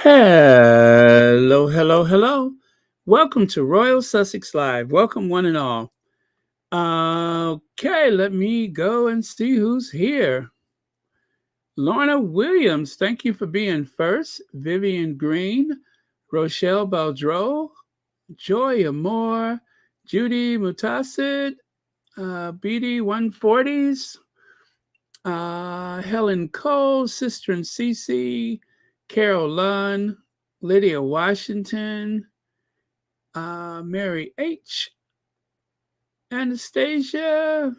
Hello, hello, hello. Welcome to Royal Sussex Live. Welcome, one and all. Okay, let me go and see who's here. Lorna Williams, thank you for being first. Vivian Green, Rochelle Baldreau, Joy Amore, Judy Mutasid, BD 140s, Helen Cole, Sister and Cece, Carol Lunn, Lydia Washington, Mary H., Anastasia,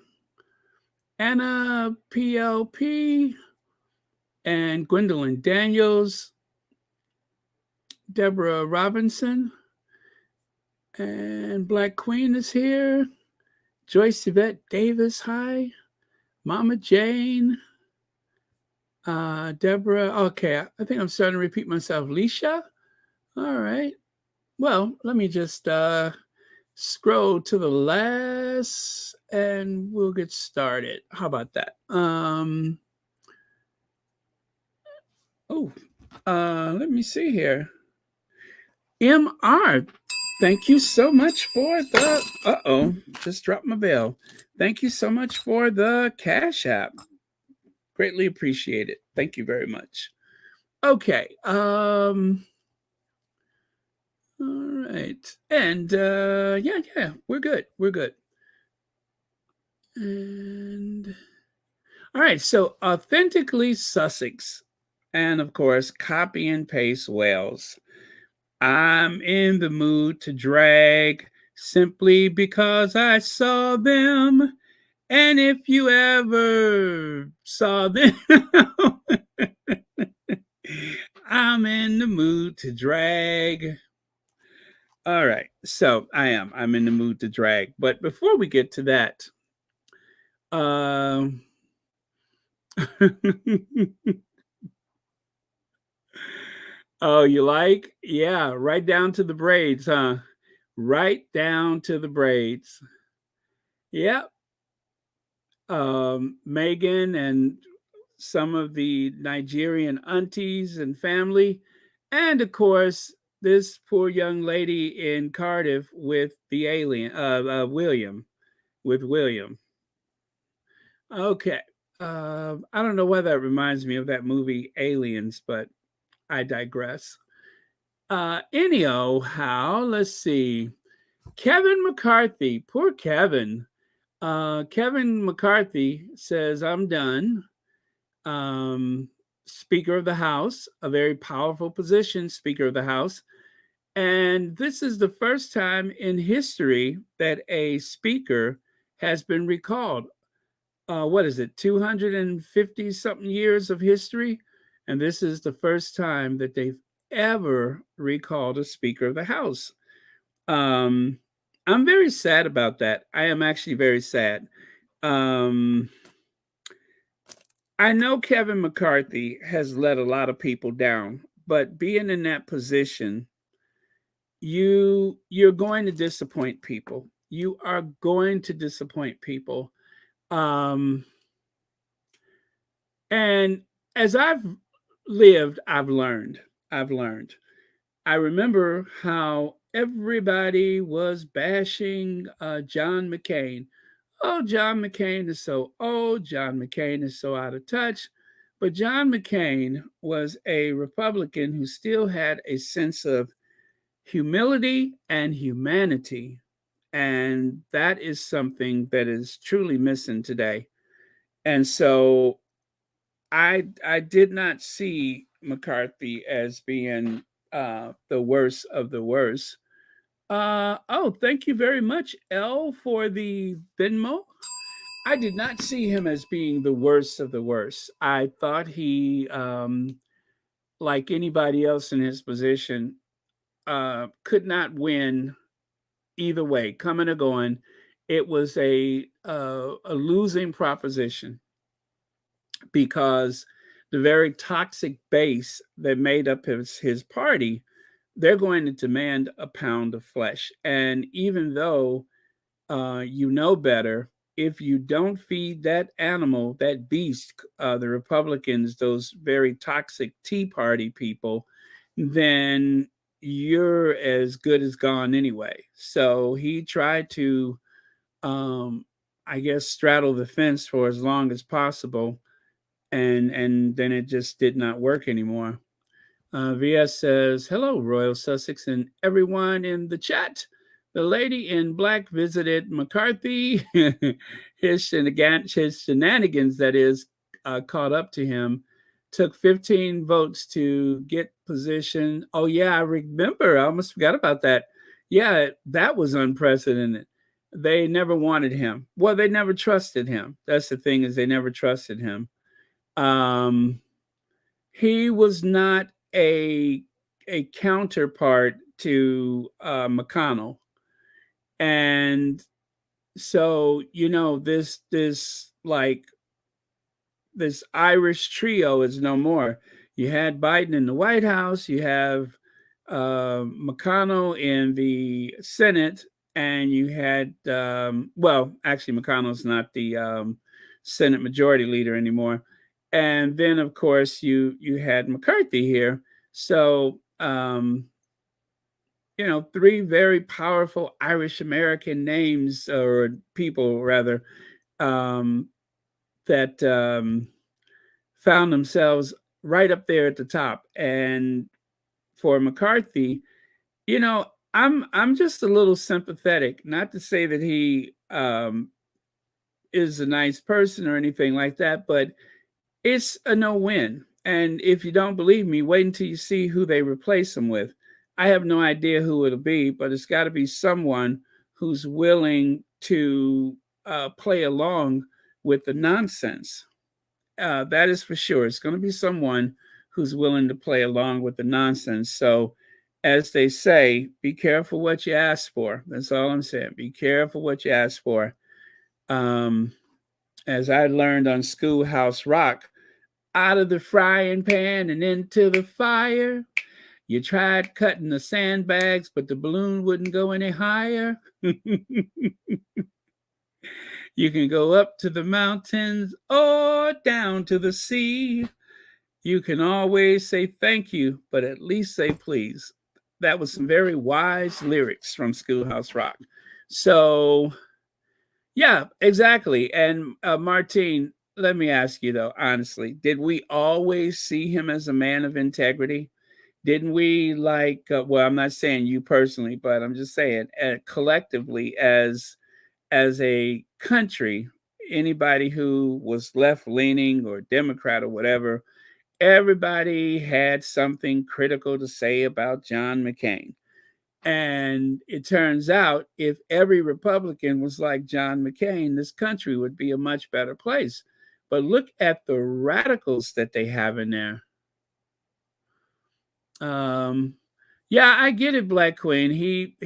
Anna PLP, and Gwendolyn Daniels, Deborah Robinson, and Black Queen is here. Joyce Yvette Davis, hi. Mama Jane, Deborah. Okay, I think I'm starting to repeat myself. Leisha, all right. Well, let me just scroll to the last and we'll get started. How about that? Oh, let me see here. MR, thank you so much for the. Just dropped my bell. Thank you so much for the Cash App. Greatly appreciate it. Thank you very much. Okay. All right. And yeah, we're good. We're good. And all right, so authentically Sussex, and of course, copy and paste Wales. I'm in the mood to drag simply because I saw them. And if you ever saw them, I'm in the mood to drag. All right, so I'm in the mood to drag. But before we get to that, um, oh, you like? Yeah, right down to the braids, huh? Right down to the braids. Yep. Meghan and some of the Nigerian aunties and family, and of course, this poor young lady in Cardiff with the alien, William, with William. Okay. I don't know why that reminds me of that movie Aliens, but I digress. Anyhow, let's see. Kevin McCarthy, poor Kevin. Kevin McCarthy says, I'm done. Um, Speaker of the House, a very powerful position, Speaker of the House. And this is the first time in history that a speaker has been recalled. What is it, 250 something years of history? And this is the first time that they've ever recalled a Speaker of the House. Um, I'm very sad about that. I am actually very sad. Um, I know Kevin McCarthy has let a lot of people down, but being in that position, you're going to disappoint people. You are going to disappoint people. Um, and as I've lived, I've learned. I've learned. I remember how everybody was bashing John McCain. Oh, John McCain is so old. John McCain is so out of touch. But John McCain was a Republican who still had a sense of humility and humanity. And that is something that is truly missing today. And so I did not see McCarthy as being the worst of the worst. Oh, thank you very much, L, for the Venmo. I did not see him as being the worst of the worst. I thought he, like anybody else in his position, could not win either way, coming or going. It was a losing proposition because the very toxic base that made up his party, they're going to demand a pound of flesh. And even though you know better, if you don't feed that animal, that beast, the Republicans, those very toxic Tea Party people, then you're as good as gone anyway. So he tried to, um, I guess, straddle the fence for as long as possible, and then it just did not work anymore. VS says, "Hello, Royal Sussex and everyone in the chat. The lady in black visited McCarthy. His shenanigans, that is, caught up to him. Took 15 votes to get position. Oh, yeah, I remember. I almost forgot about that. Yeah, that was unprecedented. They never wanted him. Well, they never trusted him. That's the thing, is they never trusted him. Um, he was not a counterpart to McConnell, and so this like this Irish trio is no more. You had Biden in the White House, you have McConnell in the Senate, and you had well, actually, McConnell's not the Senate Majority Leader anymore. And then, of course, you had McCarthy here. So three very powerful Irish American names, or people rather, um, that found themselves right up there at the top. And for McCarthy, you know, I'm just a little sympathetic. Not to say that he is a nice person or anything like that, but it's a no-win. And if you don't believe me, wait until you see who they replace him with. I have no idea who it'll be, but it's got to be someone who's willing to play along with the nonsense. That is for sure. It's going to be someone who's willing to play along with the nonsense. So, as they say, be careful what you ask for. That's all I'm saying. Be careful what you ask for. Um, as I learned on Schoolhouse Rock, out of the frying pan and into the fire. You tried cutting the sandbags, but the balloon wouldn't go any higher. You can go up to the mountains or down to the sea. You can always say thank you, but at least say please. That was some very wise lyrics from Schoolhouse Rock. So, yeah, exactly. And Martine, let me ask you though, honestly, did we always see him as a man of integrity? Didn't we well, I'm not saying you personally, but I'm just saying collectively as a country, anybody who was left leaning or Democrat or whatever, everybody had something critical to say about John McCain. And it turns out if every Republican was like John McCain, this country would be a much better place. But look at the radicals that they have in there. Um, yeah, I get it, Black Queen. He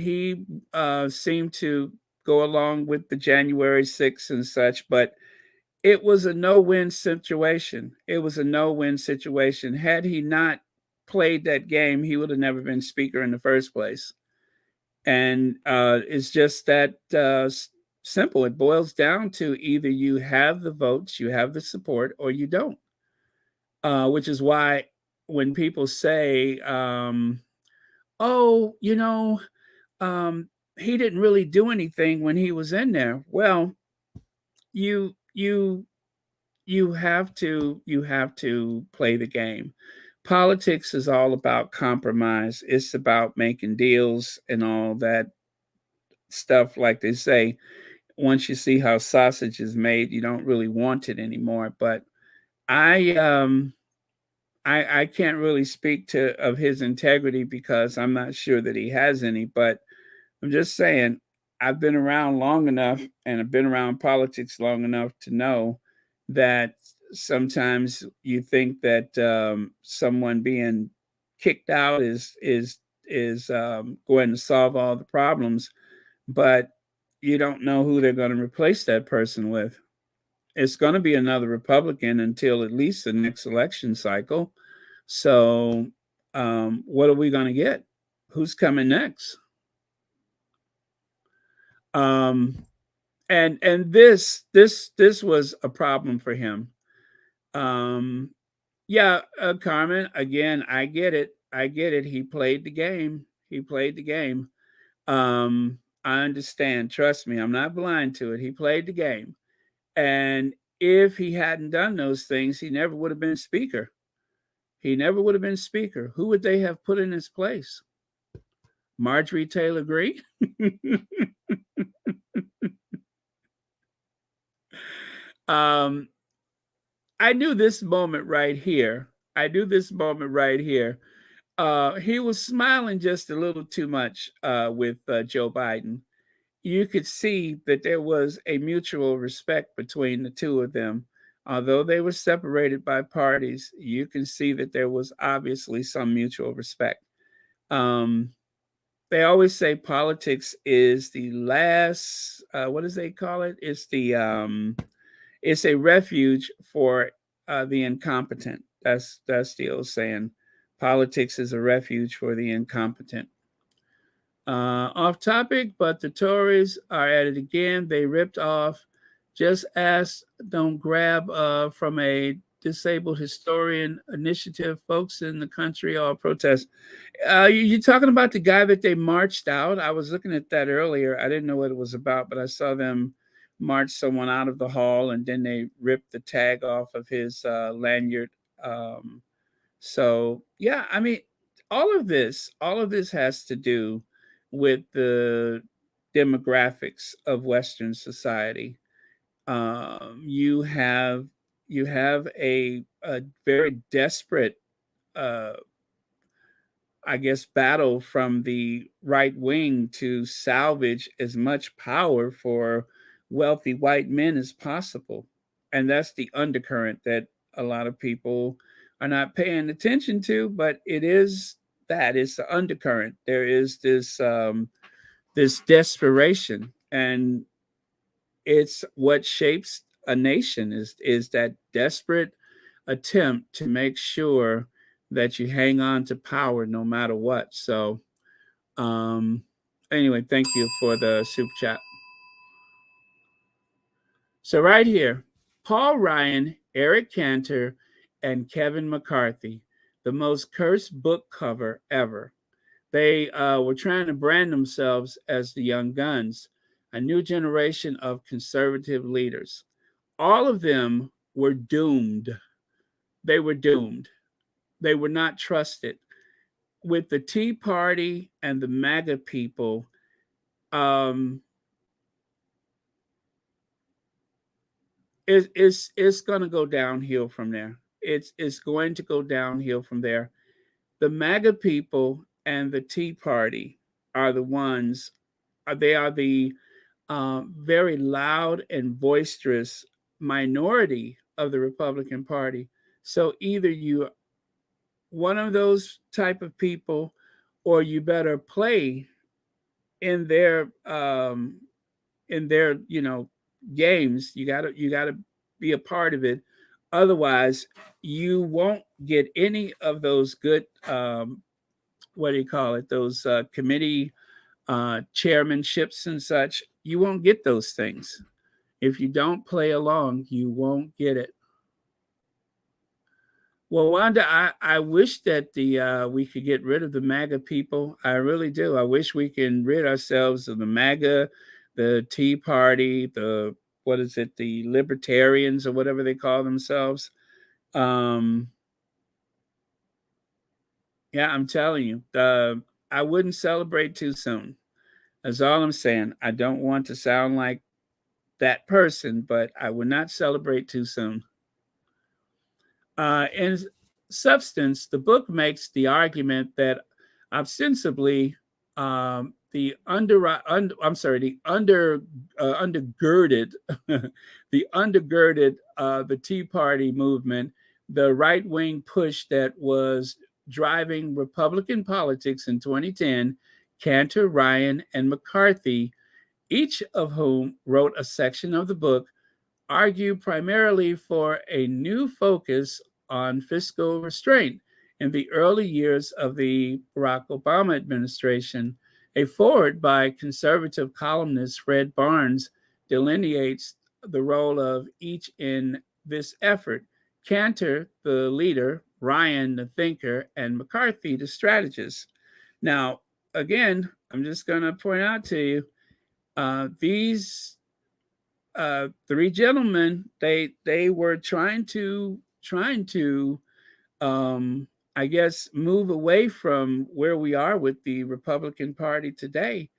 seemed to go along with the January 6th and such, but it was a no-win situation. It was a no-win situation. Had he not played that game, he would have never been speaker in the first place. And it's just that simple. It boils down to either you have the votes, you have the support, or you don't. Which is why when people say, "Oh, um, he didn't really do anything when he was in there," well, you you you have to play the game. Politics is all about compromise. It's about making deals and all that stuff. Like they say, once you see how sausage is made, you don't really want it anymore. But I um I can't really speak to of his integrity because I'm not sure that he has any, but I'm just saying I've been around long enough and I've been around politics long enough to know that sometimes you think that someone being kicked out is going to solve all the problems, but you don't know who they're going to replace that person with. It's going to be another Republican until at least the next election cycle. So, what are we going to get? Who's coming next? Um, and this was a problem for him. Um, yeah, Carmen. Again, I get it. I get it. He played the game. He played the game. I understand. Trust me, I'm not blind to it. He played the game. And if he hadn't done those things, he never would have been speaker. He never would have been speaker. Who would they have put in his place? Marjorie Taylor Greene? um, I knew this moment right here. I knew this moment right here. He was smiling just a little too much with Joe Biden. You could see that there was a mutual respect between the two of them. Although they were separated by parties, you can see that there was obviously some mutual respect. Um, they always say politics is the last. What does they call it? It's a refuge for the incompetent. That's the old saying. Politics is a refuge for the incompetent. Off topic, but the Tories are at it again. They ripped off Just Ask, Don't Grab from a disabled historian initiative. Folks in the country all protest. You talking about the guy that they marched out? I was looking at that earlier. I didn't know what it was about, but I saw them march someone out of the hall, and then they ripped the tag off of his lanyard. So yeah, I mean, all of this has to do with the demographics of Western society. You have a very desperate, uh, I guess, battle from the right wing to salvage as much power for wealthy white men as possible, and that's the undercurrent that a lot of people are not paying attention to. But it is that it's the undercurrent. There is this desperation, and it's what shapes a nation is that desperate attempt to make sure that you hang on to power no matter what. So um anyway, thank you for the super chat. So right here, Paul Ryan, Eric Cantor, and Kevin McCarthy, the most cursed book cover ever. They were trying to brand themselves as the Young Guns, a new generation of conservative leaders. All of them were doomed. They were doomed. They were not trusted. With the Tea Party and the MAGA people, um, it's going to go downhill from there. It's going to go downhill from there. The MAGA people and the Tea Party are the ones. They are the very loud and boisterous minority of the Republican Party. So either you one of those type of people, or you better play in their games. You gotta be a part of it. Otherwise, you won't get any of those good what do you call it? Those committee chairmanships and such. You won't get those things. If you don't play along, you won't get it. Well, Wanda, I wish that the we could get rid of the MAGA people. I really do. I wish we can rid ourselves of the MAGA, the Tea Party, the what is it, the Libertarians or whatever they call themselves. Um, yeah, I'm telling you, I wouldn't celebrate too soon. That's all I'm saying. I don't want to sound like that person, but I would not celebrate too soon. In substance, the book makes the argument that ostensibly the undergirded the undergirded the Tea Party movement, the right wing push that was driving Republican politics in 2010, Cantor, Ryan, and McCarthy, each of whom wrote a section of the book, argue primarily for a new focus on fiscal restraint. In the early years of the Barack Obama administration, a foreword by conservative columnist Fred Barnes delineates the role of each in this effort. Cantor, the leader, Ryan, the thinker, and McCarthy, the strategist. Now, again, I'm just going to point out to you these three gentlemen. They were trying to I guess move away from where we are with the Republican Party today.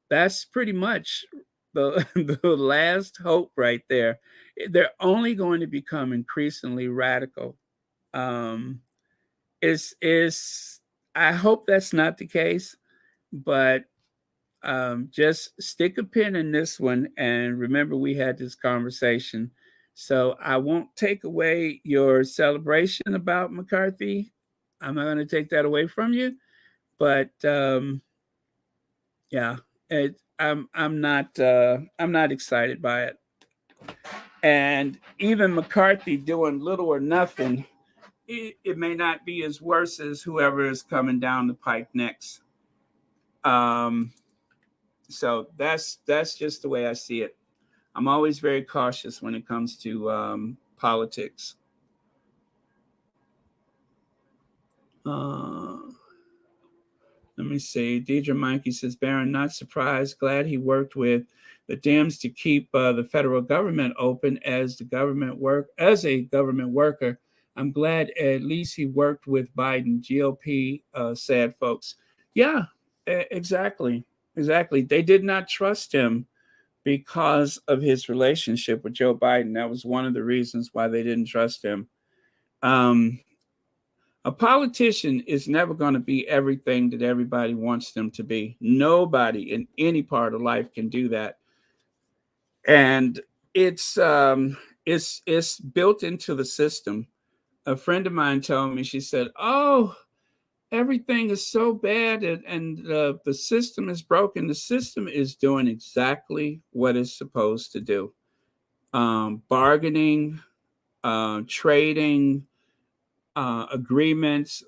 That's pretty much the the last hope right there. They're only going to become increasingly radical. Um, is I hope that's not the case, but just stick a pin in this one and remember we had this conversation. So I won't take away your celebration about McCarthy. I'm not going to take that away from you, but yeah, I'm not excited by it. And even McCarthy doing little or nothing, it may not be as worse as whoever is coming down the pike next. Um, so that's just the way I see it. I'm always very cautious when it comes to politics. Uh, Let me see. Deidre Mikey says, Barron, not surprised. Glad he worked with the Dems to keep the federal government open as a government worker. I'm glad at least he worked with Biden. GOP sad folks. Yeah, exactly, exactly. They did not trust him because of his relationship with Joe Biden. That was one of the reasons why they didn't trust him. Um, a politician is never going to be everything that everybody wants them to be. Nobody in any part of life can do that, and it's built into the system. A friend of mine told me, she said, "Oh, everything is so bad, and the system is broken. The system is doing exactly what it's supposed to do: bargaining, trading, agreements,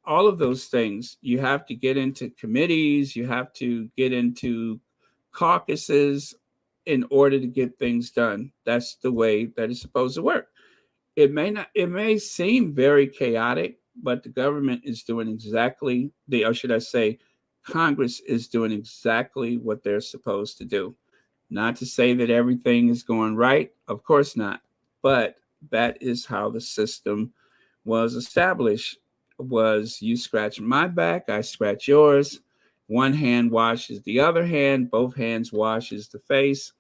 all of those things. You have to get into committees, you have to get into caucuses in order to get things done. That's the way that it's supposed to work. It may seem very chaotic, but the government is doing exactly or should I say, Congress is doing exactly what they're supposed to do. Not to say that everything is going right, of course not, but that is how the system was established. Was you scratch my back, I scratch yours. One hand washes the other hand, both hands washes the face.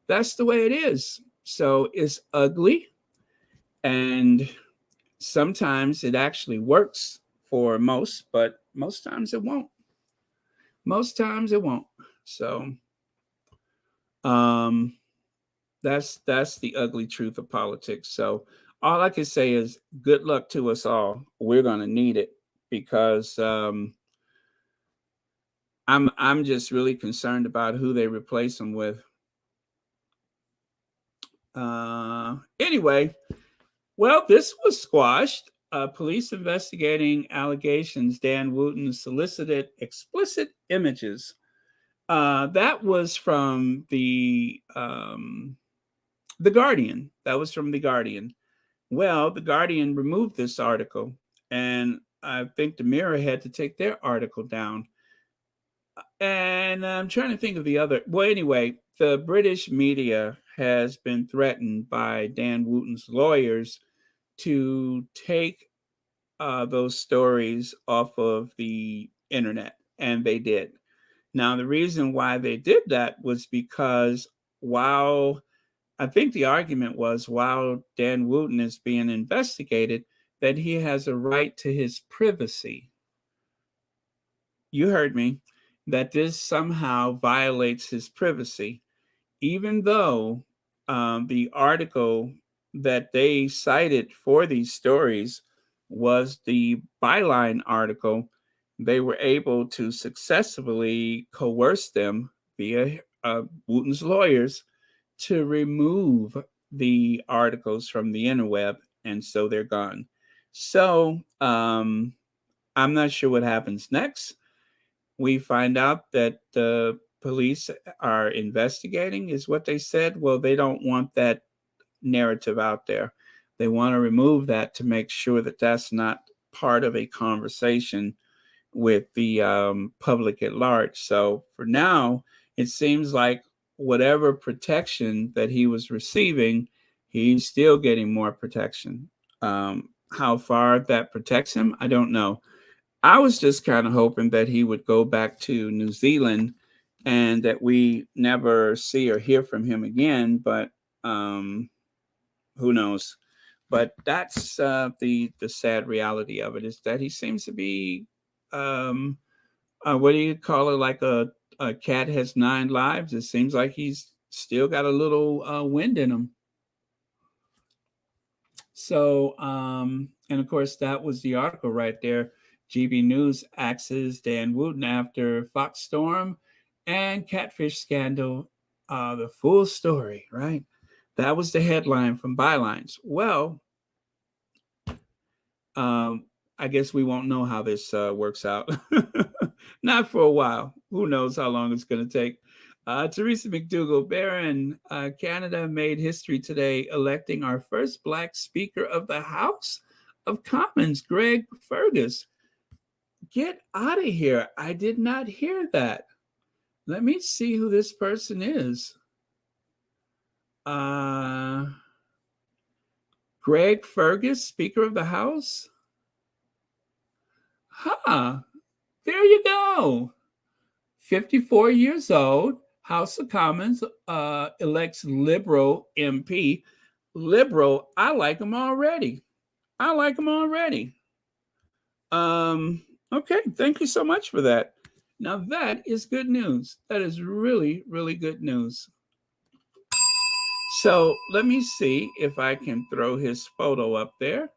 That's the way it is. So it's ugly, and sometimes it actually works for most, but most times it won't. Most times it won't. So um that's the ugly truth of politics. So all I can say is good luck to us all. We're gonna need it because I'm just really concerned about who they replace them with. Anyway, well, this was squashed. Police investigating allegations Dan Wootton solicited explicit images. That was from the Guardian. That was from the Guardian. Well, the Guardian removed this article, and I think the Mirror had to take their article down. And I'm trying to think of the other. Well, anyway, the British media has been threatened by Dan Wootton's lawyers to take those stories off of the internet, and they did. Now, the reason why they did that was because while I think the argument was while Dan Wootton is being investigated, that he has a right to his privacy. You heard me, that this somehow violates his privacy, even though the article that they cited for these stories was the byline article. They were able to successfully coerce them via Wooten's lawyers to remove the articles from the interweb, and so they're gone. So I'm not sure what happens next. We find out that the police are investigating, is what they said. Well, they don't want that narrative out there. They want to remove that to make sure that that's not part of a conversation with the public at large. So for now, it seems like whatever protection that he was receiving, he's still getting more protection. How far that protects him, I don't know. I was just kind of hoping that he would go back to New Zealand and that we never see or hear from him again. But who knows? But that's the sad reality of it, is that he seems to be um, what do you call it? Like a cat has nine lives. It seems like he's still got a little wind in him. So, and of course, that was the article right there. GB News axes Dan Wootton after Fox Storm and Catfish Scandal. The full story, right? That was the headline from Bylines. Well, um, I guess we won't know how this works out. Not for a while. Who knows how long it's going to take. Teresa McDougall Barron, Canada made history today, electing our first Black Speaker of the House of Commons, Greg Fergus. Get out of here. I did not hear that. Let me see who this person is. Greg Fergus, Speaker of the House? Huh. There you go. 54 years old, House of Commons, elects Liberal MP. Liberal, I like him already. I like him already. Okay, thank you so much for that. Now that is good news. That is really, really good news. So let me see if I can throw his photo up there.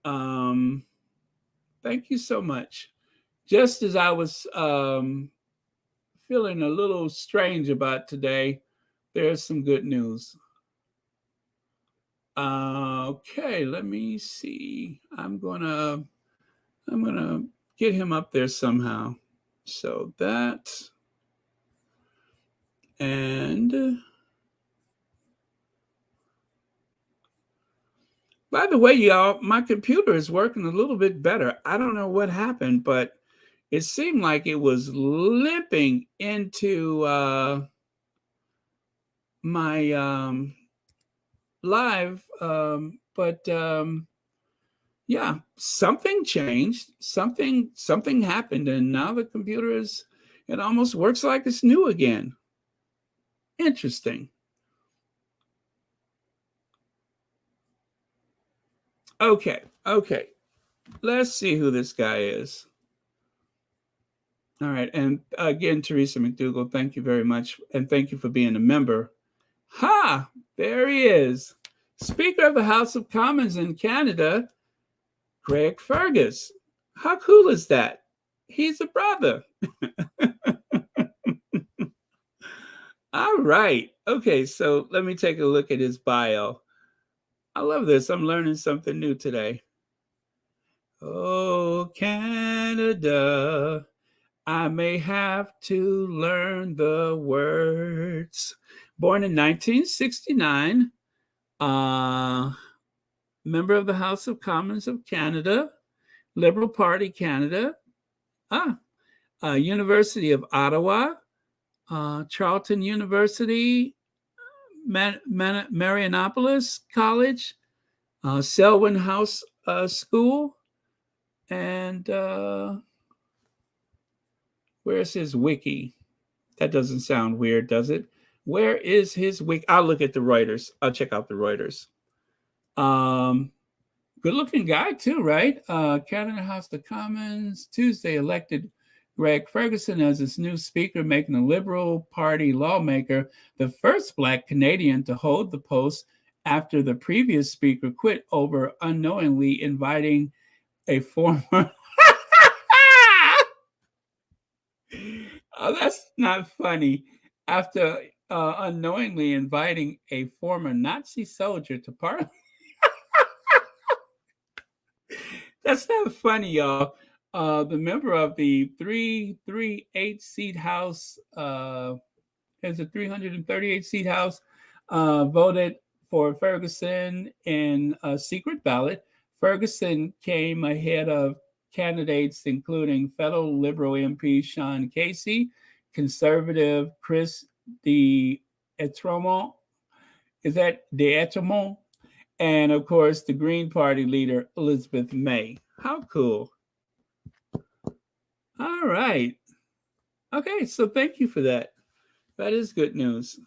Thank you so much. Just as I was feeling a little strange about today, there's some good news. Okay, let me see. I'm gonna get him up there somehow. So that, and by the way, y'all, my computer is working a little bit better. I don't know what happened, but it seemed like it was limping into my live, but yeah, something changed, something happened, and now the computer is, it almost works like it's new again. Interesting. Okay, let's see who this guy is. All right, and again, Teresa McDougall, thank you very much, and thank you for being a member. Ha, there he is, Speaker of the House of Commons in Canada, Greg Fergus. How cool is that? He's a brother. All right. Okay, so let me take a look at his bio. I love this. I'm learning something new today. Oh, Canada, I may have to learn the words. Born in 1969, member of the House of Commons of Canada, Liberal Party Canada, University of Ottawa, Charlton University, Marianopolis College, Selwyn House School, and where's his wiki? That doesn't sound weird, does it? Where is his wiki? I'll look at the Reuters. I'll check out the Reuters. Good looking guy too, right? Canada House of Commons Tuesday elected Greg Ferguson as its new speaker, making the Liberal Party lawmaker the first Black Canadian to hold the post after the previous speaker quit over unknowingly inviting a former... Oh, that's not funny. After unknowingly inviting a former Nazi soldier to Parliament. That's not funny, y'all. The member of the 338 seat House, is a 338 seat House, voted for Ferguson in a secret ballot. Ferguson came ahead of candidates including fellow Liberal MP Sean Casey, Conservative Chris de Etremont, is that de Etremont? And of course, the Green Party leader, Elizabeth May. How cool. All right. Okay, so thank you for that. That is good news.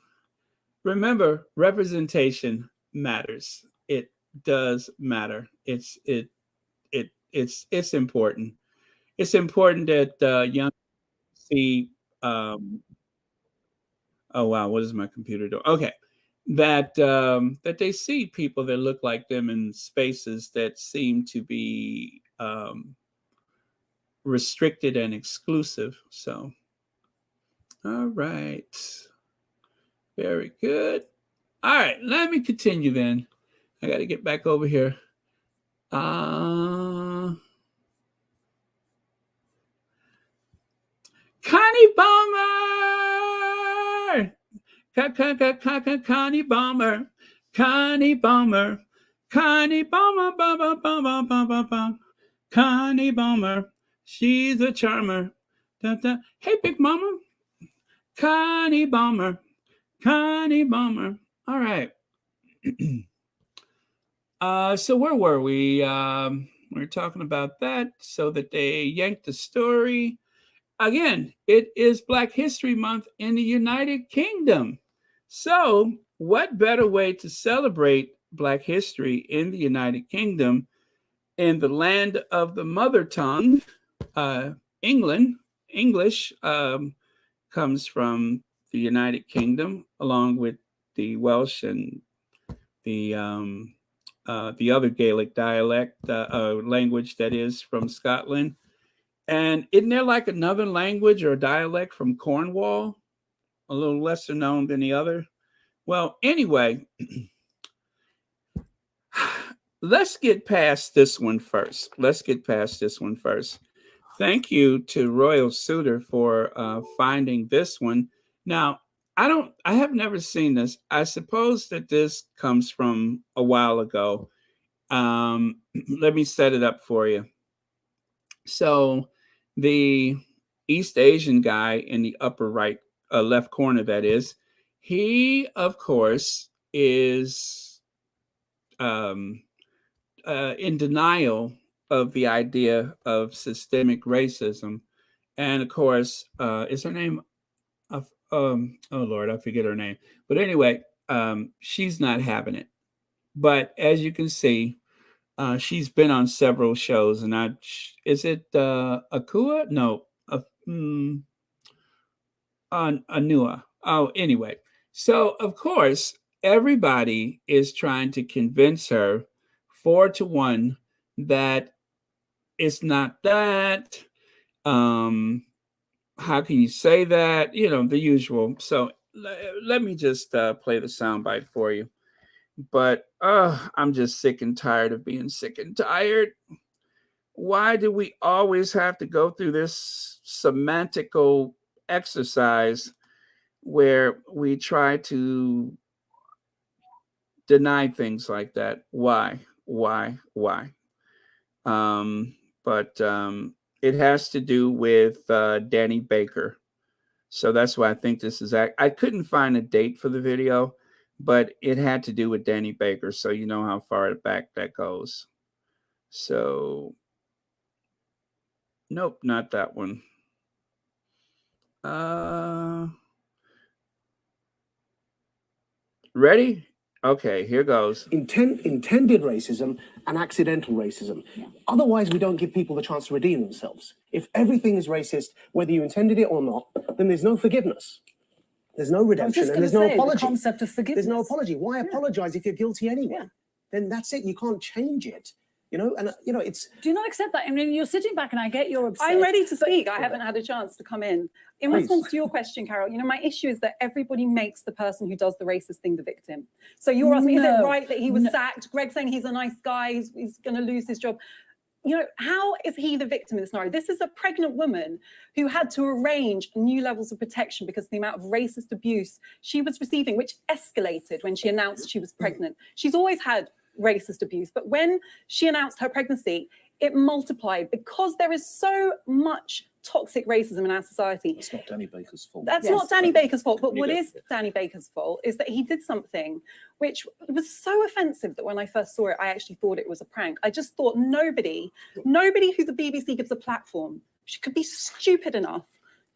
Remember, representation matters. It does matter. It's important. It's important that young see. Oh wow, what is my computer doing? Okay, that they see people that look like them in spaces that seem to be restricted and exclusive. So, all right, very good. All right, let me continue then. I got to get back over here. Connie Bomber! Connie Bomber! Connie Bomber! Connie Bomber! Connie Bomber! She's a charmer. Hey, Big Mama! Connie Bomber! Connie Bomber! All right. So where were we? We were talking about that, so that they yanked the story. Again, it is Black History Month in the United Kingdom. So what better way to celebrate Black history in the United Kingdom, in the land of the mother tongue, England. English comes from the United Kingdom, along with the Welsh and the other Gaelic dialect language that is from Scotland. And isn't there like another language or dialect from Cornwall, a little lesser known than the other? Well, anyway, let's get past this one first. Thank you to Royal Suitor for finding this one. Now, I have never seen this. I suppose that this comes from a while ago. Let me set it up for you. So the East Asian guy in the upper right, left corner, that is, he, of course, is in denial of the idea of systemic racism. And of course, is her name? Oh Lord, I forget her name. But anyway, she's not having it. But as you can see, she's been on several shows, and is it Akua? No, Anua. Oh, anyway. So of course, everybody is trying to convince her 4-1 that it's not that. How can you say that? You know, the usual. So let me just play the soundbite for you. But I'm just sick and tired of being sick and tired. Why do we always have to go through this semantical exercise where we try to deny things like that? Why? But it has to do with Danny Baker. So that's why I think this is. I couldn't find a date for the video, but it had to do with Danny Baker. So you know how far back that goes. So, nope, not that one. Ready? Okay, here goes. Intended racism and accidental racism. Yeah. Otherwise, we don't give people the chance to redeem themselves. If everything is racist, whether you intended it or not, then there's no forgiveness. There's no redemption, and there's no apology. The concept of forgiveness. There's no apology. Why apologize if you're guilty anyway? Yeah. Then that's it. You can't change it. You know, and you know, it's. Do you not accept that? I mean, you're sitting back, and I get you're upset. I'm ready to speak. I haven't had a chance to come in. In response to your question, Carol, you know, my issue is that everybody makes the person who does the racist thing the victim. So you're asking, is it right that he was sacked? Greg's saying he's a nice guy, he's going to lose his job. you know, how is he the victim in this scenario? This is a pregnant woman who had to arrange new levels of protection because of the amount of racist abuse she was receiving, which escalated when she announced she was pregnant. She's always had racist abuse, but when she announced her pregnancy, it multiplied because there is so much toxic racism in our society. It's not Danny Baker's fault. That's not Danny Baker's fault, but what is Danny Baker's fault is that he did something which was so offensive that when I first saw it, I actually thought it was a prank. I just thought nobody who the BBC gives a platform could be stupid enough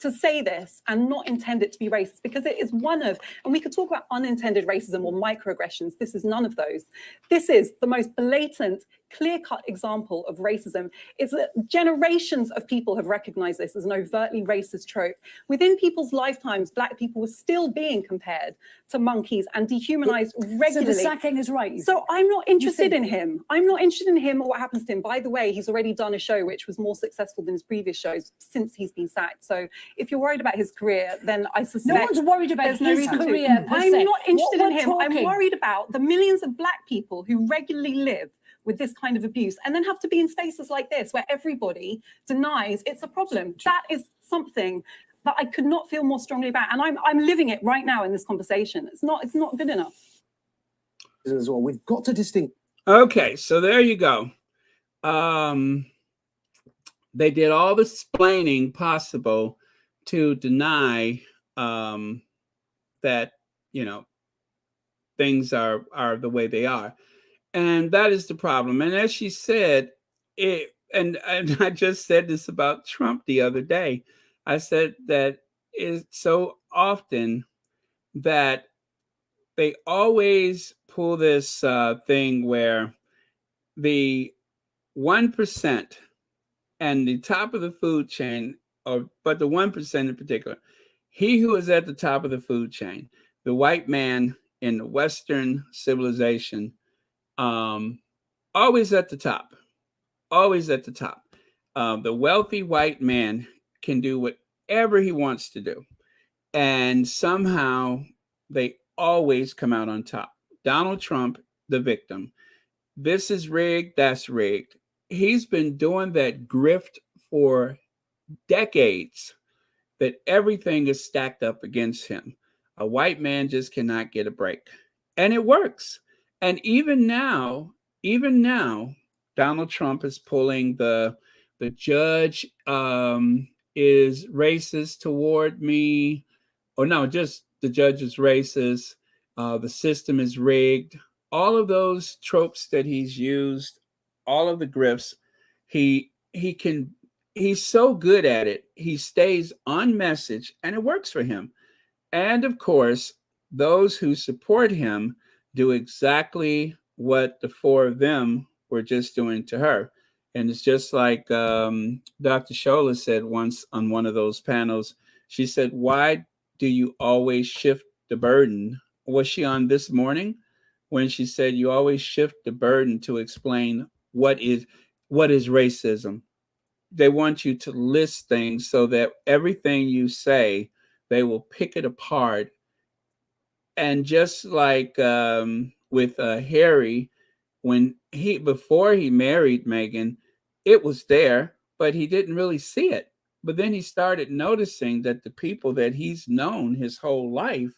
to say this and not intend it to be racist, because it is one of, and we could talk about unintended racism or microaggressions. This is none of those. This is the most blatant, clear-cut example of racism. It's that generations of people have recognized this as an overtly racist trope. Within people's lifetimes, Black people were still being compared to monkeys and dehumanized regularly. So the sacking is right. So I'm not interested in him. I'm not interested in him or what happens to him. By the way, he's already done a show which was more successful than his previous shows since he's been sacked. So if you're worried about his career, then I suspect no one's worried about there's no his reason to. career. per I'm se. not interested What in we're him. I'm talking- worried about the millions of Black people who regularly live with this kind of abuse and then have to be in spaces like this where everybody denies it's a problem. That is something that I could not feel more strongly about, and I'm living it right now in this conversation. It's not good enough. As well, we've got to distinguish. Okay, so there you go. They did all the explaining possible to deny that, you know, things are the way they are. And that is the problem. And as she said, and I just said this about Trump the other day. I said that it's so often that they always pull this thing where the 1% and the top of the food chain, but the 1% in particular, he who is at the top of the food chain, the white man in the Western civilization, always at the top, always at the top. The wealthy white man can do whatever he wants to do. And somehow they always come out on top. Donald Trump, the victim. This is rigged, that's rigged. He's been doing that grift for decades, that everything is stacked up against him. A white man just cannot get a break. And it works. And even now, Donald Trump is pulling the judge is racist toward me. Or no, just the judge is racist. The system is rigged. All of those tropes that he's used, all of the grifts, he's so good at it. He stays on message and it works for him. And of course, those who support him do exactly what the four of them were just doing to her. And it's just like Dr. Shola said once on one of those panels. She said, "Why do you always shift the burden?" Was she on This Morning when she said, "You always shift the burden to explain what is racism?" They want you to list things so that everything you say, they will pick it apart. And just like with Harry, before he married Meghan, it was there, but he didn't really see it. But then he started noticing that the people that he's known his whole life,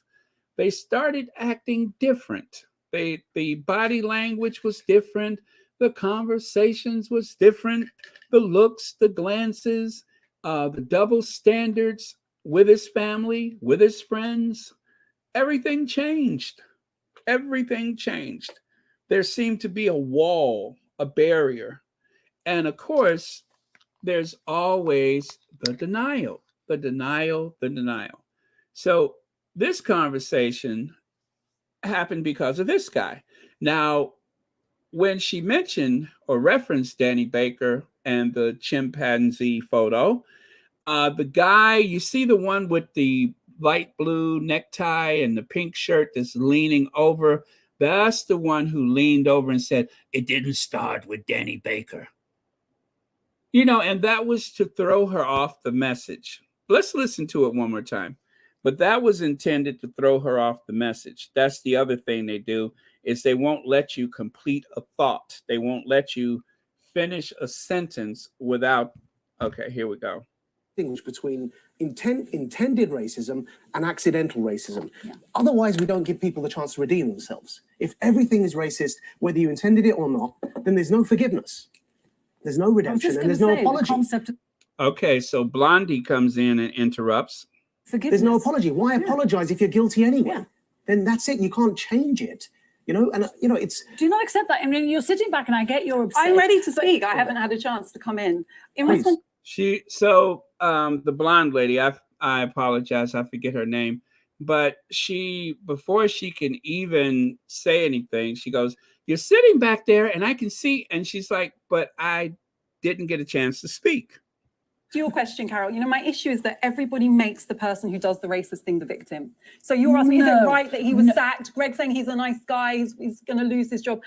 they started acting different. The body language was different. The conversations was different. The looks, the glances, the double standards with his family, with his friends. Everything changed. Everything changed. There seemed to be a wall, a barrier. And of course, there's always the denial. So this conversation happened because of this guy. Now, when she mentioned or referenced Danny Baker and the chimpanzee photo, the guy, you see the one with the light blue necktie and the pink shirt that's leaning over, that's the one who leaned over and said, "It didn't start with Danny Baker." You know, and that was to throw her off the message. Let's listen to it one more time. But that was intended to throw her off the message. That's the other thing they do, is they won't let you complete a thought. They won't let you finish a sentence without. Okay, here we go. Distinguish between intended racism and accidental racism. Otherwise, we don't give people the chance to redeem themselves. If everything is racist, whether you intended it or not, then there's no forgiveness, there's no redemption, and there's no apology. Okay, so Blondie comes in and interrupts. There's no apology. Why apologize if you're guilty anyway? Then that's it. You can't change it. You know, and you know, it's. Do you not accept that? I mean, you're sitting back, and I get you're upset. I'm ready to speak. I haven't had a chance to come in. The blonde lady, I apologize, I forget her name, but she, before she can even say anything, she goes, "You're sitting back there and I can see," and she's like, "But I didn't get a chance to speak." To your question, Carol, you know, my issue is that everybody makes the person who does the racist thing the victim. So you're asking, is it right that he was sacked? Greg saying he's a nice guy, he's going to lose his job.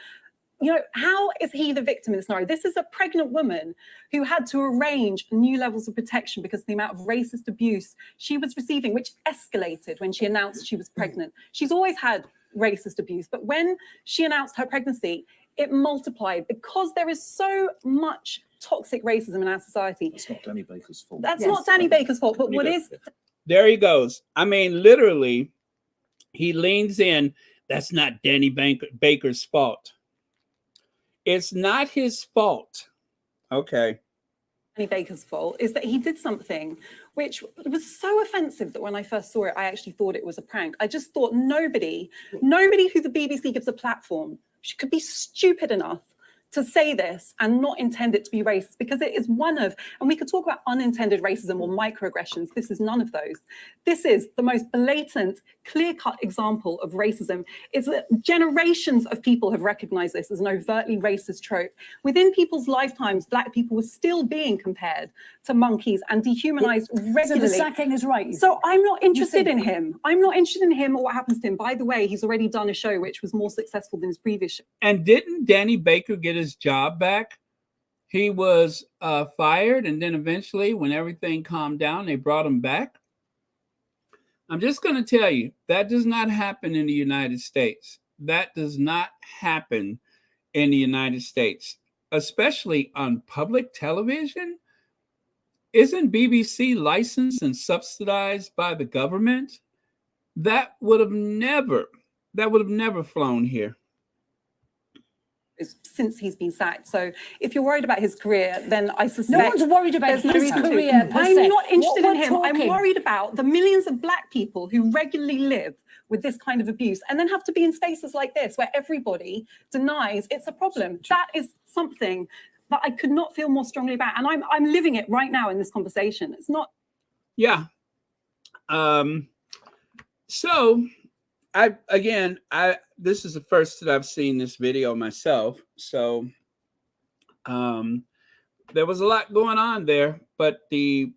You know, how is he the victim in this scenario? This is a pregnant woman who had to arrange new levels of protection because of the amount of racist abuse she was receiving, which escalated when she announced she was pregnant. She's always had racist abuse, but when she announced her pregnancy, it multiplied because there is so much toxic racism in our society. It's not Danny Baker's fault. That's not Danny Baker's fault, but what is... There he goes. I mean, literally, he leans in. That's not Danny Baker's fault. It's not his fault. Okay. Danny Baker's fault is that he did something which was so offensive that when I first saw it, I actually thought it was a prank. I just thought nobody who the BBC gives a platform could be stupid enough to say this and not intend it to be racist, because it is one of, and we could talk about unintended racism or microaggressions. This is none of those. This is the most blatant, clear-cut example of racism. It's that generations of people have recognized this as an overtly racist trope. Within people's lifetimes, Black people were still being compared to monkeys and dehumanized regularly. So the sacking is right. So I'm not interested in him. I'm not interested in him or what happens to him. By the way, he's already done a show which was more successful than his previous show. And didn't Danny Baker get his job back? He was fired, and then eventually, when everything calmed down, they brought him back. I'm just going to tell you, that does not happen in the United States. That does not happen in the United States, especially on public television. Isn't BBC licensed and subsidized by the government? That would have never flown here. Since he's been sacked. So if you're worried about his career, then I suspect no one's worried about his career. I'm not interested in him. I'm worried about the millions of Black people who regularly live with this kind of abuse and then have to be in spaces like this where everybody denies it's a problem. That is something that I could not feel more strongly about. And I'm living it right now in this conversation. It's not. Yeah. So this is the first that I've seen this video myself. So there was a lot going on there, but the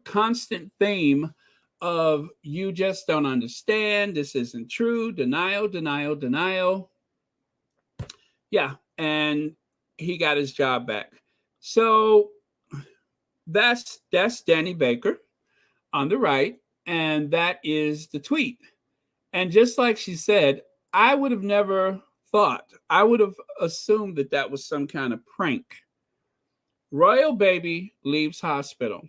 constant theme of you just don't understand, this isn't true, denial, denial, denial. Yeah, and he got his job back. So that's Danny Baker on the right. And that is the tweet. And just like she said, I would have never thought, I would have assumed that that was some kind of prank. Royal baby leaves hospital.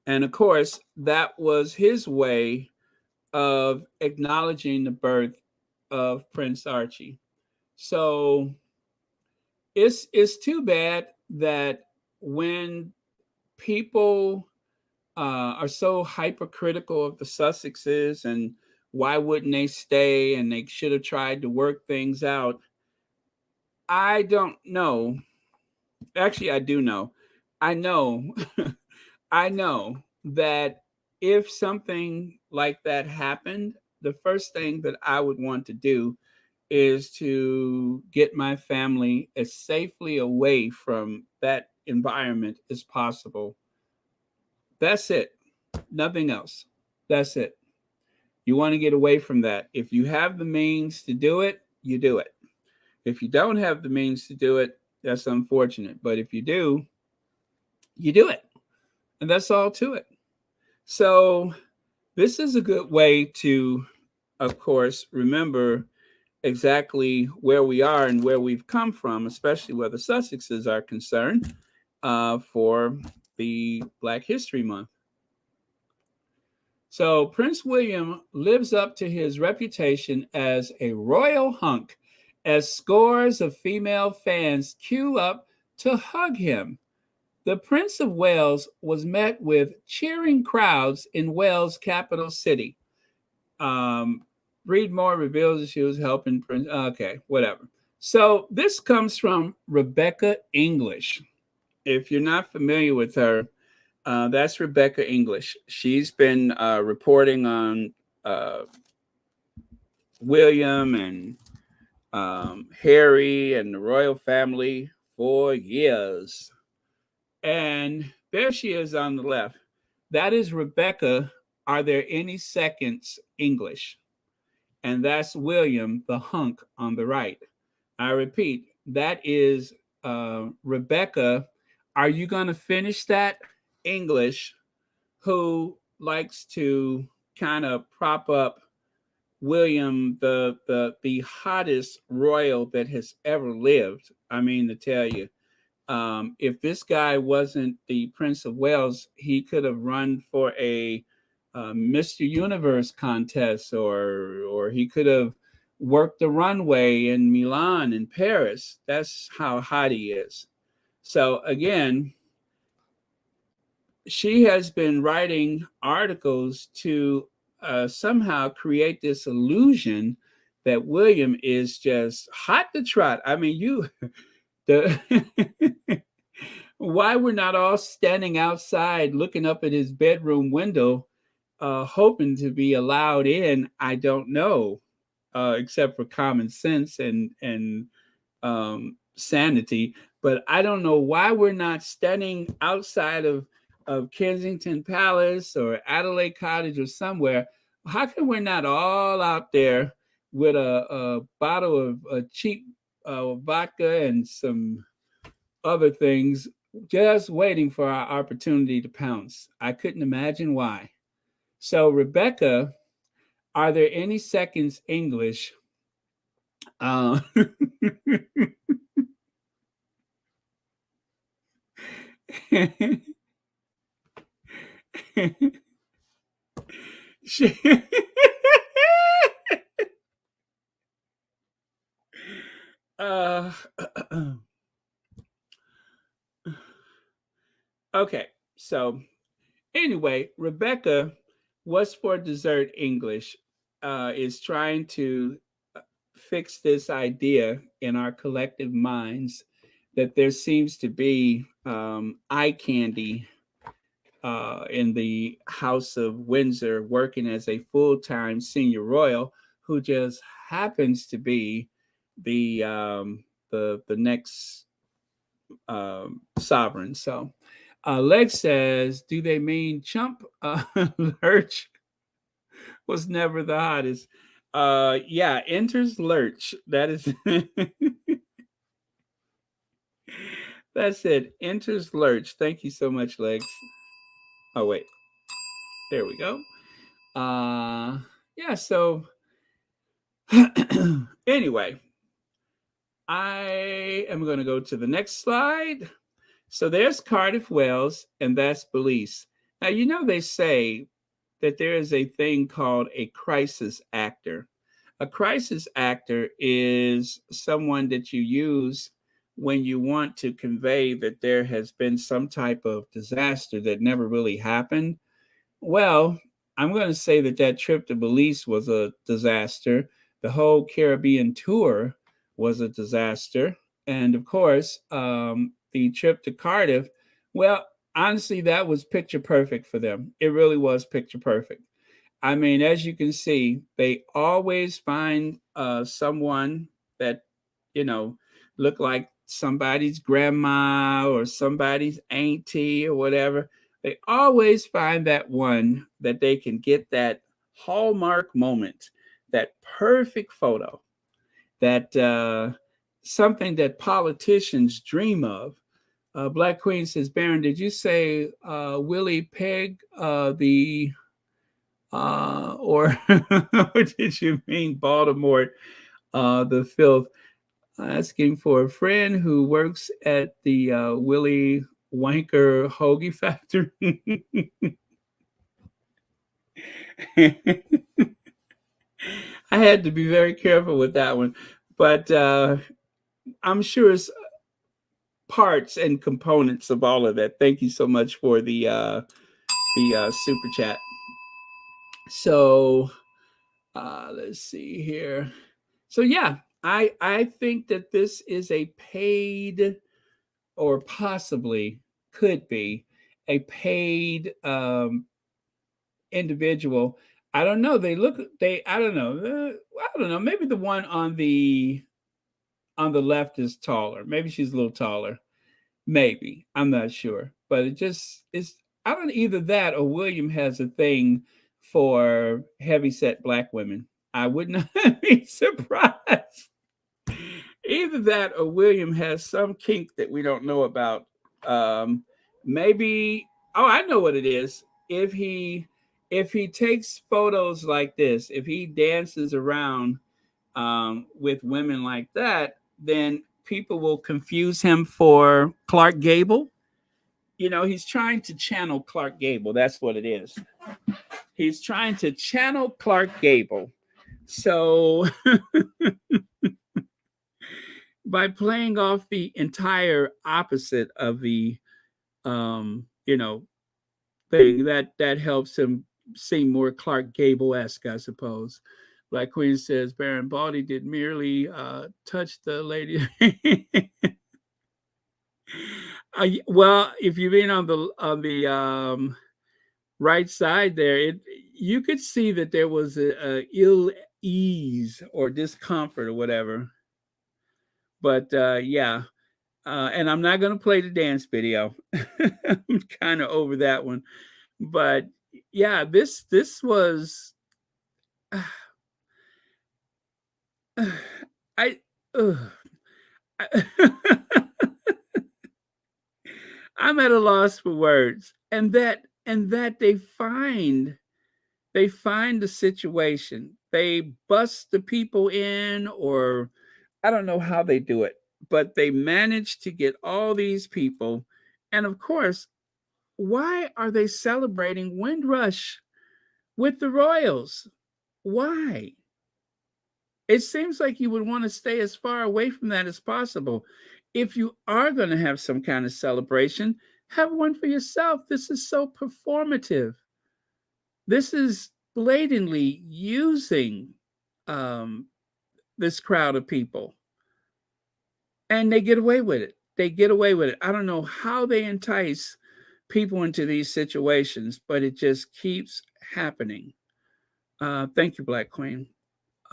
And of course, that was his way of acknowledging the birth of Prince Archie. So it's too bad that when people are so hypercritical of the Sussexes and why wouldn't they stay and they should have tried to work things out. I don't know. Actually, I do know. I know that if something like that happened, the first thing that I would want to do is to get my family as safely away from that environment as possible. That's it. Nothing else. That's it. You want to get away from that. If you have the means to do it, you do it. If you don't have the means to do it, that's unfortunate. But if you do, you do it. And that's all to it. So this is a good way to, of course, remember exactly where we are and where we've come from, especially where the Sussexes are concerned, for the Black History Month. So Prince William lives up to his reputation as a royal hunk as scores of female fans queue up to hug him. The Prince of Wales was met with cheering crowds in Wales' capital city. Read more reveals that she was helping Prince. Okay, whatever. So this comes from Rebecca English. If you're not familiar with her, that's Rebecca English. She's been reporting on William and Harry and the royal family for years. And there she is on the left. That is Rebecca. Are there any seconds English? And that's William, the hunk, on the right. I repeat, that is Rebecca. Are you going to finish that English? Who likes to kind of prop up William, the hottest royal that has ever lived. I mean, to tell you, if this guy wasn't the Prince of Wales, he could have run for a Mr. Universe contest, or he could have worked the runway in Milan and Paris. That's how hot he is. So again, she has been writing articles to somehow create this illusion that William is just hot to trot. I mean, the why we're not all standing outside looking up at his bedroom window, hoping to be allowed in, I don't know, except for common sense and sanity. But I don't know why we're not standing outside of Kensington Palace or Adelaide Cottage or somewhere. How come we're not all out there with a bottle of cheap vodka and some other things, just waiting for our opportunity to pounce? I couldn't imagine why. So, Rebecca, are there any seconds English? Uh, she, uh, okay, so anyway, Rebecca, what's for dessert English, is trying to fix this idea in our collective minds that there seems to be eye candy in the House of Windsor, working as a full-time senior royal who just happens to be the next sovereign. So Leg says, do they mean Chump? Lurch was never the hottest. Yeah, enters Lurch. That is that's it. Enters Lurch. Thank you so much, Legs. Oh wait. There we go. Yeah, so anyway, I am going to go to the next slide. So there's Cardiff, Wales, and that's Belize. Now, you know, they say that there is a thing called a crisis actor. A crisis actor is someone that you use when you want to convey that there has been some type of disaster that never really happened. Well, I'm going to say that that trip to Belize was a disaster. The whole Caribbean tour was a disaster. And of course, the trip to Cardiff, well, honestly, that was picture perfect for them. It really was picture perfect. I mean, as you can see, they always find someone that, you know, look like somebody's grandma or somebody's auntie or whatever. They always find that one that they can get that hallmark moment, that perfect photo, that something that politicians dream of. Black Queen says, Baron, did you say Willie Peg, or or did you mean Baltimore? The filth. Asking for a friend who works at the Willy Wanker Hoagie Factory. I had to be very careful with that one, but I'm sure it's parts and components of all of that. Thank you so much for the super chat. So let's see here. So yeah, I think that this is a paid, or possibly could be a paid individual. I don't know. I don't know. I don't know. Maybe the one on the left is taller. Maybe she's a little taller. Maybe. I'm not sure. But it just is, I don't, either that or William has a thing for heavyset black women. I would not be surprised. Either that or William has some kink that we don't know about. Maybe, oh, I know what it is. If he takes photos like this, if he dances around with women like that, then people will confuse him for Clark Gable. He's trying to channel Clark Gable. That's what it is. He's trying to channel Clark Gable. So by playing off the entire opposite of the thing, that helps him seem more Clark Gable-esque, I suppose. Black Queen says Baron Baldy did merely touch the lady. Well, if you've been on the right side there, you could see that there was a ill ease or discomfort or whatever. But yeah, and I'm not going to play the dance video. I'm kind of over that one. But yeah, this was I. I'm at a loss for words, and that they find the situation, they bust the people in, or I don't know how they do it, but they manage to get all these people. And of course, why are they celebrating Windrush with the royals? Why? It seems like you would want to stay as far away from that as possible. If you are going to have some kind of celebration, have one for yourself. This is so performative. This is blatantly using this crowd of people. And they get away with it. I don't know how they entice people into these situations, but it just keeps happening. Thank you, Black Queen.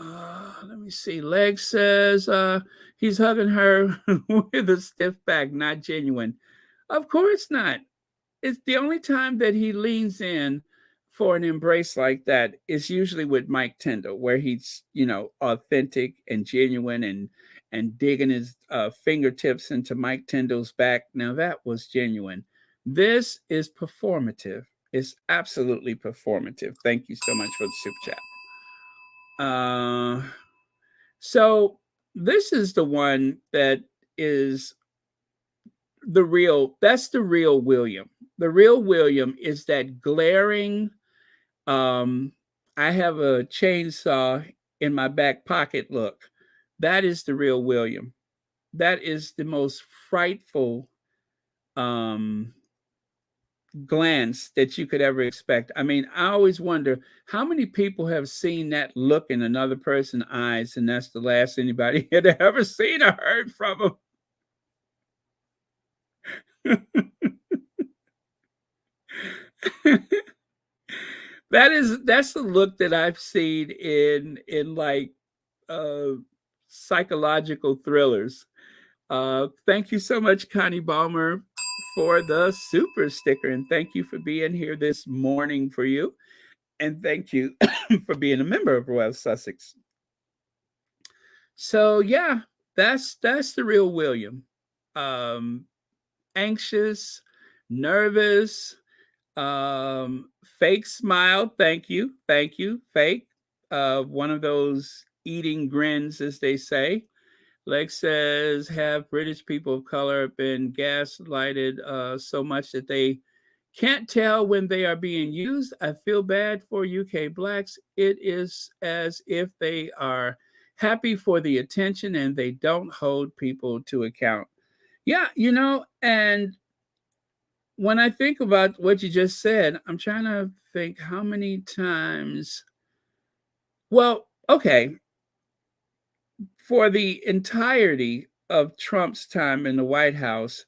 Let me see. Leg says he's hugging her with a stiff back, not genuine. Of course not. It's the only time that he leans in for an embrace like that is usually with Mike Tyndall, where he's authentic and genuine and digging his fingertips into Mike Tyndall's back. Now that was genuine. This is performative. It's absolutely performative. Thank you so much for the super chat. So this is the one that is that's the real William. The real William is that glaring, I have a chainsaw in my back pocket look. That is the real William. That is the most frightful glance that you could ever expect. I mean, I always wonder how many people have seen that look in another person's eyes, and that's the last anybody had ever seen or heard from them. That's the look that I've seen in like psychological thrillers. Thank you so much, Connie Balmer, for the super sticker, and thank you for being here this morning for you, and thank you for being a member of Royal Sussex. So yeah, that's the real William. Anxious, nervous, fake smile. Thank you, fake. One of those eating grins, as they say. Lex says, have British people of color been gaslighted so much that they can't tell when they are being used? I feel bad for UK blacks. It is as if they are happy for the attention and they don't hold people to account. Yeah, and when I think about what you just said, I'm trying to think how many times. Well, okay, for the entirety of Trump's time in the White House,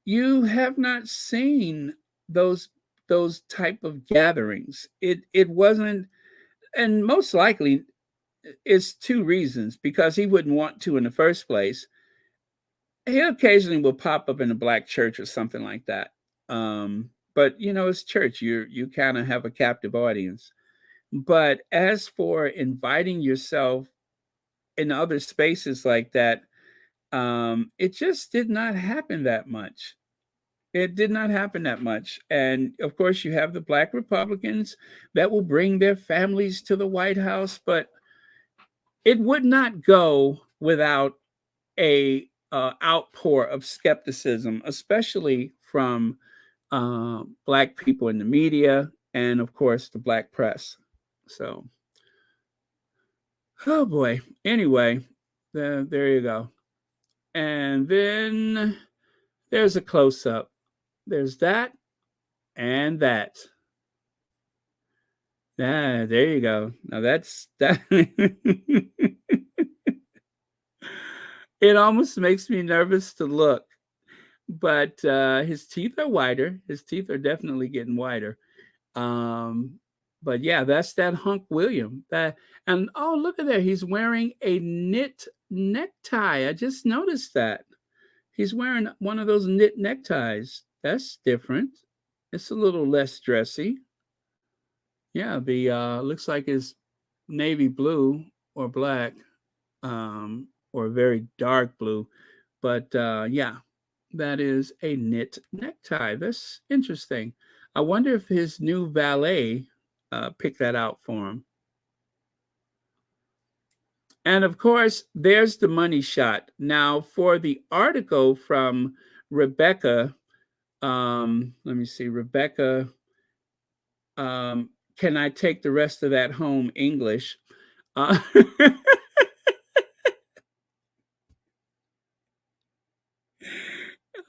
you have not seen those type of gatherings. It wasn't, and most likely it's two reasons: because he wouldn't want to in the first place. He occasionally will pop up in a black church or something like that. But it's church. You kind of have a captive audience. But as for inviting yourself in other spaces like that, it just did not happen that much. It did not happen that much. And of course, you have the black Republicans that will bring their families to the White House, but it would not go without a outpour of skepticism, especially from black people in the media and, of course, the black press. So, oh boy. Anyway, there you go. And then there's a close up. There's that and that. Yeah, there you go. Now that's that. It almost makes me nervous to look, but his teeth are whiter. His teeth are definitely getting whiter. Um, but yeah, that's that hunk William. And oh, look at that. He's wearing a knit necktie. I just noticed that. He's wearing one of those knit neckties. That's different. It's a little less dressy. Yeah, the looks like it's navy blue or black, or very dark blue. But yeah, that is a knit necktie. That's interesting. I wonder if his new valet picked that out for him. And of course, there's the money shot. Now, for the article from Rebecca, let me see, Rebecca, can I take the rest of that home English? Uh,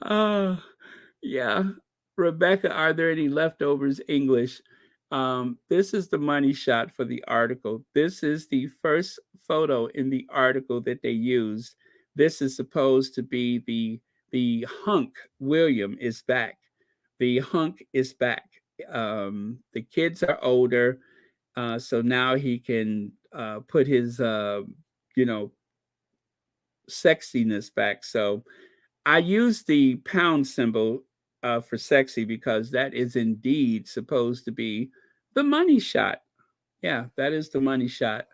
uh, yeah. Rebecca, are there any leftovers English? This is the money shot for the article. This is the first photo in the article that they used. This is supposed to be the hunk William is back. The hunk is back. The kids are older, so now he can put his you know sexiness back. So I use the pound symbol for sexy because that is indeed supposed to be the money shot. Yeah, that is the money shot.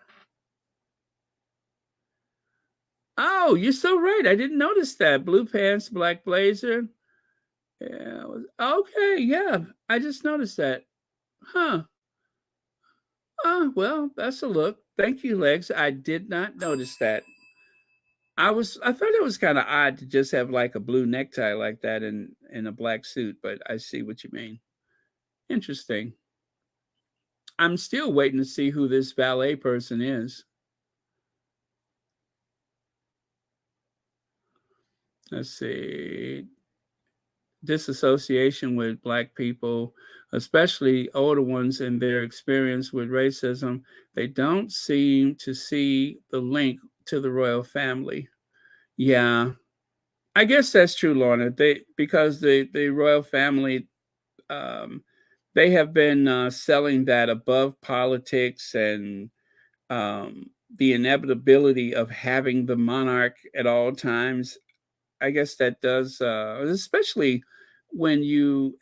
Oh, you're so right. I didn't notice that. Blue pants, black blazer. Yeah. Okay. Yeah. I just noticed that. Huh. Oh, well, that's a look. Thank you, Legs. I did not notice that. I thought it was kind of odd to just have like a blue necktie like that in a black suit, but I see what you mean. Interesting. I'm still waiting to see who this valet person is. Let's see. Disassociation with black people, especially older ones, in their experience with racism, they don't seem to see the link to the royal family. Yeah, I guess that's true, Lorna. Because the royal family, um, they have been selling that above politics and the inevitability of having the monarch at all times. I guess that does, especially when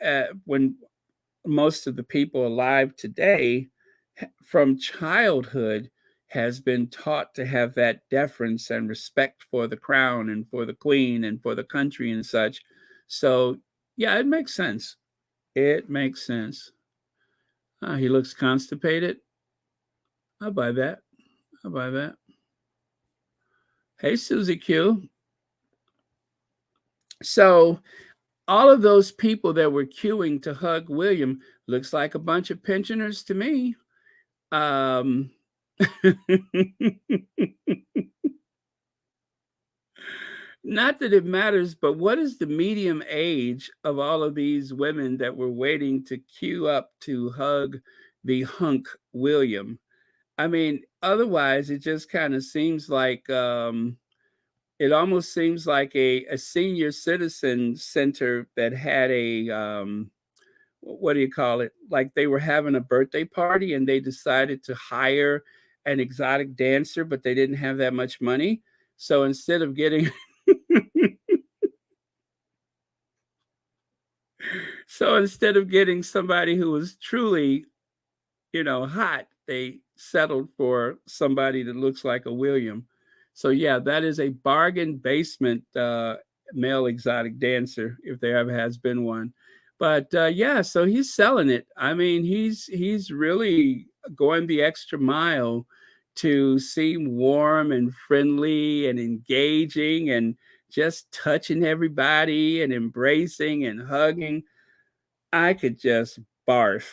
most of the people alive today, from childhood, has been taught to have that deference and respect for the crown and for the queen and for the country and such. So, yeah, it makes sense. It makes sense. He looks constipated. I'll buy that. I'll buy that. Hey, Susie Q. So all of those people that were queuing to hug William looks like a bunch of pensioners to me. Um, Not that it matters, but what is the medium age of all of these women that were waiting to queue up to hug the hunk William? I mean, otherwise, it just kind of seems like it almost seems like a senior citizen center that had a what do you call it? Like they were having a birthday party and they decided to hire an exotic dancer, but they didn't have that much money. So instead of getting so instead of getting somebody who was truly, hot, they settled for somebody that looks like a William. So yeah, that is a bargain basement male exotic dancer if there ever has been one. But yeah, so he's selling it. I mean, he's really going the extra mile to seem warm and friendly and engaging and just touching everybody and embracing and hugging. I could just barf.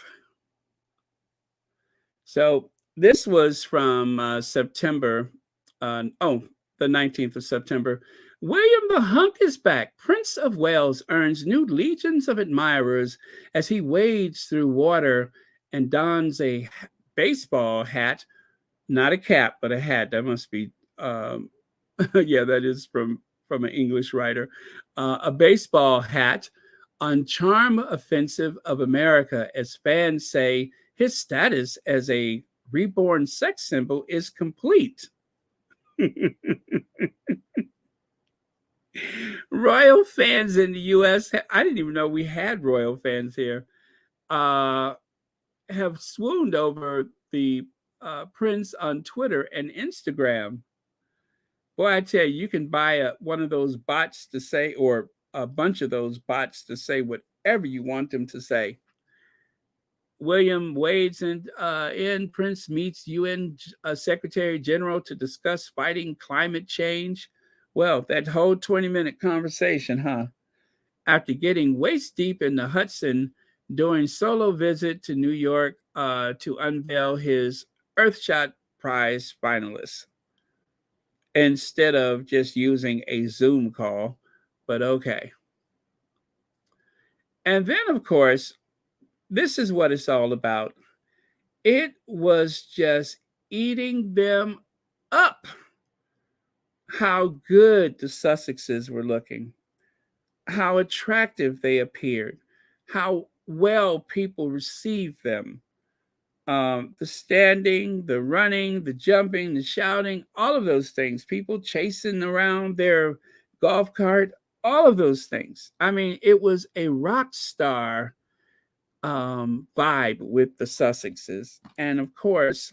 So this was from September, the 19th of September. William the Hunk is back. Prince of Wales earns new legions of admirers as he wades through water and dons a baseball hat, not a cap, but a hat. That must be, yeah, that is from an English writer. A baseball hat on charm offensive of America, as fans say his status as a reborn sex symbol is complete. Royal fans in the US, I didn't even know we had royal fans here, uh, have swooned over the prince on Twitter and Instagram. Boy, I tell you, you can buy one of those bots to say, or a bunch of those bots to say whatever you want them to say. William wades in. Prince meets UN Secretary General to discuss fighting climate change. Well, that whole 20-minute conversation, huh? After getting waist deep in the Hudson during solo visit to New York to unveil his Earthshot Prize finalists instead of just using a Zoom call. But okay. And then, of course, this is what it's all about. It was just eating them up how good the Sussexes were looking, how attractive they appeared, how well people received them. The standing, the running, the jumping, the shouting, all of those things, people chasing around their golf cart, all of those things. I mean, it was a rock star vibe with the Sussexes. And of course,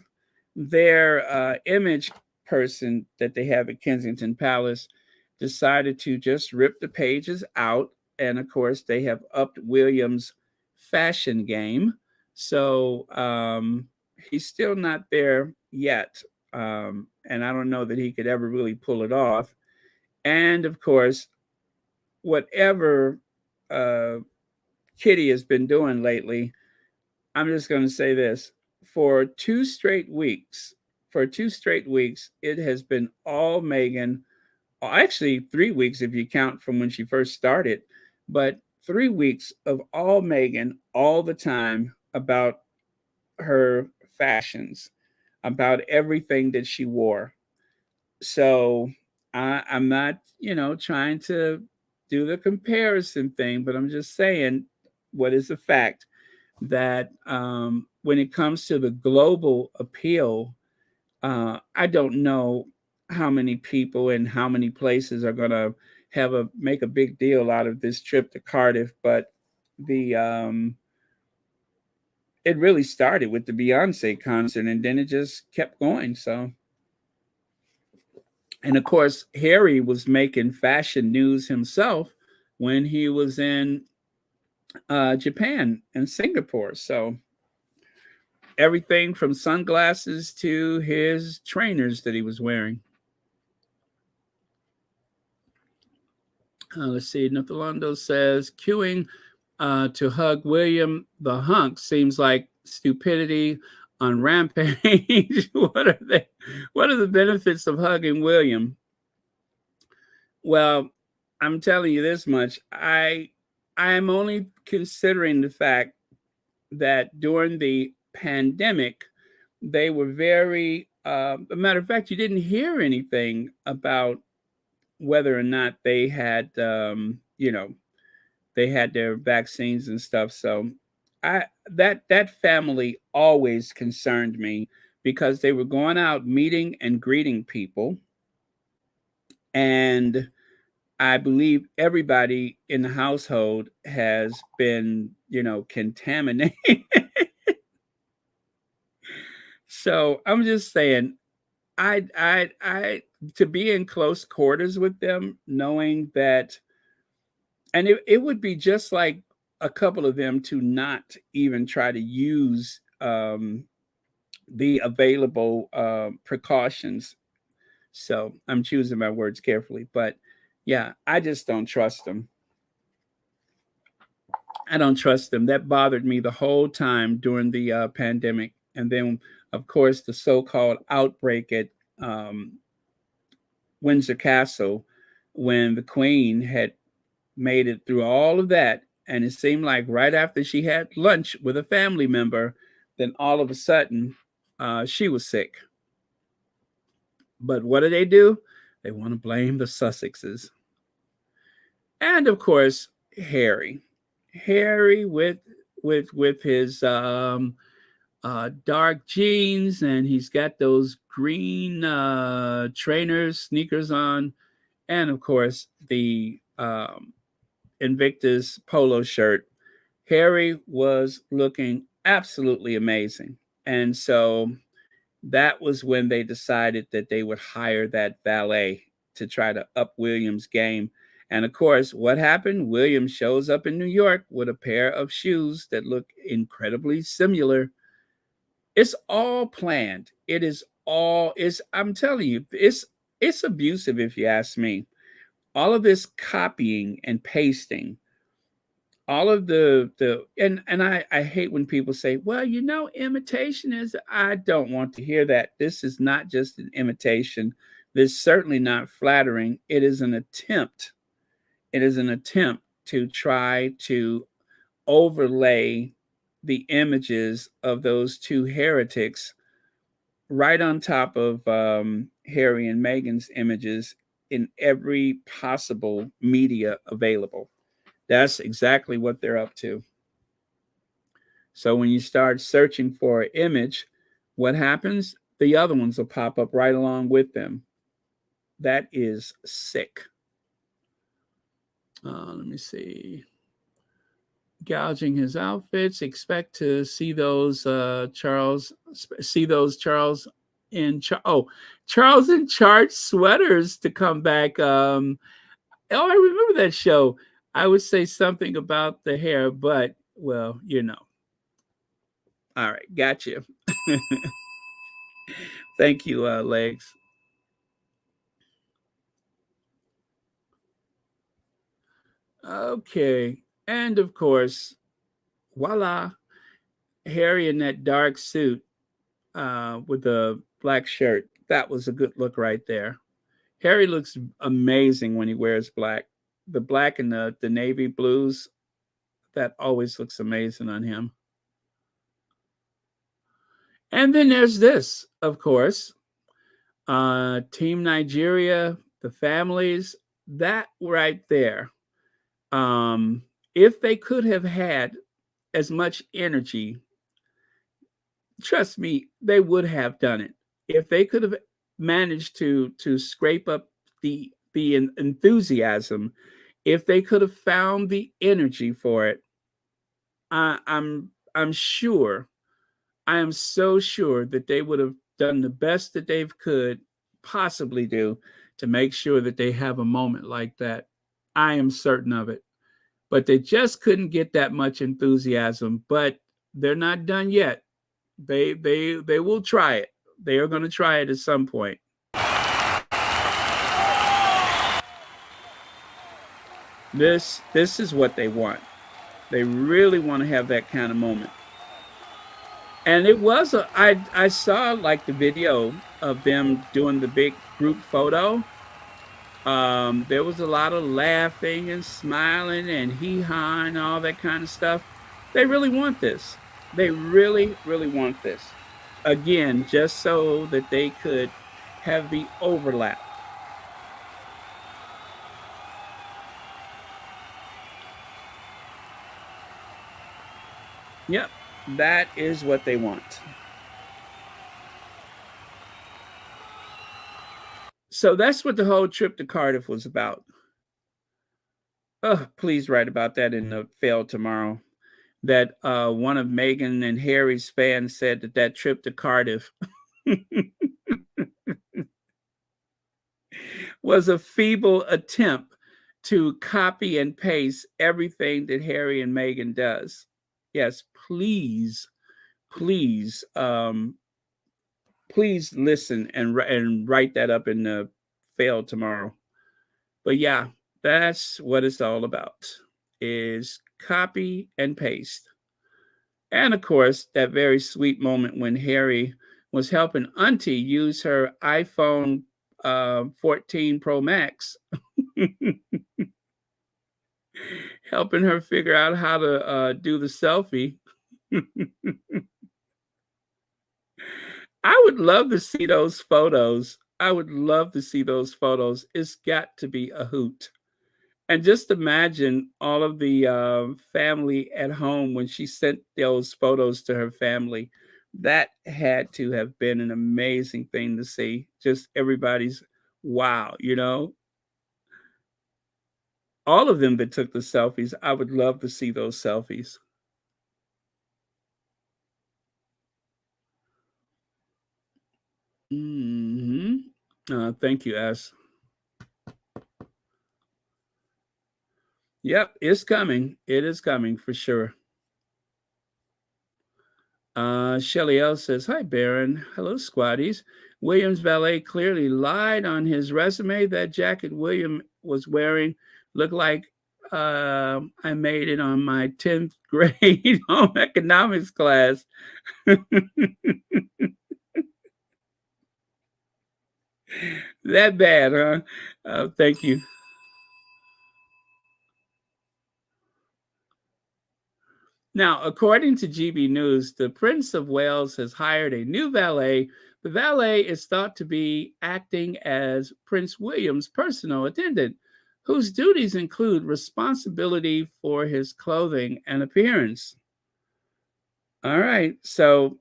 their image person that they have at Kensington Palace decided to just rip the pages out. And of course, they have upped William's fashion game. So he's still not there yet. And I don't know that he could ever really pull it off. And of course, whatever Kitty has been doing lately, I'm just going to say this. For 2 straight weeks, it has been all Meghan. Actually, 3 weeks if you count from when she first started, but 3 weeks of all Meghan all the time about her fashions, about everything that she wore. So I'm not, trying to do the comparison thing, but I'm just saying what is a fact that when it comes to the global appeal, I don't know how many people and how many places are going to make a big deal out of this trip to Cardiff, but the it really started with the Beyonce concert and then it just kept going. So, and of course, Harry was making fashion news himself when he was in Japan and Singapore. So everything from sunglasses to his trainers that he was wearing. Let's see. Nothalando says queuing to hug William the hunk seems like stupidity on rampage. What are they? What are the benefits of hugging William? Well, I'm telling you this much. I am only considering the fact that during the pandemic, they were very. A matter of fact, you didn't hear anything about whether or not they had, they had their vaccines and stuff. So, that family always concerned me because they were going out meeting and greeting people, and I believe everybody in the household has been, contaminated. So I'm just saying, to be in close quarters with them, knowing that, and it would be just like a couple of them to not even try to use the available precautions. So I'm choosing my words carefully, but yeah, I just don't trust them. I don't trust them. That bothered me the whole time during the pandemic. And then, of course, the so called outbreak at um, Windsor Castle when the Queen had made it through all of that. And it seemed like right after she had lunch with a family member, then all of a sudden she was sick. But what do? They want to blame the Sussexes. And of course, Harry. Harry with his dark jeans, and he's got those green trainers, sneakers on, and of course the Invictus polo shirt. Harry was looking absolutely amazing, and so that was when they decided that they would hire that valet to try to up William's game. And of course, what happened? William shows up in New York with a pair of shoes that look incredibly similar. It's all planned. It is all is I'm telling you, it's abusive if you ask me. All of this copying and pasting, all of the and I hate when people say, well, imitation is, I don't want to hear that. This is not just an imitation. This is certainly not flattering. It is an attempt. It is an attempt to try to overlay the images of those two heretics right on top of Harry and Meghan's images in every possible media available. That's exactly what they're up to. So when you start searching for an image, what happens? The other ones will pop up right along with them. That is sick. Let me see. Gouging his outfits. Expect to see those Charles. See those Charles in Charles in Charge sweaters to come back. Oh, I remember that show. I would say something about the hair, but well, All right, got you. Thank you, Legs. Okay, and of course, voila, Harry in that dark suit with the black shirt. That was a good look right there. Harry looks amazing when he wears black. The black and the navy blues, that always looks amazing on him. And then there's this, of course, Team Nigeria, the families, that right there. If they could have had as much energy, trust me, they would have done it. If they could have managed to scrape up the enthusiasm, if they could have found the energy for it, I'm sure, I am so sure that they would have done the best that they could possibly do to make sure that they have a moment like that. I am certain of it. But they just couldn't get that much enthusiasm. But they're not done yet. They will try it. They are going to try it at some point. This is what they want. They really want to have that kind of moment. And it was I saw like the video of them doing the big group photo. There was a lot of laughing and smiling and hee-haw and all that kind of stuff. They really want this. They really, really want this. Again, just so that they could have the overlap. Yep, that is what they want. So that's what the whole trip to Cardiff was about. Oh, please write about that in the Fail tomorrow. That one of Meghan and Harry's fans said that that trip to Cardiff was a feeble attempt to copy and paste everything that Harry and Meghan does. Yes, please, please, please listen and write that up in the Fail tomorrow. But yeah, that's what it's all about, is copy and paste. And of course, that very sweet moment when Harry was helping Auntie use her iPhone 14 Pro Max, helping her figure out how to do the selfie. I would love to see those photos. I would love to see those photos. It's got to be a hoot. And just imagine all of the family at home when she sent those photos to her family. That had to have been an amazing thing to see. Just everybody's wow, you know? All of them that took the selfies, I would love to see those selfies. Thank you, S. Yep, it's coming. It is coming for sure. Shelly L says, "Hi, Baron. Hello, squaddies. William's valet clearly lied on his resume. That jacket William was wearing looked like I made it on my 10th grade home economics class." That bad, huh? Thank you. Now, according to GB News, the Prince of Wales has hired a new valet. The valet is thought to be acting as Prince William's personal attendant, whose duties include responsibility for his clothing and appearance. All right, so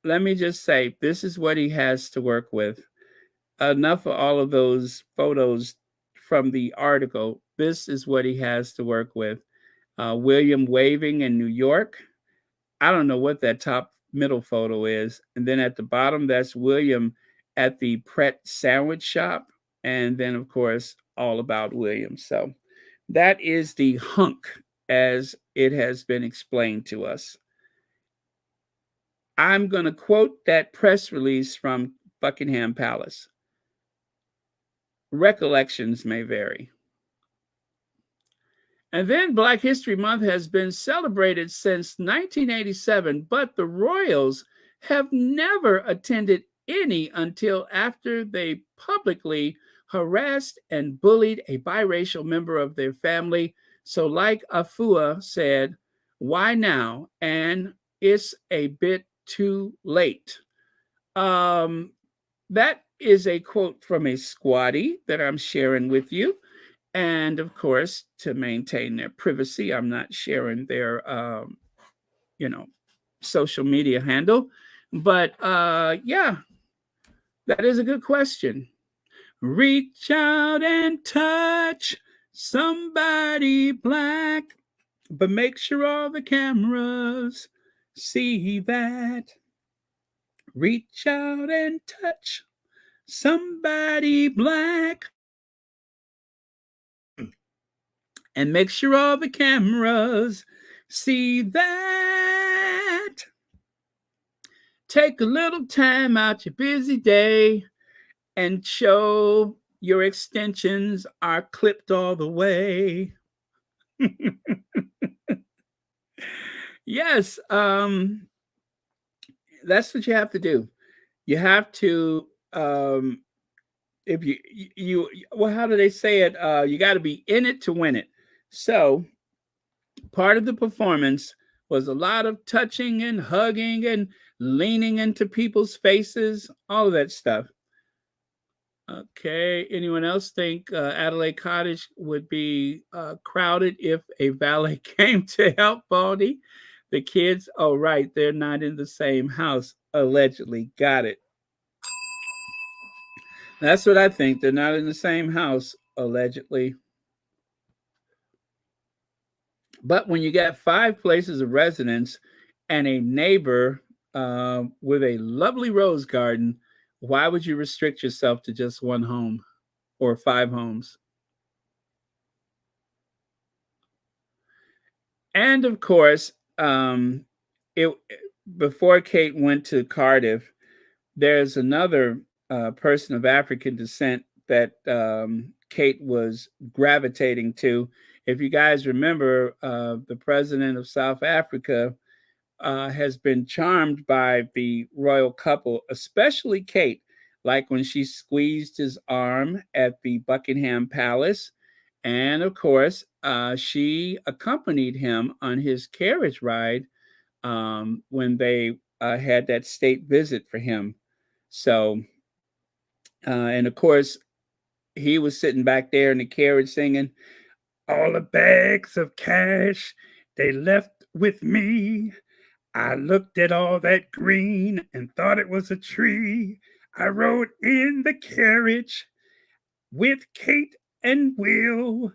let me just say this is what he has to work with. Enough of all of those photos from the article. This is what he has to work with. William waving in New York. I don't know what that top middle photo is. And then at the bottom, that's William at the Pret sandwich shop. And then, of course, all about William. So that is the hunk as it has been explained to us. I'm going to quote that press release from Buckingham Palace. Recollections may vary. And then Black History Month has been celebrated since 1987, but the royals have never attended any until after they publicly harassed and bullied a biracial member of their family. So, like Afua said, why now? And it's a bit too late. That is a quote from a squatty that I'm sharing with you. And of course, to maintain their privacy, I'm not sharing their, social media handle. But yeah, that is a good question. Reach out and touch somebody black, but make sure all the cameras see that. Reach out and touch somebody black, and make sure all the cameras see that. Take a little time out your busy day and show Your extensions are clipped all the way. Yes, that's what you have to do. You have to, if well, how do they say it? You got to be in it to win it. So part of the performance was a lot of touching and hugging and leaning into people's faces, all of that stuff. Okay. Anyone else think Adelaide Cottage would be crowded if a valet came to help Baldy? The kids, oh, right, they're not in the same house, allegedly. Got it. That's what I think. They're not in the same house, allegedly. But when you got 5 places of residence and a neighbor with a lovely rose garden, why would you restrict yourself to just one home or 5 homes? And of course, it before Kate went to Cardiff, there's another person of African descent that Kate was gravitating to. If you guys remember, the president of South Africa has been charmed by the royal couple, especially Kate, like when she squeezed his arm at the Buckingham Palace. And of course, she accompanied him on his carriage ride when they had that state visit for him. So, and of course, he was sitting back there in the carriage singing, all the bags of cash they left with me. I looked at all that green and thought it was a tree. I rode in the carriage with Kate and Will,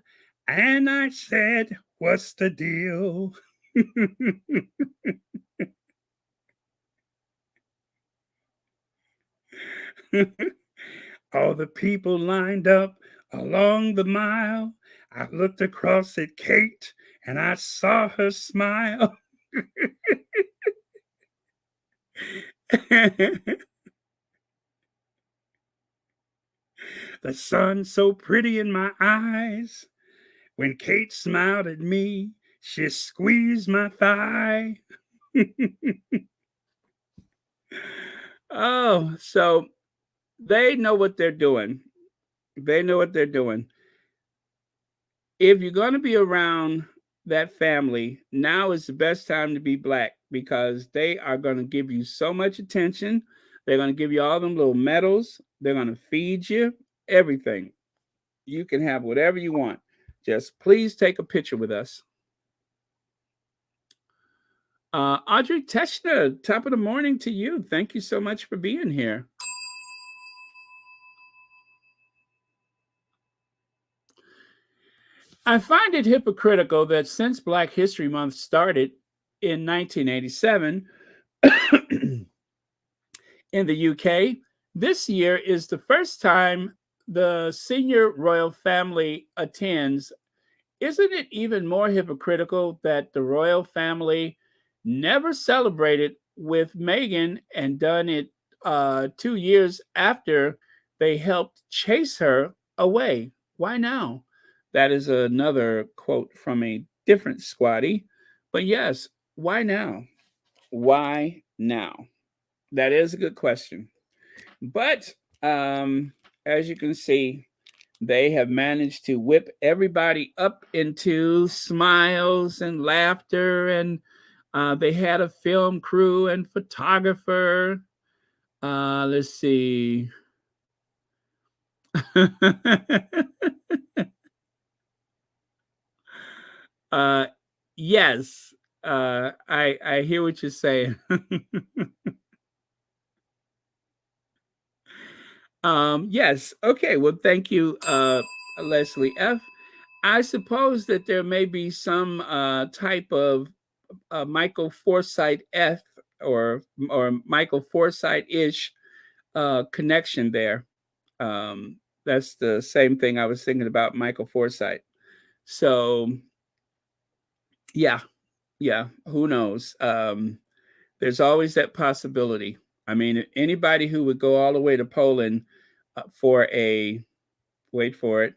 and I said, what's the deal? All the people lined up along the mile. I looked across at Kate and I saw her smile. The sun so pretty in my eyes. When Kate smiled at me, she squeezed my thigh. Oh, so they know what they're doing. They know what they're doing. If you're going to be around that family, now is the best time to be black because they are going to give you so much attention. They're going to give you all them little medals. They're going to feed you everything. You can have whatever you want. Just please take a picture with us. Audrey Teschner, top of the morning to you. Thank you so much for being here. I find it hypocritical that since Black History Month started in 1987 in the UK, this year is the first time the senior royal family attends. Isn't it even more hypocritical that the royal family never celebrated with Meghan and done it 2 years after they helped chase her away? Why now? That is another quote from a different squatty. But yes, why now? Why now? That is a good question. But as you can see, they have managed to whip everybody up into smiles and laughter. And they had a film crew and photographer. Let's see. uh, yes, I hear what you're saying. Yes. Okay. Well, thank you, Leslie F. I suppose that there may be some type of Michael Forsythe F or Michael Forsythe ish connection there. That's the same thing I was thinking about Michael Forsythe. So, yeah, yeah. Who knows? There's always that possibility. I mean, anybody who would go all the way to Poland for a wait for it,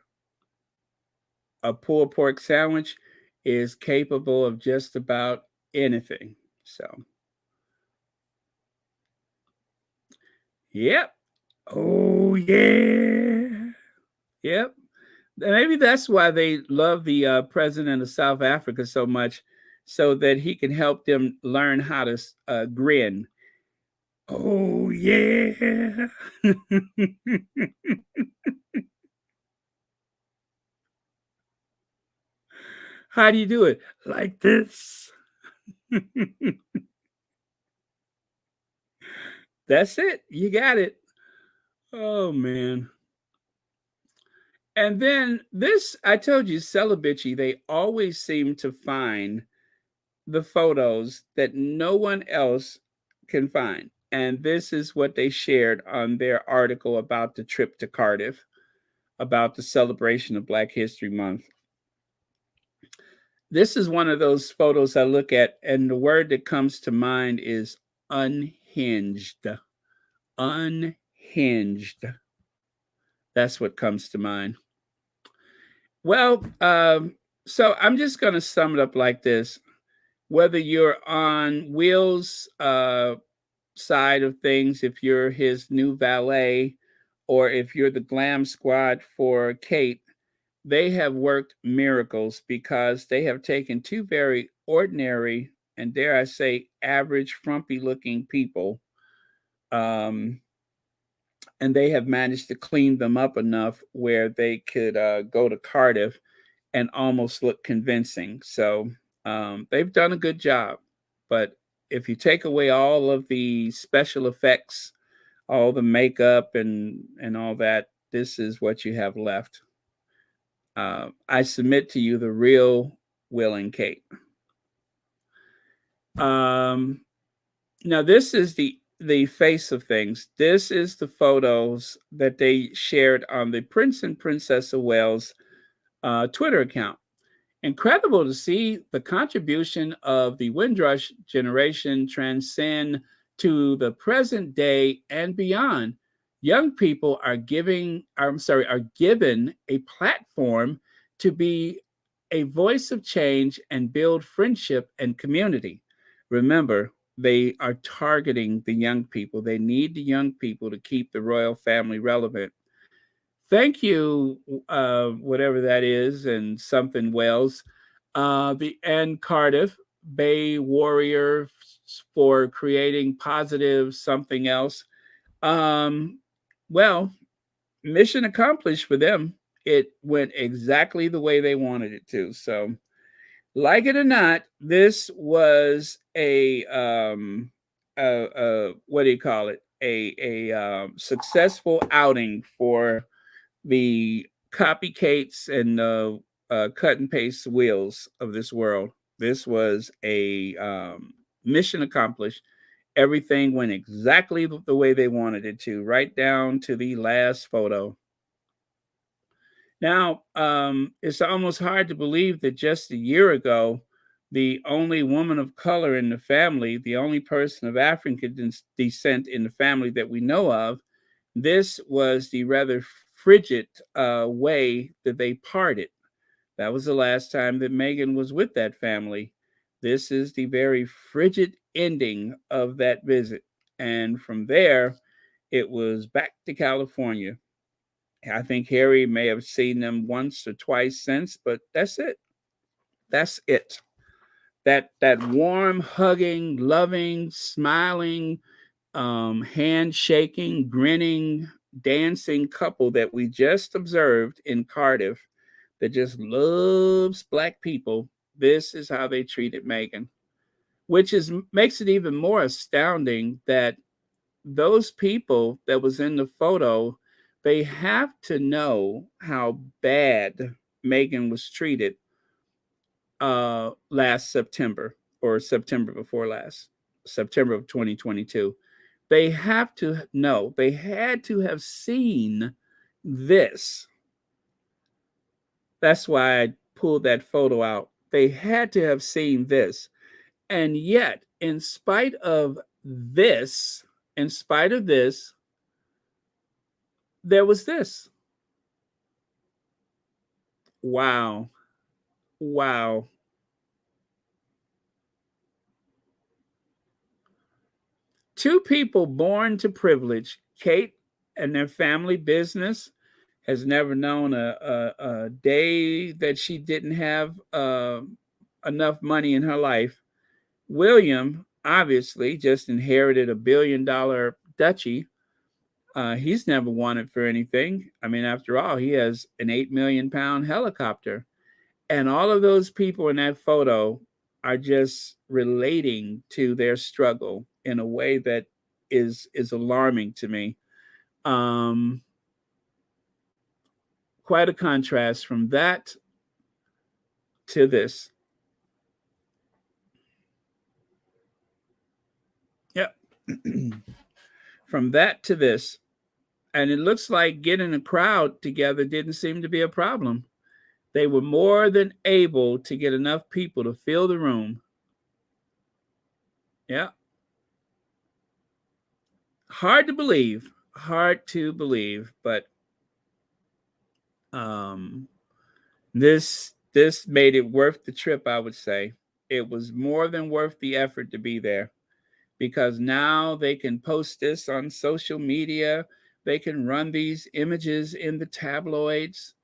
a pulled pork sandwich is capable of just about anything. So, yep. Oh, yeah. Yep. Maybe that's why they love the president of South Africa so much, so that he can help them learn how to grin. Oh, yeah. How do you do it? Like this. That's it. You got it. Oh, man. And then this, I told you, Celibici, they always seem to find the photos that no one else can find. And this is what they shared on their article about the trip to Cardiff, about the celebration of Black History Month. This is one of those photos I look at, and the word that comes to mind is unhinged. Unhinged. That's what comes to mind. Well, so I'm just going to sum it up like this. Whether you're on Will's side of things, if you're his new valet, or if you're the glam squad for Kate, they have worked miracles because they have taken two very ordinary and, dare I say, average, frumpy looking people, and they have managed to clean them up enough where they could go to Cardiff and almost look convincing. So they've done a good job. But if you take away all of the special effects, all the makeup and all that, this is what you have left. I submit to you the real Will and Kate. Now this is the face of things. This is the photos that they shared on the Prince and Princess of Wales Twitter account. Incredible to see the contribution of the Windrush generation transcend to the present day and beyond. Young people are given a platform to be a voice of change and build friendship and community. Remember, they are targeting the young people. They need the young people to keep the royal family relevant. Thank you, whatever that is, and something Wells, and Cardiff Bay Warrior for creating positive something else. Um, well, mission accomplished for them. It went exactly the way they wanted it to. So, like it or not, this was what do you call it? Successful outing for the copycats and cut and paste wheels of this world. This was a mission accomplished. Everything went exactly the way they wanted it to, right down to the last photo. Now, it's almost hard to believe that just a year ago, the only woman of color in the family, the only person of African descent in the family that we know of, this was the rather frigid way that they parted. That was the last time that Meghan was with that family. This is the very frigid ending of that visit. And from there, it was back to California. I think Harry may have seen them once or twice since, but that's it. That's it. That warm, hugging, loving, smiling, handshaking, grinning, dancing couple that we just observed in Cardiff that just loves Black people. This is how they treated Meghan, which makes it even more astounding that those people that was in the photo, they have to know how bad Meghan was treated last September, or September before last, September of 2022. They have to know, they had to have seen this. That's why I pulled that photo out. They had to have seen this. And yet, in spite of this, there was this. Wow. Wow. Two people born to privilege, Kate and their family business, has never known a day that she didn't have enough money in her life. William obviously just inherited $1 billion duchy. He's never wanted for anything. I mean, after all, he has an 8 million pound helicopter. And all of those people in that photo are just relating to their struggle in a way that is alarming to me. Um, Quite a contrast from that to this. Yep. From that to this. And it looks like getting a crowd together didn't seem to be a problem. They were more than able to get enough people to fill the room. Yeah. Hard to believe. Hard to believe. But um, this made it worth the trip, I would say. It was more than worth the effort to be there, because now they can post this on social media. They can run these images in the tabloids.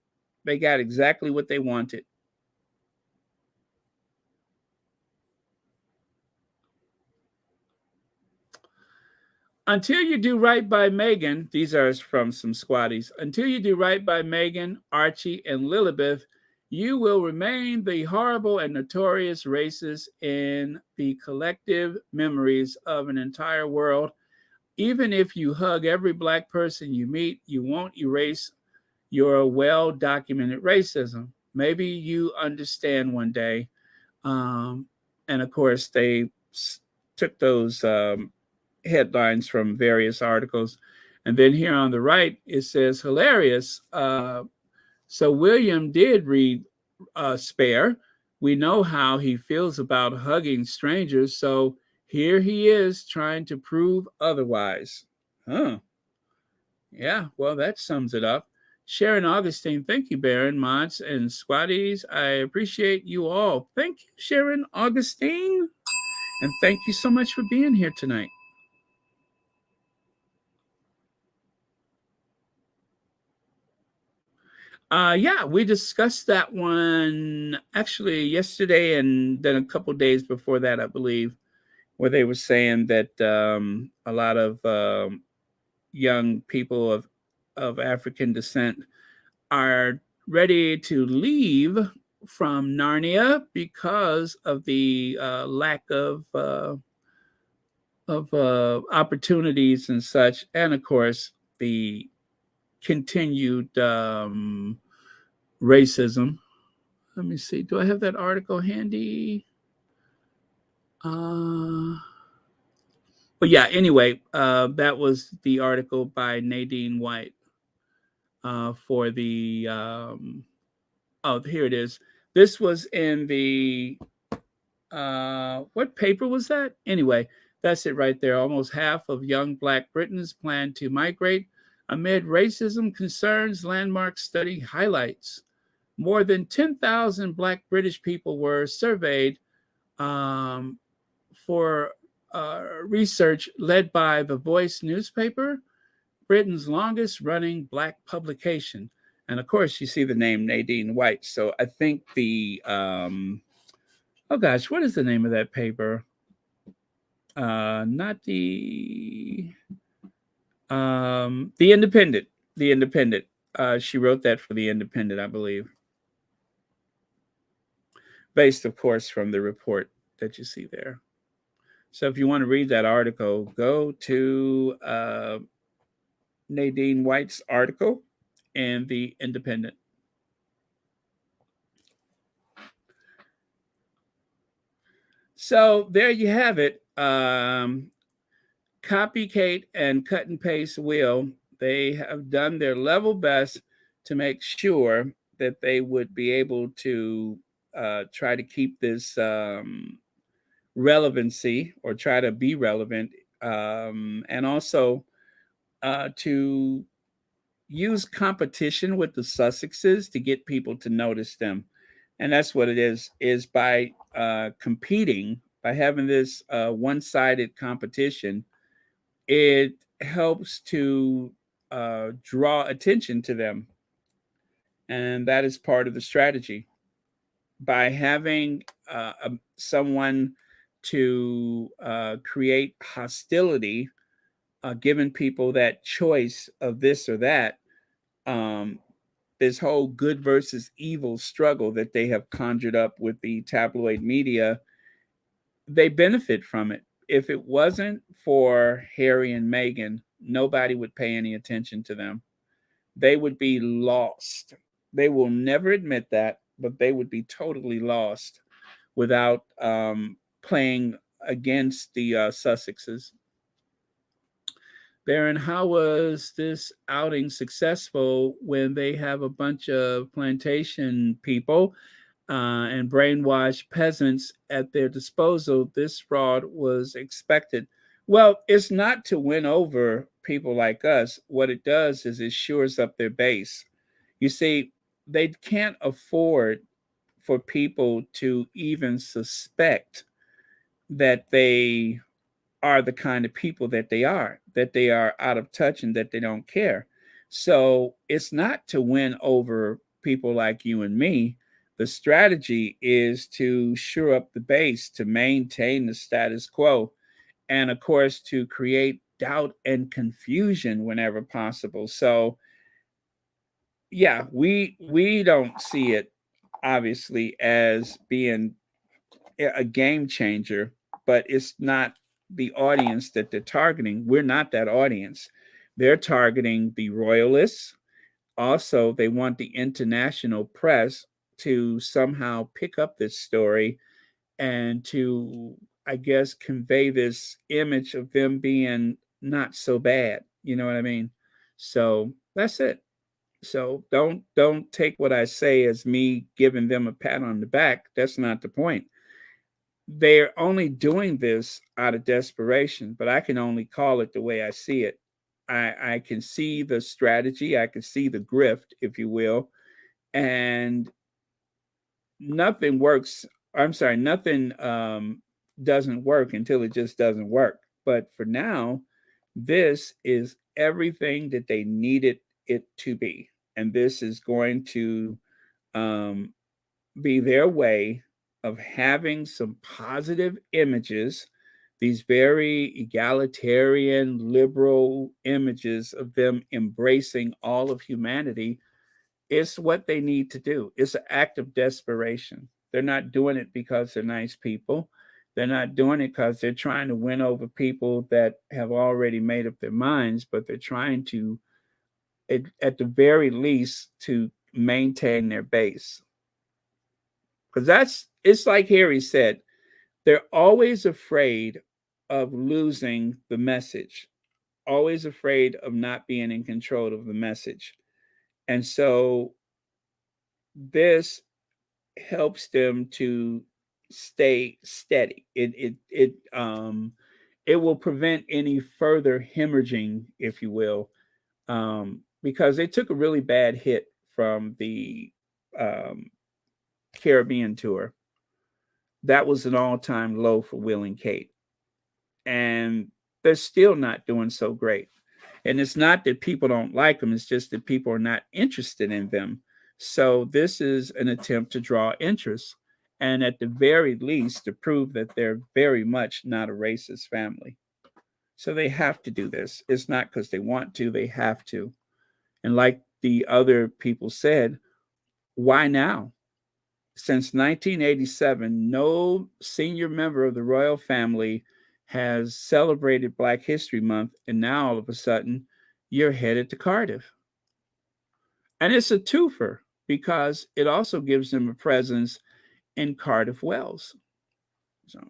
They got exactly what they wanted. Until you do right by Meghan, these are from some squatties. Until you do right by Meghan, Archie, and Lilibeth, you will remain the horrible and notorious racists in the collective memories of an entire world. Even if you hug every Black person you meet, you won't erase your well documented racism. Maybe you understand one day. And of course, they took those headlines from various articles. And then here on the right, it says hilarious. So William did read Spare. We know how he feels about hugging strangers. So here he is trying to prove otherwise. Huh. Yeah, well, that sums it up. Sharon Augustine, thank you, Baron, Mods, and Squatties. I appreciate you all. Thank you, Sharon Augustine. And thank you so much for being here tonight. Yeah, we discussed that one actually yesterday and then a couple days before that, I believe, where they were saying that a lot of young people of African descent are ready to leave from Narnia because of the lack of opportunities and such, and of course the continued racism. Let me see. Do I have that article handy? But yeah, anyway, that was the article by Nadine White for the. Oh, here it is. This was in the. What paper was that? Anyway, that's it right there. Almost half of young Black Britons plan to migrate amid racism concerns. Landmark study highlights. More than 10,000 Black British people were surveyed um, for research led by The Voice newspaper, Britain's longest running Black publication. And of course, you see the name Nadine White. So I think oh gosh, what is the name of that paper? Not the Independent. The Independent. She wrote that for the Independent, I believe. Based, of course, from the report that you see there. So if you want to read that article, go to Nadine White's article in the Independent. So there you have it. Copycat and cut and paste will. They have done their level best to make sure that they would be able to try to keep this relevancy or try to be relevant, and also to use competition with the Sussexes to get people to notice them. And that's what it is by competing, by having this one-sided competition, it helps to draw attention to them. And that is part of the strategy. By having someone to create hostility, giving people that choice of this or that, um, this whole good versus evil struggle that they have conjured up with the tabloid media, they benefit from it. If it wasn't for Harry and Meghan, nobody would pay any attention to them. They would be lost. They will never admit that, but they would be totally lost without playing against the Sussexes. Baron, how was this outing successful when they have a bunch of plantation people and brainwashed peasants at their disposal? This fraud was expected. Well, it's not to win over people like us. What it does is it shores up their base. You see, they can't afford for people to even suspect that they are the kind of people that they are out of touch and that they don't care. So it's not to win over people like you and me. The strategy is to shore up the base, to maintain the status quo, and of course, to create doubt and confusion whenever possible. So, yeah, we don't see it obviously as being a game changer, but it's not the audience that they're targeting. We're not that audience. They're targeting the royalists. Also, they want the international press to somehow pick up this story and to, I guess, convey this image of them being not so bad. You know what I mean? So that's it. So don't take what I say as me giving them a pat on the back. That's not the point. They're only doing this out of desperation, but I can only call it the way I see it. I can see the strategy, I can see the grift, if you will, and nothing works. I'm sorry, nothing doesn't work until it just doesn't work. But for now, this is everything that they needed it to be. And this is going to um, be their way of having some positive images, these very egalitarian, liberal images of them embracing all of humanity. It's what they need to do. It's an act of desperation. They're not doing it because they're nice people. They're not doing it because they're trying to win over people that have already made up their minds, but they're trying to, at the very least, to maintain their base. Because it's like Harry said, they're always afraid of losing the message, always afraid of not being in control of the message. And so this helps them to stay steady. It will prevent any further hemorrhaging, if you will, because they took a really bad hit from the um, Caribbean tour. That was an all-time low for Will and Kate, and they're still not doing so great. And it's not that people don't like them; it's just that people are not interested in them. So this is an attempt to draw interest, and at the very least, to prove that they're very much not a racist family. So they have to do this. It's not because they want to; they have to. And like the other people said, why now? Since 1987, no senior member of the royal family has celebrated Black History Month, and now all of a sudden, you're headed to Cardiff. And it's a twofer because it also gives them a presence in Cardiff Wells. So,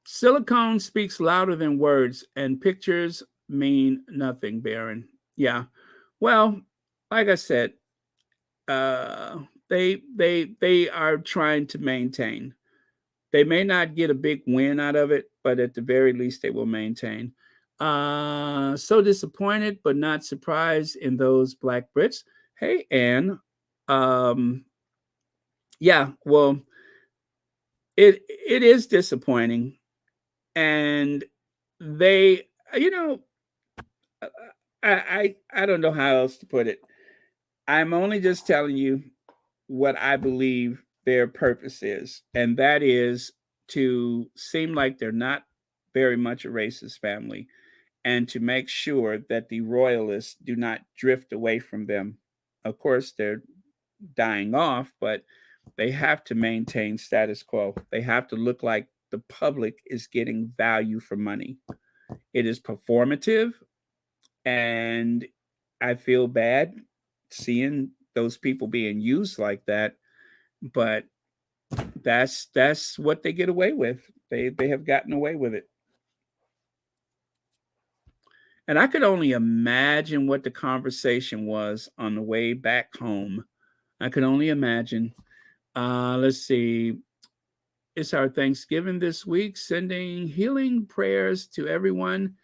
silicone speaks louder than words, and pictures mean nothing, Baron. Yeah. Well, like I said, they are trying to maintain. They may not get a big win out of it, but at the very least, they will maintain. So disappointed, but not surprised in those Black Brits. Hey, Anne. Um, yeah, well, it is disappointing, and they, you know, I don't know how else to put it. I'm only just telling you what I believe their purpose is, and that is to seem like they're not very much a racist family, and to make sure that the royalists do not drift away from them. Of course, they're dying off, but they have to maintain status quo. They have to look like the public is getting value for money. It is performative, and I feel bad seeing those people being used like that, but that's what they get away with. They have gotten away with it. And I could only imagine what the conversation was on the way back home. I could only imagine. Let's see. It's our Thanksgiving this week, sending healing prayers to everyone.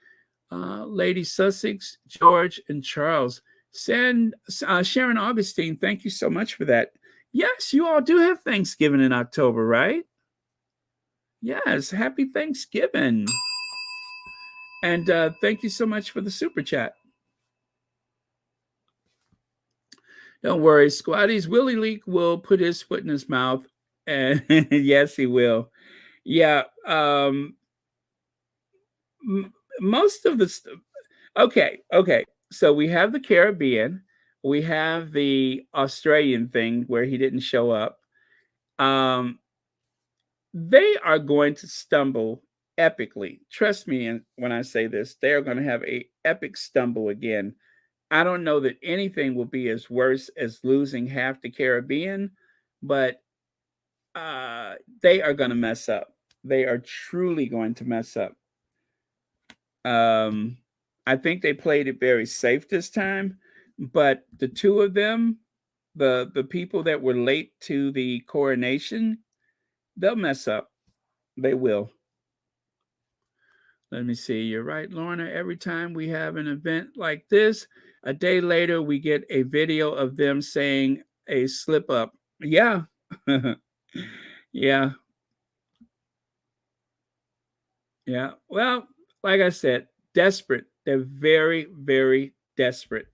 Lady Sussex, George, and Charles. Send Sharon Augustine, thank you so much for that. Yes, you all do have Thanksgiving in October, right? Yes, happy Thanksgiving. And thank you so much for the super chat. Don't worry, Squatty's Willie Leak will put his foot in his mouth. And yes, he will. Yeah. Most of the stuff. Okay. So we have the Caribbean. We have the Australian thing where he didn't show up. They are going to stumble epically. Trust me when I say this. They are going to have an epic stumble again. I don't know that anything will be as worse as losing half the Caribbean, but they are going to mess up. They are truly going to mess up. I think they played it very safe this time, but the two of them, the people that were late to the coronation, they'll mess up. They will. Let me see. You're right, Lorna. Every time we have an event like this, a day later we get a video of them saying a slip up. Yeah. Yeah. Yeah. Well, like I said, desperate. They're very, very desperate.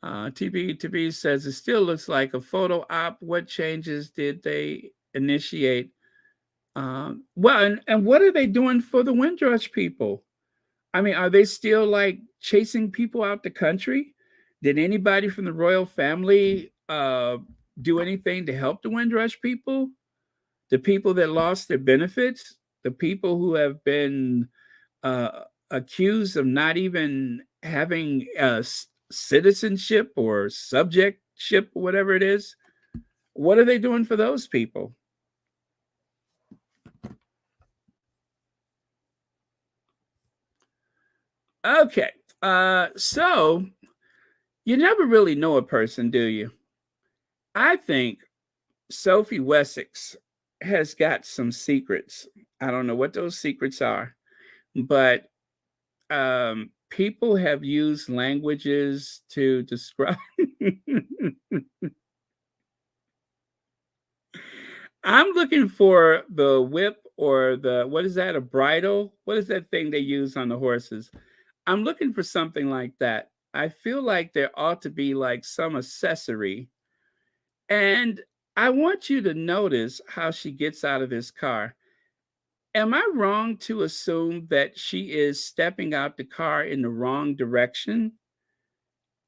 TB says it still looks like a photo op. What changes did they initiate? Well, and what are they doing for the Windrush people? I mean, are they still like chasing people out the country? Did anybody from the royal family do anything to help the Windrush people? The people that lost their benefits? The people who have been accused of not even having citizenship or subjectship, or whatever it is? What are they doing for those people? Okay, so you never really know a person, do you? I think Sophie Wessex has got some secrets. I don't know what those secrets are, but people have used languages to describe. I'm looking for the whip or the, what is that, a bridle? What is that thing they use on the horses? I'm looking for something like that. I feel like there ought to be like some accessory. And I want you to notice how she gets out of this car. Am I wrong to assume that she is stepping out the car in the wrong direction?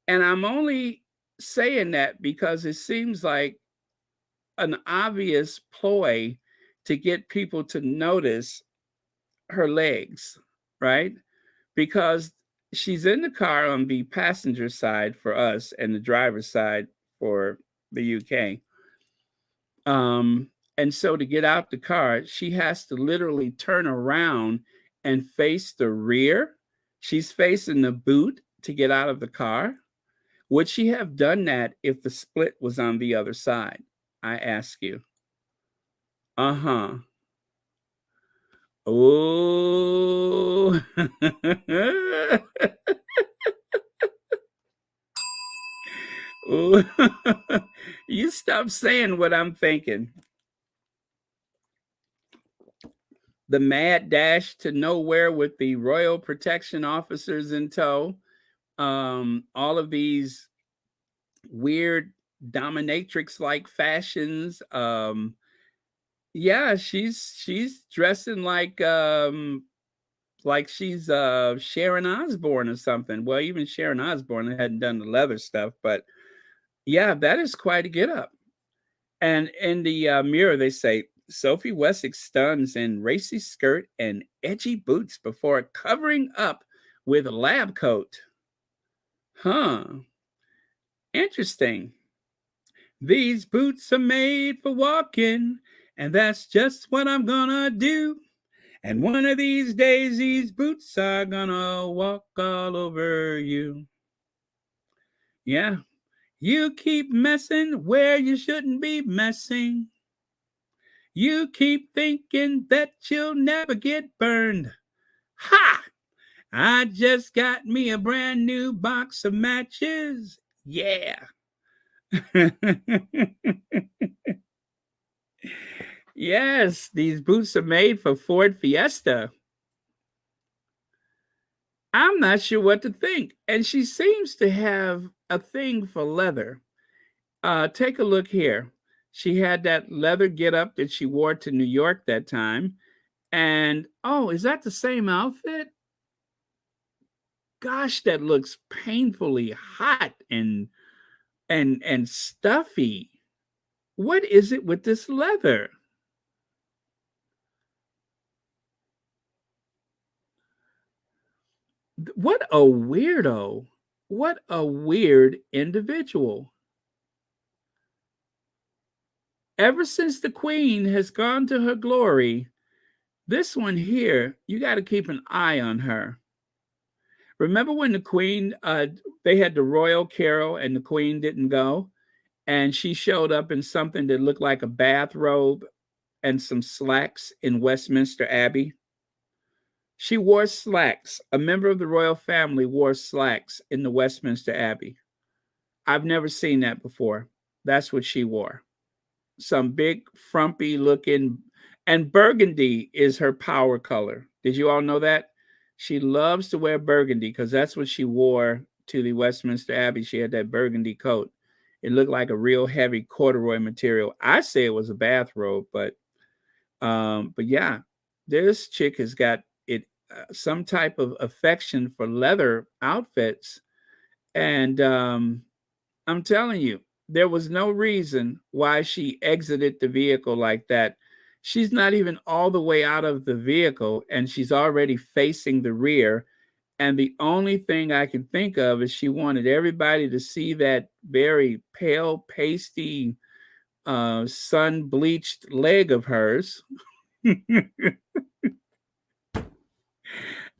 And I'm only saying that because it seems like an obvious ploy to get people to notice her legs, right? Because she's in the car on the passenger side for us and the driver's side for the UK. And so to get out the car, she has to literally turn around and face the rear. She's facing the boot to get out of the car, Would she have done that if the split was on the other side? I ask you. Uh-huh. Oh. Ooh. You stop saying what I'm thinking. The mad dash to nowhere with the royal protection officers in tow. All of these weird dominatrix like fashions. Yeah, she's dressing like she's Sharon Osbourne or something. Well, even Sharon Osbourne hadn't done the leather stuff, but yeah, that is quite a get up. And in the mirror, they say Sophie Wessex stuns in racy skirt and edgy boots before covering up with a lab coat. Huh. Interesting. These boots are made for walking, and that's just what I'm gonna do. And one of these days, these boots are gonna walk all over you. Yeah, you keep messing where you shouldn't be messing. You keep thinking that you'll never get burned. Ha! I just got me a brand new box of matches. Yeah. Yes, these boots are made for Ford Fiesta. I'm not sure what to think. And she seems to have a thing for leather. Take a look here. She had that leather get up that she wore to New York that time. And oh, is that the same outfit? Gosh, that looks painfully hot and stuffy. What is it with this leather? What a weirdo. What a weird individual. Ever since the queen has gone to her glory, this one here, you got to keep an eye on her. Remember when the queen, they had the royal carol and the queen didn't go? And she showed up in something that looked like a bathrobe and some slacks in Westminster Abbey. She wore slacks. A member of the royal family wore slacks in the Westminster Abbey. I've never seen that before. That's what she wore. Some big, frumpy looking, and burgundy is her power color. Did you all know that? She loves to wear burgundy because that's what she wore to the Westminster Abbey. She had that burgundy coat. It looked like a real heavy corduroy material. I say it was a bathrobe, but yeah, this chick has got it some type of affection for leather outfits, and I'm telling you, there was no reason why she exited the vehicle like that. She's not even all the way out of the vehicle, and she's already facing the rear. And the only thing I can think of is she wanted everybody to see that very pale, pasty, sun bleached leg of hers. I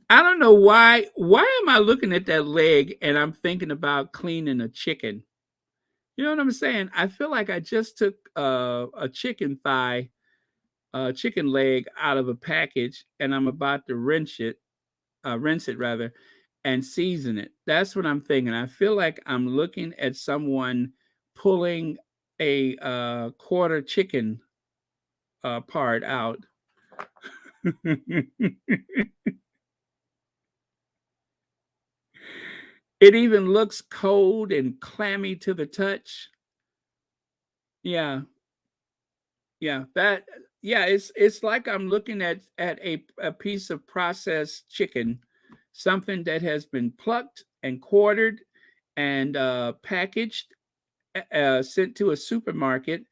don't know why. Why am I looking at that leg and I'm thinking about cleaning a chicken? You know what I'm saying? I feel like I just took a chicken thigh, chicken leg out of a package, and I'm about to rinse it rather, and season it. That's what I'm thinking. I feel like I'm looking at someone pulling a quarter chicken part out. It even looks cold and clammy to the touch. Yeah, yeah, it's like I'm looking at a piece of processed chicken, something that has been plucked and quartered and packaged, sent to a supermarket,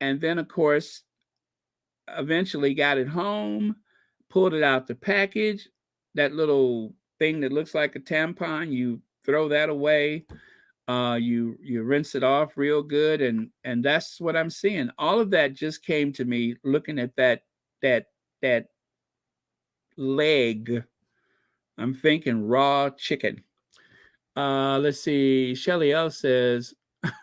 and then of course eventually got it home, pulled it out the package, that little thing that looks like a tampon, you throw that away. You rinse it off real good, and that's what I'm seeing. All of that just came to me looking at that that leg. I'm thinking raw chicken. Let's see. Shelly L says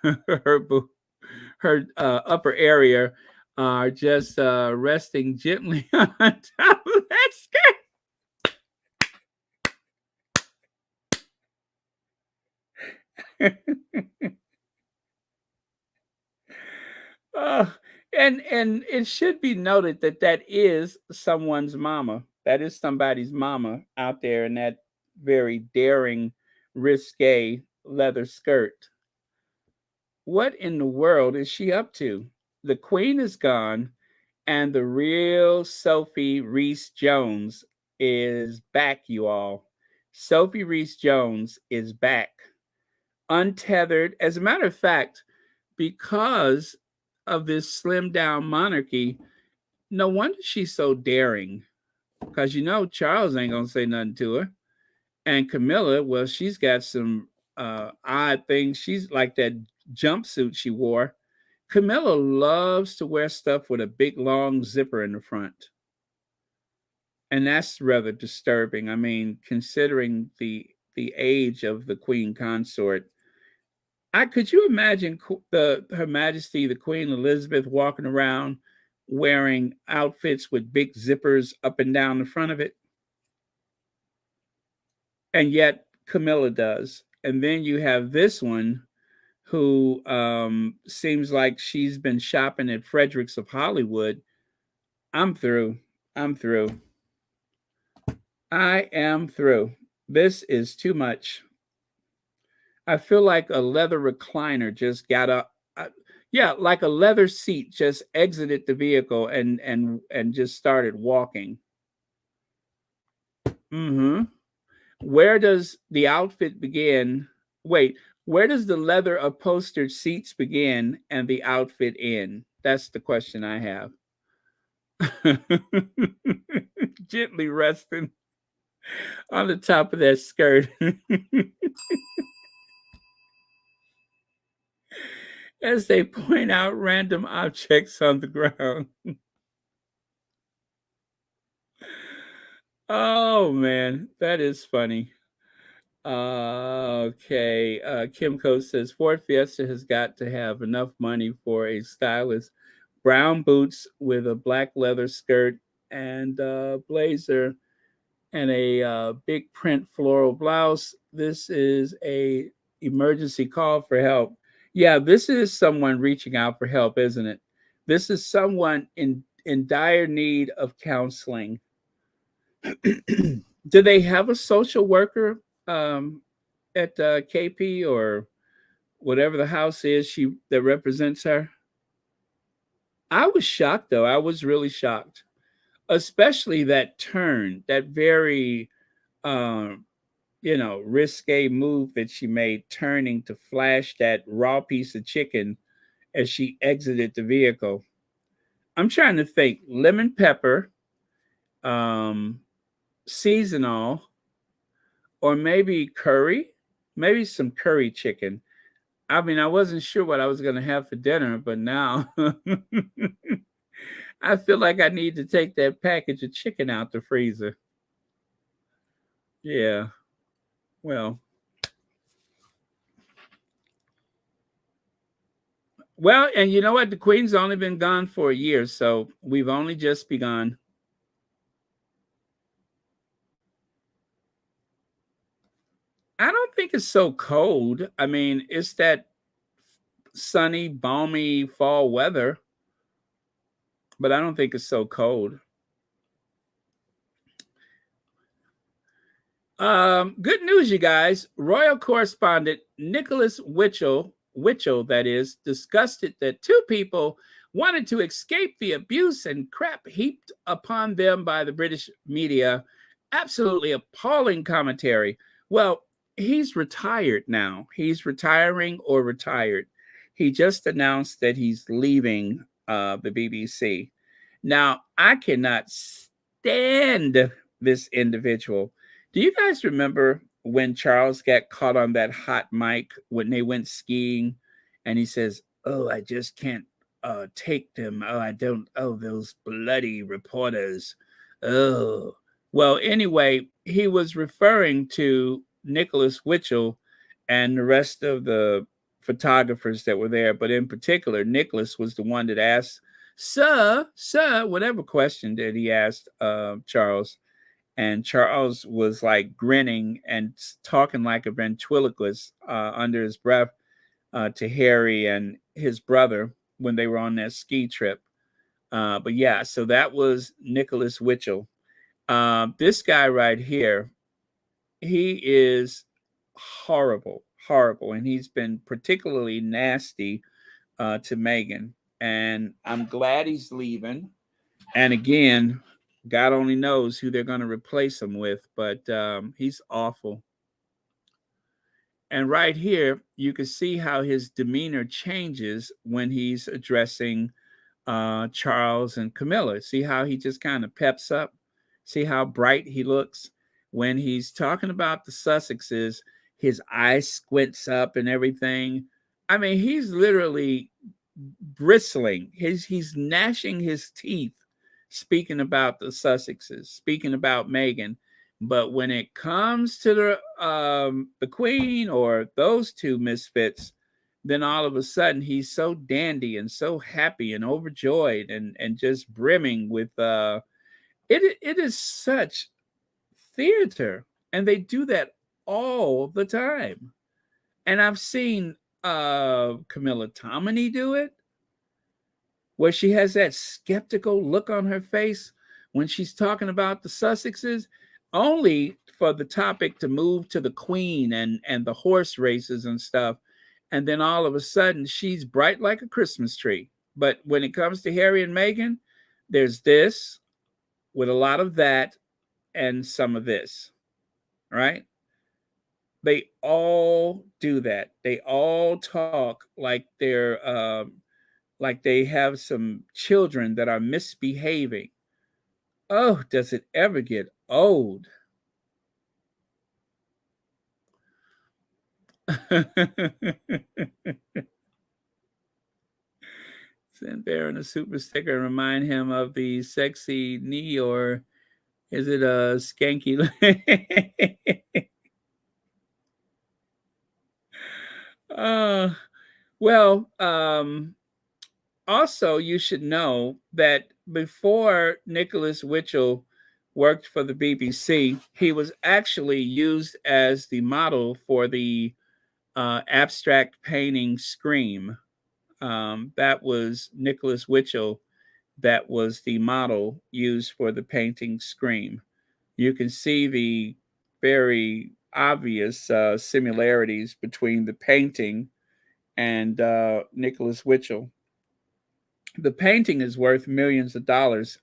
her upper area are just resting gently on top of that skirt. Uh, and it should be noted that that is someone's mama. That is somebody's mama out there in that very daring, risque leather skirt. What in the world is she up to? The queen is gone, and the real Sophie Reese Jones is back, you all. Sophie Reese Jones is back, untethered. As a matter of fact, because of this slimmed down monarchy, no wonder she's so daring. Because you know Charles ain't gonna say nothing to her. And Camilla, well, she's got some odd things. She's like that jumpsuit she wore. Camilla loves to wear stuff with a big long zipper in the front. And that's rather disturbing. I mean, considering the age of the queen consort, could you imagine Her Majesty the Queen Elizabeth walking around wearing outfits with big zippers up and down the front of it? And yet Camilla does. And then you have this one who seems like she's been shopping at Fredericks of Hollywood. I'm through. I'm through. I am through. This is too much. I feel like a leather recliner just got up. Yeah, like a leather seat just exited the vehicle and just started walking. Mm-hmm. Where does the outfit begin? Wait, where does the leather upholstered seats begin and the outfit end? That's the question I have. Gently resting on the top of that skirt. As they point out random objects on the ground. Oh man, that is funny. Okay. Kim Coates says Ford Fiesta has got to have enough money for a stylish brown boots with a black leather skirt and blazer and a big print floral blouse. This is a emergency call for help. Yeah, this is someone reaching out for help, isn't it? This is someone in dire need of counseling. Do they have a social worker at KP or whatever the house is that represents her? I was shocked though. I was really shocked, especially that turn, that very risque move that she made, turning to flash that raw piece of chicken as she exited the vehicle. I'm trying to think. Lemon pepper, um, seasonal, or maybe curry, maybe some curry chicken. I mean, I wasn't sure what I was going to have for dinner, but now I feel like I need to take that package of chicken out the freezer. Yeah, well, and you know what? The Queen's only been gone for a year, so we've only just begun. I don't think it's so cold. I mean, it's that sunny, balmy fall weather, but I don't think it's so cold. Good news, you guys. Royal correspondent Nicholas Witchell, that is, disgusted that two people wanted to escape the abuse and crap heaped upon them by the British media. Absolutely appalling commentary. Well, he's retired now. He's retiring or retired. He just announced that he's leaving the BBC. Now, I cannot stand this individual. Do you guys remember when Charles got caught on that hot mic when they went skiing and he says, "Oh, I just can't take them. Oh, I don't. Oh, those bloody reporters. Oh." Well, anyway, he was referring to Nicholas Witchell and the rest of the photographers that were there. But in particular, Nicholas was the one that asked, Sir, whatever question that he asked Charles. And Charles was like grinning and talking like a ventriloquist under his breath to Harry and his brother when they were on that ski trip. But yeah, so that was Nicholas Witchell. This guy right here, he is horrible, horrible, and he's been particularly nasty to Meghan. And I'm glad he's leaving. And again, God only knows who they're going to replace him with, but he's awful. And right here, you can see how his demeanor changes when he's addressing Charles and Camilla. See how he just kind of peps up? See how bright he looks? When he's talking about the Sussexes, his eyes squints up and everything. I mean, he's literally bristling. He's gnashing his teeth speaking about the Sussexes, speaking about Meghan. But when it comes to the Queen or those two misfits, then all of a sudden he's so dandy and so happy and overjoyed and just brimming with it is such theater, and they do that all the time. And I've seen Camilla Tominey do it, where she has that skeptical look on her face when she's talking about the Sussexes, only for the topic to move to the Queen and the horse races and stuff. And then all of a sudden, she's bright like a Christmas tree. But when it comes to Harry and Meghan, there's this with a lot of that and some of this, right? They all do that. They all talk like they have some children that are misbehaving. Oh, does it ever get old? Send Baron a super sticker and remind him of the sexy knee, or is it a skanky? uh, well, also, you should know that before Nicholas Witchell worked for the BBC, he was actually used as the model for the abstract painting Scream. That was Nicholas Witchell. That was the model used for the painting Scream. You can see the very obvious similarities between the painting and Nicholas Witchell. The painting is worth millions of dollars.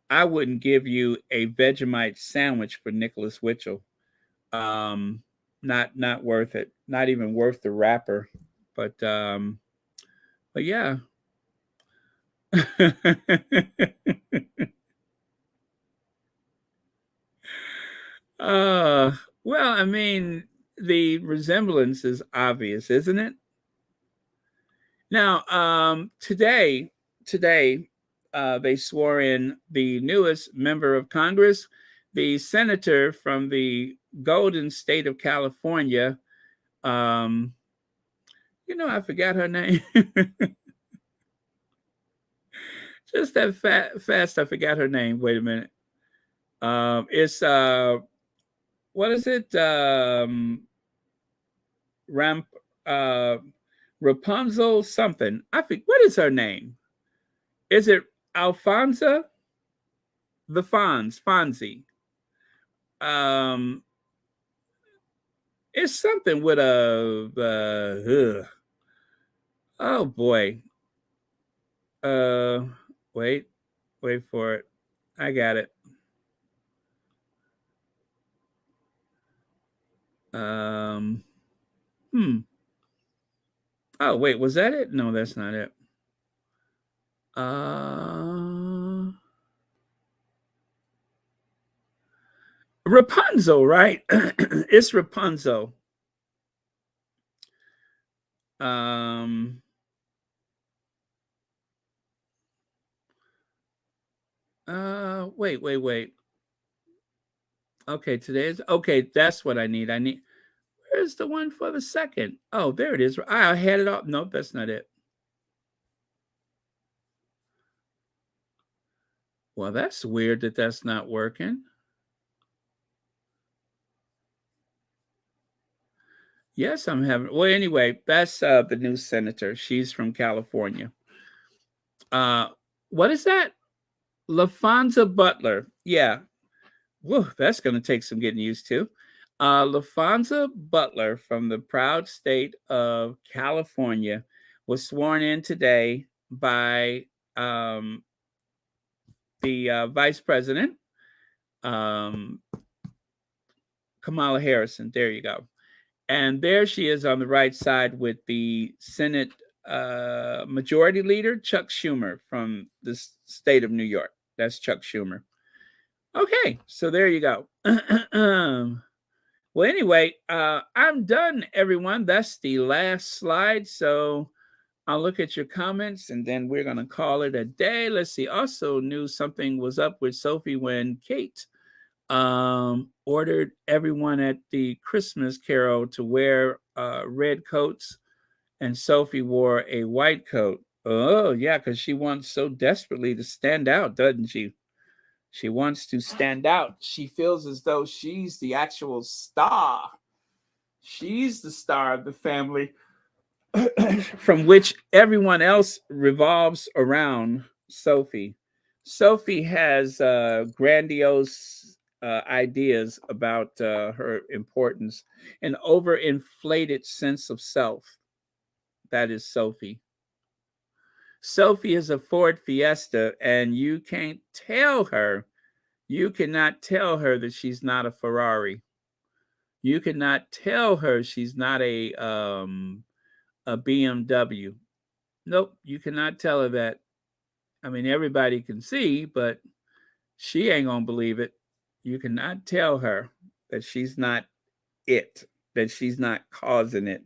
I wouldn't give you a Vegemite sandwich for Nicholas Witchell. Not worth it. Not even worth the wrapper. But yeah. uh well, I mean, the resemblance is obvious, isn't it? Now, today, they swore in the newest member of Congress, the senator from the Golden State of California. Um, I forgot her name. Just that fast, I forgot her name. Wait a minute. It's what is it? Ramp. Uh, Rapunzel something. I think. What is her name? Is it Alfonso? The Fonzie. Um, it's something with a. Oh boy. Uh, wait, wait for it. I got it. Um, hmm. Oh wait, was that it? No, that's not it. Uh, Rapunzel, right? It's Rapunzel. Um, wait. Okay, today's okay. That's what I need. Where's the one for the second? Oh, there it is. I had it up. Nope, that's not it. Well, that's weird that that's not working. Yes, I'm having. Well, anyway, that's the new senator. She's from California. What is that? LaFonza Butler. Yeah. Whoa, that's going to take some getting used to. LaFonza Butler from the proud state of California was sworn in today by the vice president, um, Kamala Harrison. There you go. And there she is on the right side with the Senate Majority Leader, Chuck Schumer from the state of New York. That's Chuck Schumer. Okay, so there you go. Well, anyway, I'm done, everyone. That's the last slide. So I'll look at your comments and then we're going to call it a day. Let's see. Also knew something was up with Sophie when Kate ordered everyone at the Christmas Carol to wear red coats, and Sophie wore a white coat. Oh, yeah, because she wants so desperately to stand out, doesn't she? She wants to stand out. She feels as though she's the actual star. She's the star of the family from which everyone else revolves around Sophie. Sophie has grandiose ideas about her importance, an overinflated sense of self. That is Sophie. Sophie is a Ford Fiesta, and you can't tell her, you cannot tell her that she's not a Ferrari. You cannot tell her she's not a BMW. Nope, you cannot tell her that. I mean, everybody can see, but she ain't gonna believe it. You cannot tell her that she's not it, that she's not causing it,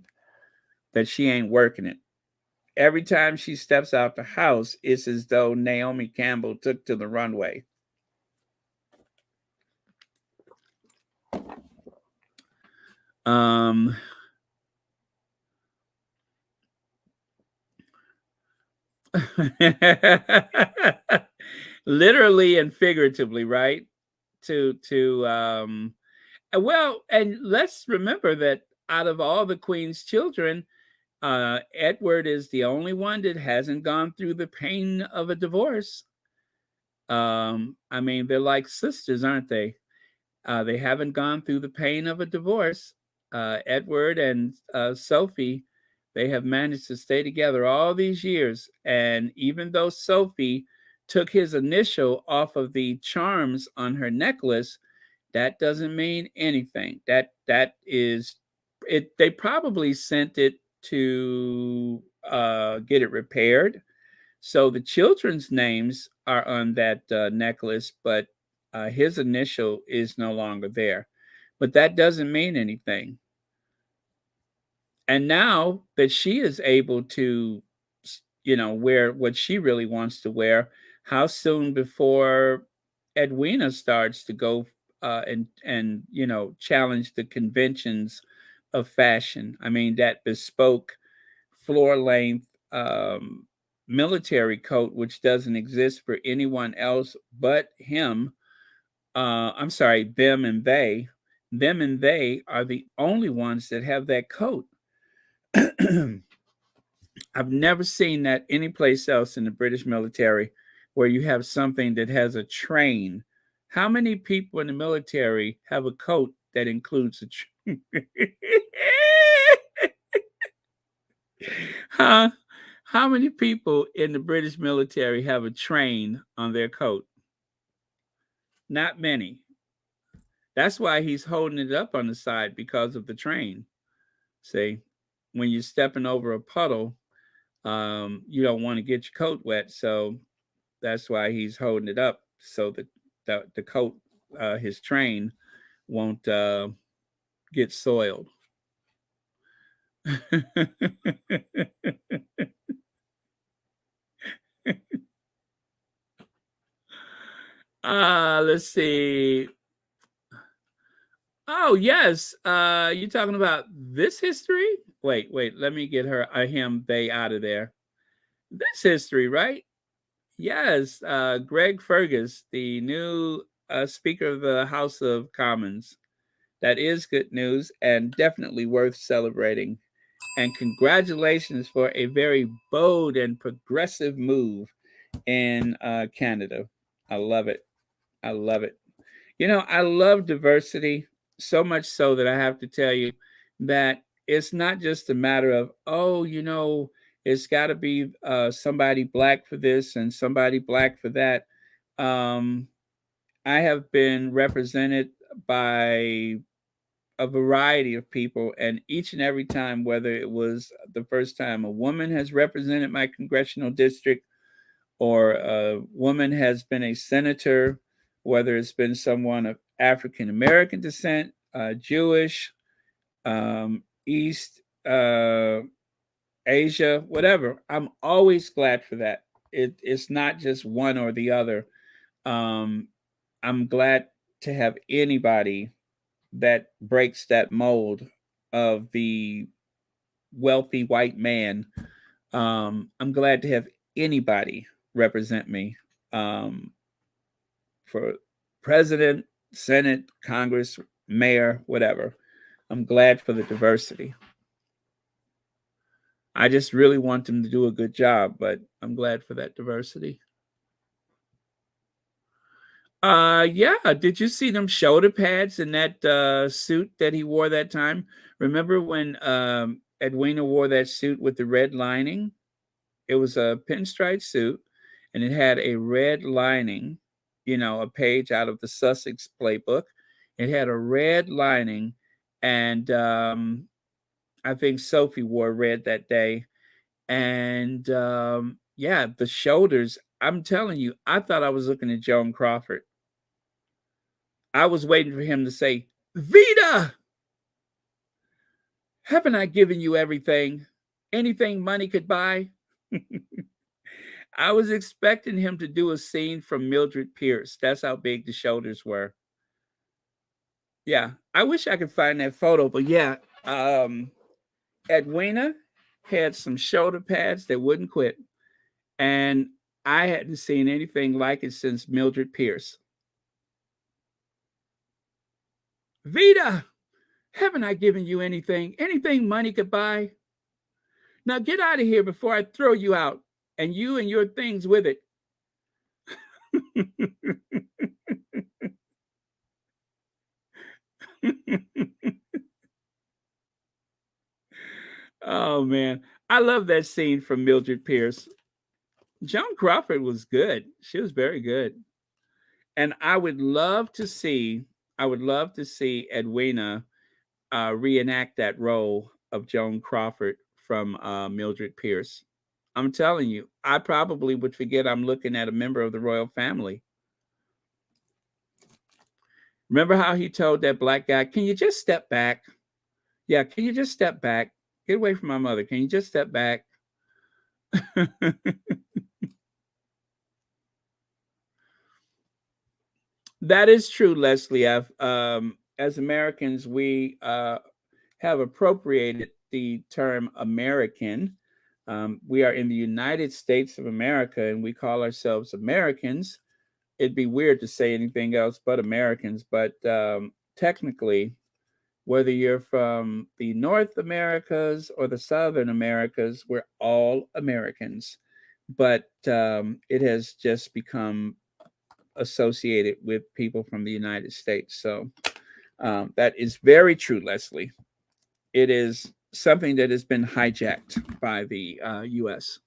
that she ain't working it. Every time she steps out the house, it's as though Naomi Campbell took to the runway. Literally and figuratively, right? Well, and let's remember that out of all the Queen's children, Edward is the only one that hasn't gone through the pain of a divorce. I mean, they're like sisters, aren't they? They haven't gone through the pain of a divorce. Edward and Sophie, they have managed to stay together all these years. And even though Sophie took his initial off of the charms on her necklace, that doesn't mean anything. That is it. They probably sent it to get it repaired. So the children's names are on that necklace, but his initial is no longer there. But that doesn't mean anything. And now that she is able to, wear what she really wants to wear, how soon before Edwina starts to go and challenge the conventions of fashion? I mean, that bespoke floor length military coat, which doesn't exist for anyone else but him. I'm sorry, them and they. Them and they are the only ones that have that coat. I've never seen that anyplace else in the British military where you have something that has a train. How many people in the military have a coat that includes a train? Huh? How many people in the British military have a train on their coat? Not many. That's why he's holding it up on the side, because of the train. See, when you're stepping over a puddle, you don't want to get your coat wet. So that's why he's holding it up so that the coat, his train, won't get soiled. Let's see. Oh, yes. You're talking about this history. Wait, let me get him, they out of there. This history, right? Yes, Greg Fergus, the new Speaker of the House of Commons. That is good news and definitely worth celebrating. And congratulations for a very bold and progressive move in Canada. I love it. I love it. You know, I love diversity so much so that I have to tell you that it's not just a matter of, oh, it's got to be somebody black for this and somebody black for that. Um, I have been represented by a variety of people, and each and every time, whether it was the first time a woman has represented my congressional district or a woman has been a senator, whether it's been someone of African American descent, Jewish, East Asia, whatever, I'm always glad for that. It's not just one or the other. Um, I'm glad to have anybody that breaks that mold of the wealthy white man. I'm glad to have anybody represent me for president, Senate, Congress, mayor, whatever. I'm glad for the diversity. I just really want them to do a good job, but I'm glad for that diversity. Yeah. Did you see them shoulder pads in that suit that he wore that time? Remember when Edwina wore that suit with the red lining? It was a pinstripe suit, and it had a red lining, a page out of the Sussex playbook. It had a red lining, and I think Sophie wore red that day. And yeah, the shoulders. I'm telling you, I thought I was looking at Joan Crawford. I was waiting for him to say, Vita, haven't I given you everything? Anything money could buy? I was expecting him to do a scene from Mildred Pierce. That's how big the shoulders were. Yeah, I wish I could find that photo, but yeah, Edwina had some shoulder pads that wouldn't quit. And I hadn't seen anything like it since Mildred Pierce. Vita, haven't I given you anything? Anything money could buy? Now get out of here before I throw you out, and you and your things with it. Oh man, I love that scene from Mildred Pierce. Joan Crawford was good. She was very good. And I would love to see Edwina reenact that role of Joan Crawford from Mildred Pierce. I'm telling you, I probably would forget I'm looking at a member of the royal family. Remember how he told that black guy, can you just step back? Yeah, can you just step back? Get away from my mother. Can you just step back? That is true, Leslie. As Americans, we have appropriated the term American. We are in the United States of America, and we call ourselves Americans. It'd be weird to say anything else but Americans, but technically, whether you're from the North Americas or the Southern Americas, we're all Americans. But it has just become associated with people from the United States. So that is very true, Leslie. It is something that has been hijacked by the U.S.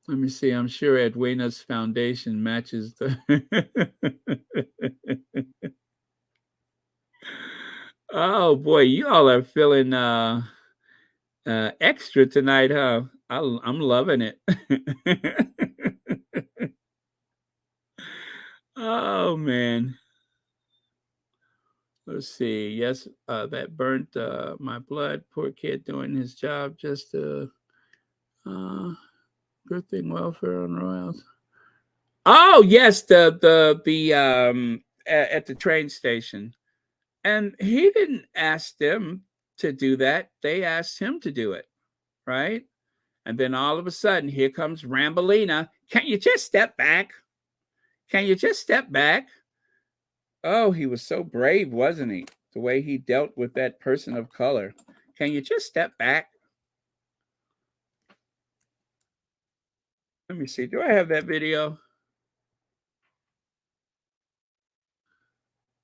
Let me see. I'm sure Edwina's foundation matches the. Oh boy, you all are feeling extra tonight, huh? I'm loving it. Oh man. Let's see. Yes, that burnt my blood. Poor kid doing his job just to good thing welfare on royals. Oh yes, the at the train station. And he didn't ask them to do that. They asked him to do it, right? And then all of a sudden, here comes Rambolina. Can't you just step back? Can you just step back? Oh, he was so brave, wasn't he? The way he dealt with that person of color. Can you just step back? Let me see. Do I have that video?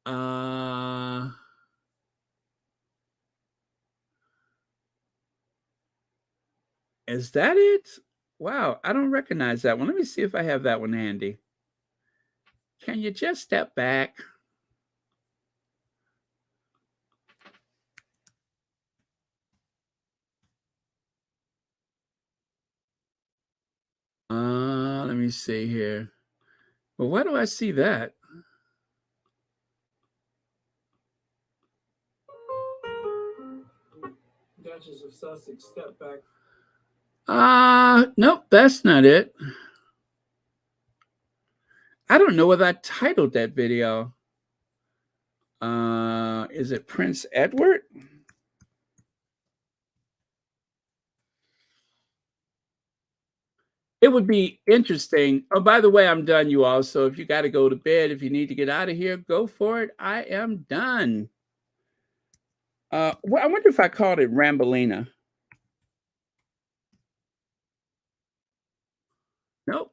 Uh, is that it? Wow, I don't recognize that one. Let me see if I have that one handy. Can you just step back? Let me see here. Well, why do I see that? Duchess of Sussex, step back. Nope, that's not it. I don't know what I titled that video. Is it Prince Edward? It would be interesting. Oh, by the way, I'm done, you all. So if you got to go to bed, if you need to get out of here, go for it. I am done. Well, I wonder if I called it Rambolina. Nope.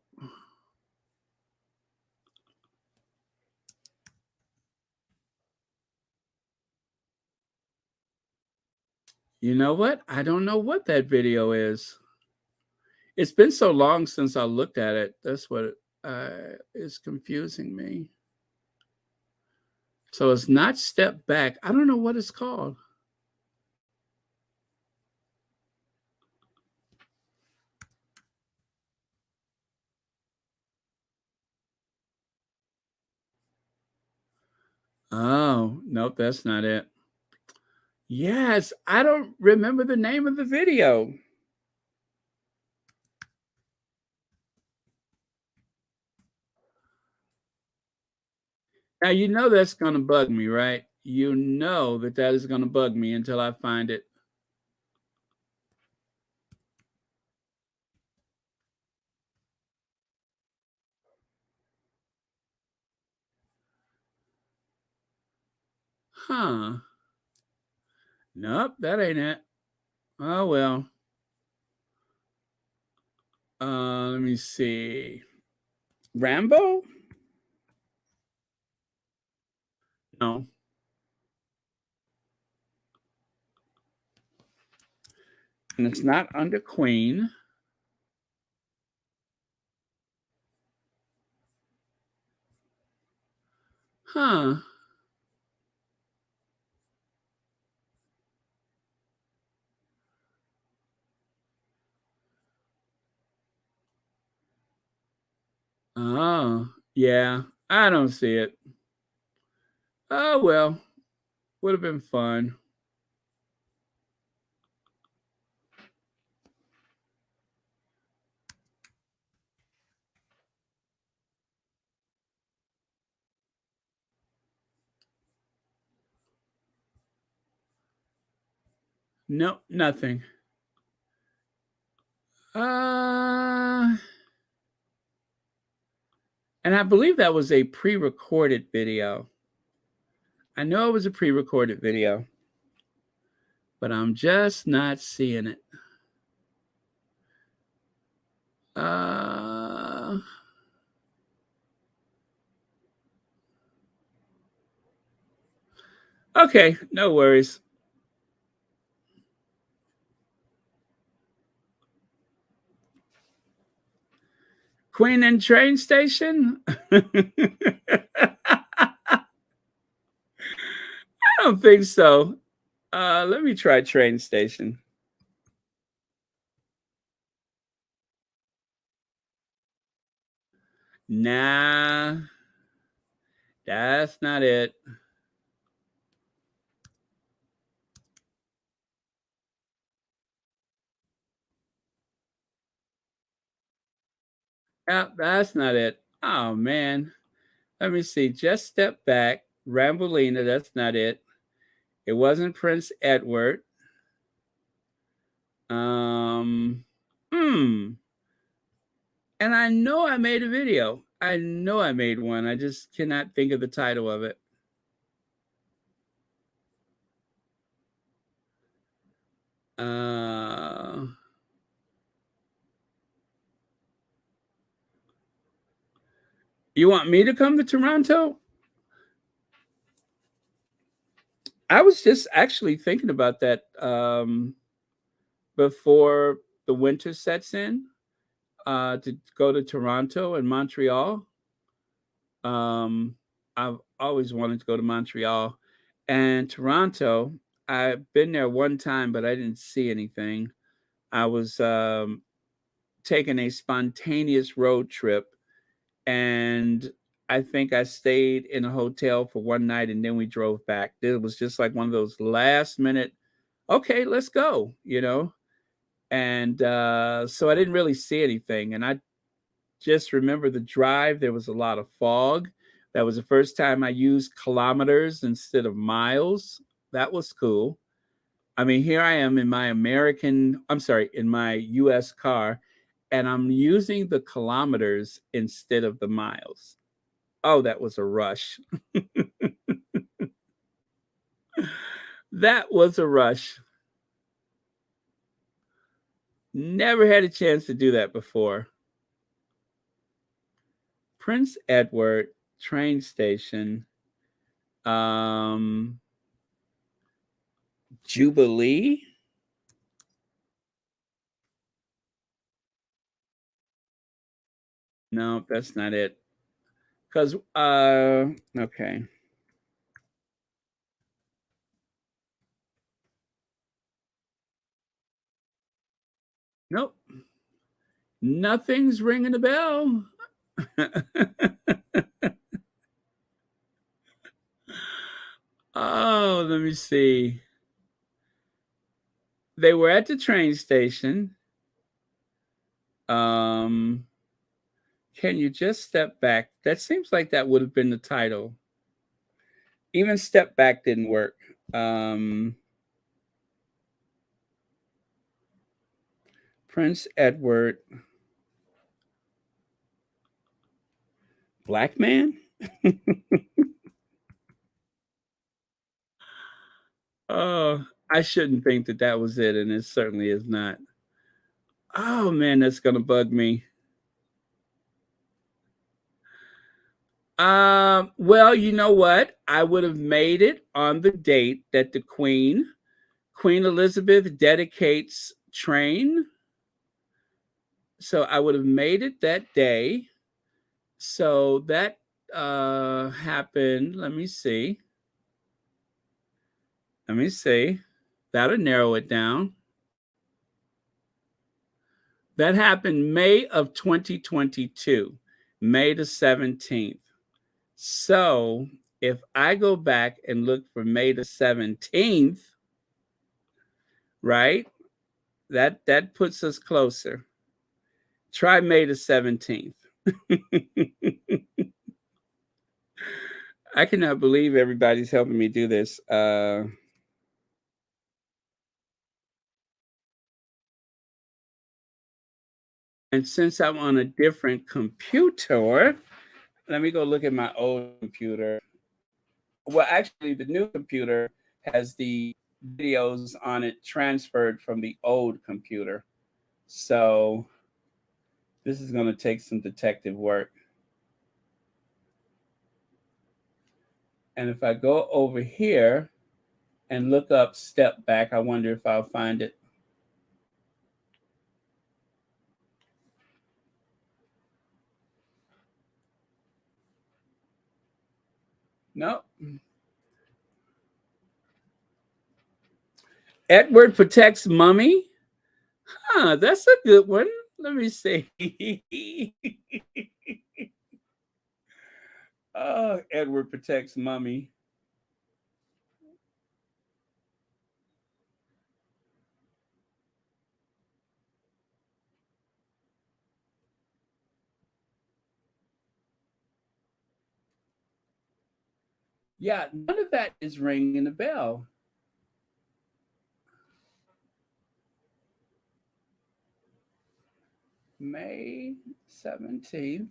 You know what? I don't know what that video is. It's been so long since I looked at it. That's what is confusing me. So it's not Step Back. I don't know what it's called. Oh, nope, that's not it. Yes, I don't remember the name of the video. Now, you know that's going to bug me, right? You know that that is going to bug me until I find it. Huh. Nope, that ain't it. Oh, well. Let me see. Rambo? No. And it's not under Queen. Huh. Oh, yeah. I don't see it. Oh, well. Would have been fun. Nope, nothing. And I believe that was a pre-recorded video. I know it was a pre-recorded video, but I'm just not seeing it. Okay, no worries. Queen and train station? I don't think so. Let me try train station. Nah, that's not it. Yeah, that's not it. Oh man. Let me see. Just Step Back. Rambolina. That's not it. It wasn't Prince Edward. Um, hmm. And I know I made a video. I know I made one. I just cannot think of the title of it. Uh, you want me to come to Toronto? I was just actually thinking about that before the winter sets in to go to Toronto and Montreal. Um, I've always wanted to go to Montreal and Toronto. I've been there one time, but I didn't see anything. I was taking a spontaneous road trip, and I think I stayed in a hotel for one night, and then we drove back. It was just like one of those last minute, okay, let's go, you know. And so I didn't really see anything, and I just remember the drive. There was a lot of fog. That was the first time I used kilometers instead of miles. That was cool. I mean, here I am in my in my US car, and I'm using the kilometers instead of the miles. Oh, that was a rush. That was a rush. Never had a chance to do that before. Prince Edward train station. Um, Jubilee? No, that's not it. Because, okay. Nope. Nothing's ringing a bell. Oh, let me see. They were at the train station. Um, can you just step back? That seems like that would have been the title. Even Step Back didn't work. Um, Prince Edward, Black Man? Oh, I shouldn't think that that was it, and it certainly is not. Oh man, that's gonna bug me. Well, you know what? I would have made it on the date that the Queen Elizabeth, dedicates train. So I would have made it that day. So that happened. Let me see. Let me see. That'll narrow it down. That happened May of 2022, May the 17th. So if I go back and look for May the 17th, right? That puts us closer. Try May the 17th. I cannot believe everybody's helping me do this. And since I'm on a different computer, let me go look at my old computer. Well, actually, the new computer has the videos on it transferred from the old computer. So this is going to take some detective work. And if I go over here and look up Step Back, I wonder if I'll find it. Nope. Edward Protects Mummy. Huh, that's a good one. Let me see. Oh, Edward Protects Mummy. Yeah, none of that is ringing the bell. May 17th.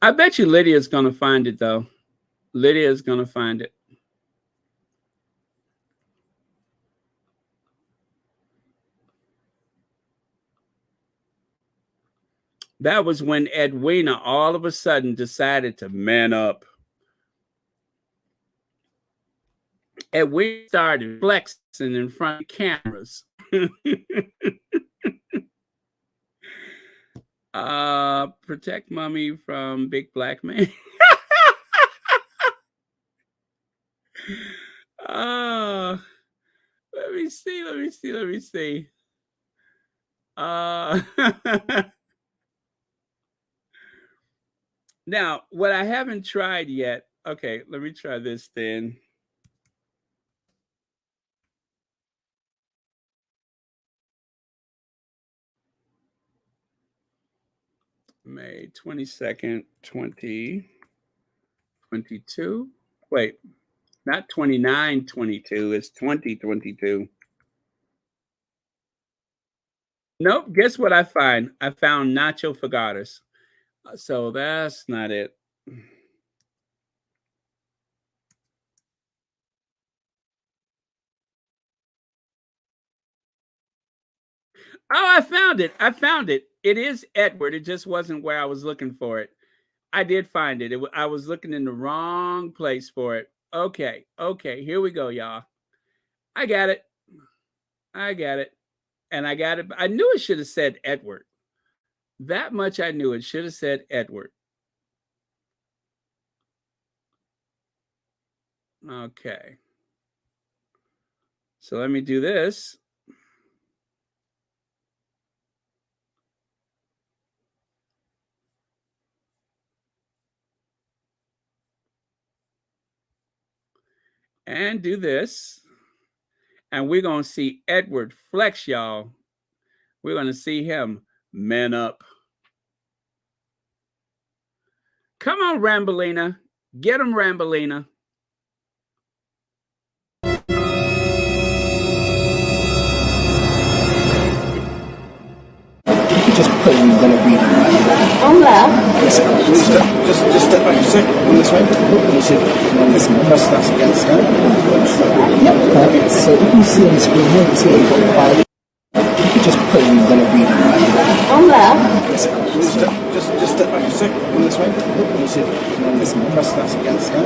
I bet you Lydia's going to find it, though. Lydia's going to find it. That was when Edwina all of a sudden decided to man up. Edwina started flexing in front of cameras. Protect mommy from big black man. Let me see. Now, what I haven't tried yet. Okay, let me try this then. May 22nd, 2022. Wait, not 2922, it's 2022. Nope, guess what I find? I found Nacho Fagatas. So that's not it. Oh, I found it. It is Edward. It just wasn't where I was looking for it. I did find it. I was looking in the wrong place for it. Okay, here we go, y'all. I got it. And I got it. I knew it should have said Edward. That much I knew. It should have said Edward. Okay. So let me do this. And do this. And we're going to see Edward flex, y'all. We're going to see him man up. Come on, Rambolina. Get him, Rambolina. Just put in the reading. On there. Yes, just step back a second on this way. You should press that against her. Yep, perfect. So you can see on the screen here, see you've got the file. Just put in the reading. On there. Yes, just step back a second on this way. You should press that against her.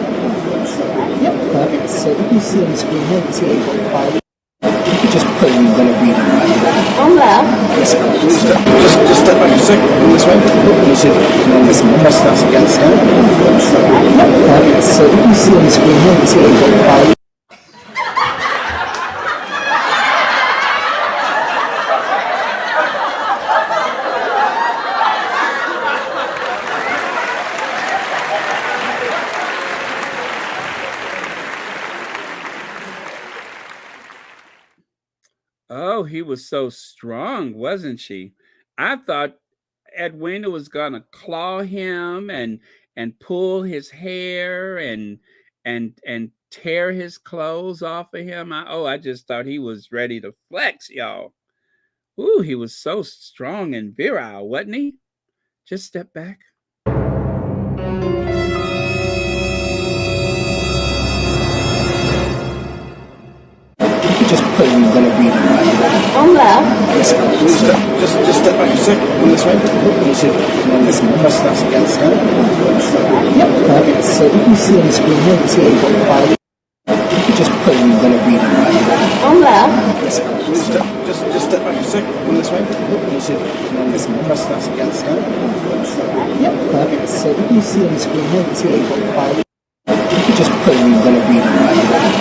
Yep, perfect. So you can see on the screen here, see you've got the file. Just put in the reading. On there. Yes, just step back a second on this way. You should press that against her. Yep, perfect. So you can see on the screen here, see you've got the file. Oh, he was so strong, wasn't she? I thought Edwina was gonna claw him and pull his hair and tear his clothes off of him. I just thought he was ready to flex, y'all. Ooh, he was so strong and virile, wasn't he? Just step back. Just put in the reading. On there. Yes, just step back a second on this way. You should press that against her. Yep, perfect. So you can see on the screen here, see you've got the file. Just put in the reading. On there. Yes, just step back a second on this way. You should press that against her. Yep, perfect. So you can see on the screen here, see you've got the file. Just put in the reading.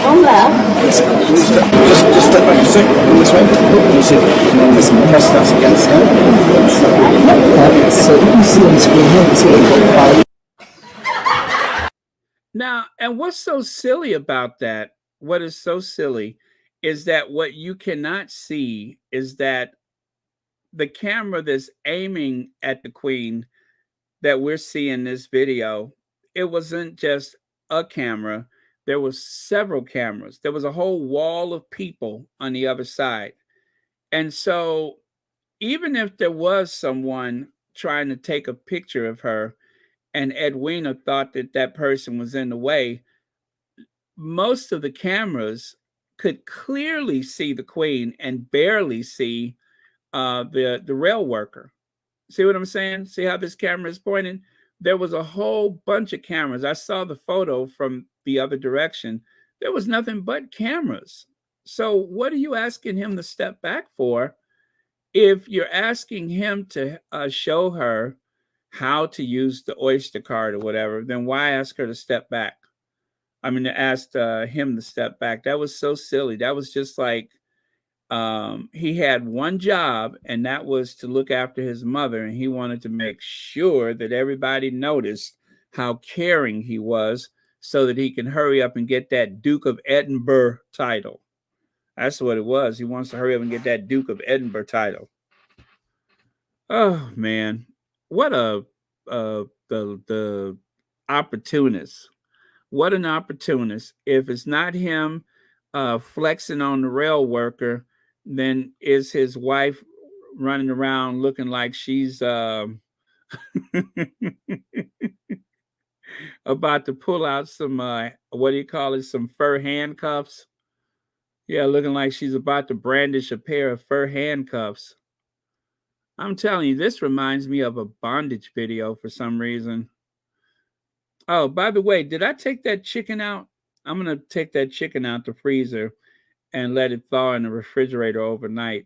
On there. Yes, just step back a second on this way. You should press that against her. Yep, perfect. So you can see on the screen here, see you've got the file. Now, and what's so silly about that? What is so silly is that what you cannot see is that the camera that's aiming at the queen that we're seeing this video, it wasn't just a camera. There was several cameras. There was a whole wall of people on the other side. And so even if there was someone trying to take a picture of her and Edwina thought that that person was in the way, most of the cameras could clearly see the queen and barely see the rail worker. See what I'm saying? See how this camera is pointing? There was a whole bunch of cameras. I saw the photo from the other direction. There was nothing but cameras. So what are you asking him to step back for? If you're asking him to show her how to use the Oyster card or whatever, then why ask her to step back? I mean, to ask him to step back. That was so silly. That was just like he had one job, and that was to look after his mother, and he wanted to make sure that everybody noticed how caring he was so that he can hurry up and get that Duke of Edinburgh title. That's what it was. He wants to hurry up and get that Duke of Edinburgh title. Oh man, what a the opportunist. What an opportunist. If it's not him flexing on the rail worker, then is his wife running around looking like she's about to pull out some what do you call it, some fur handcuffs. Yeah, looking like she's about to brandish a pair of fur handcuffs. I'm telling you, this reminds me of a bondage video for some reason. Oh, by the way, did I take that chicken out? I'm going to take that chicken out the freezer and let it thaw in the refrigerator overnight.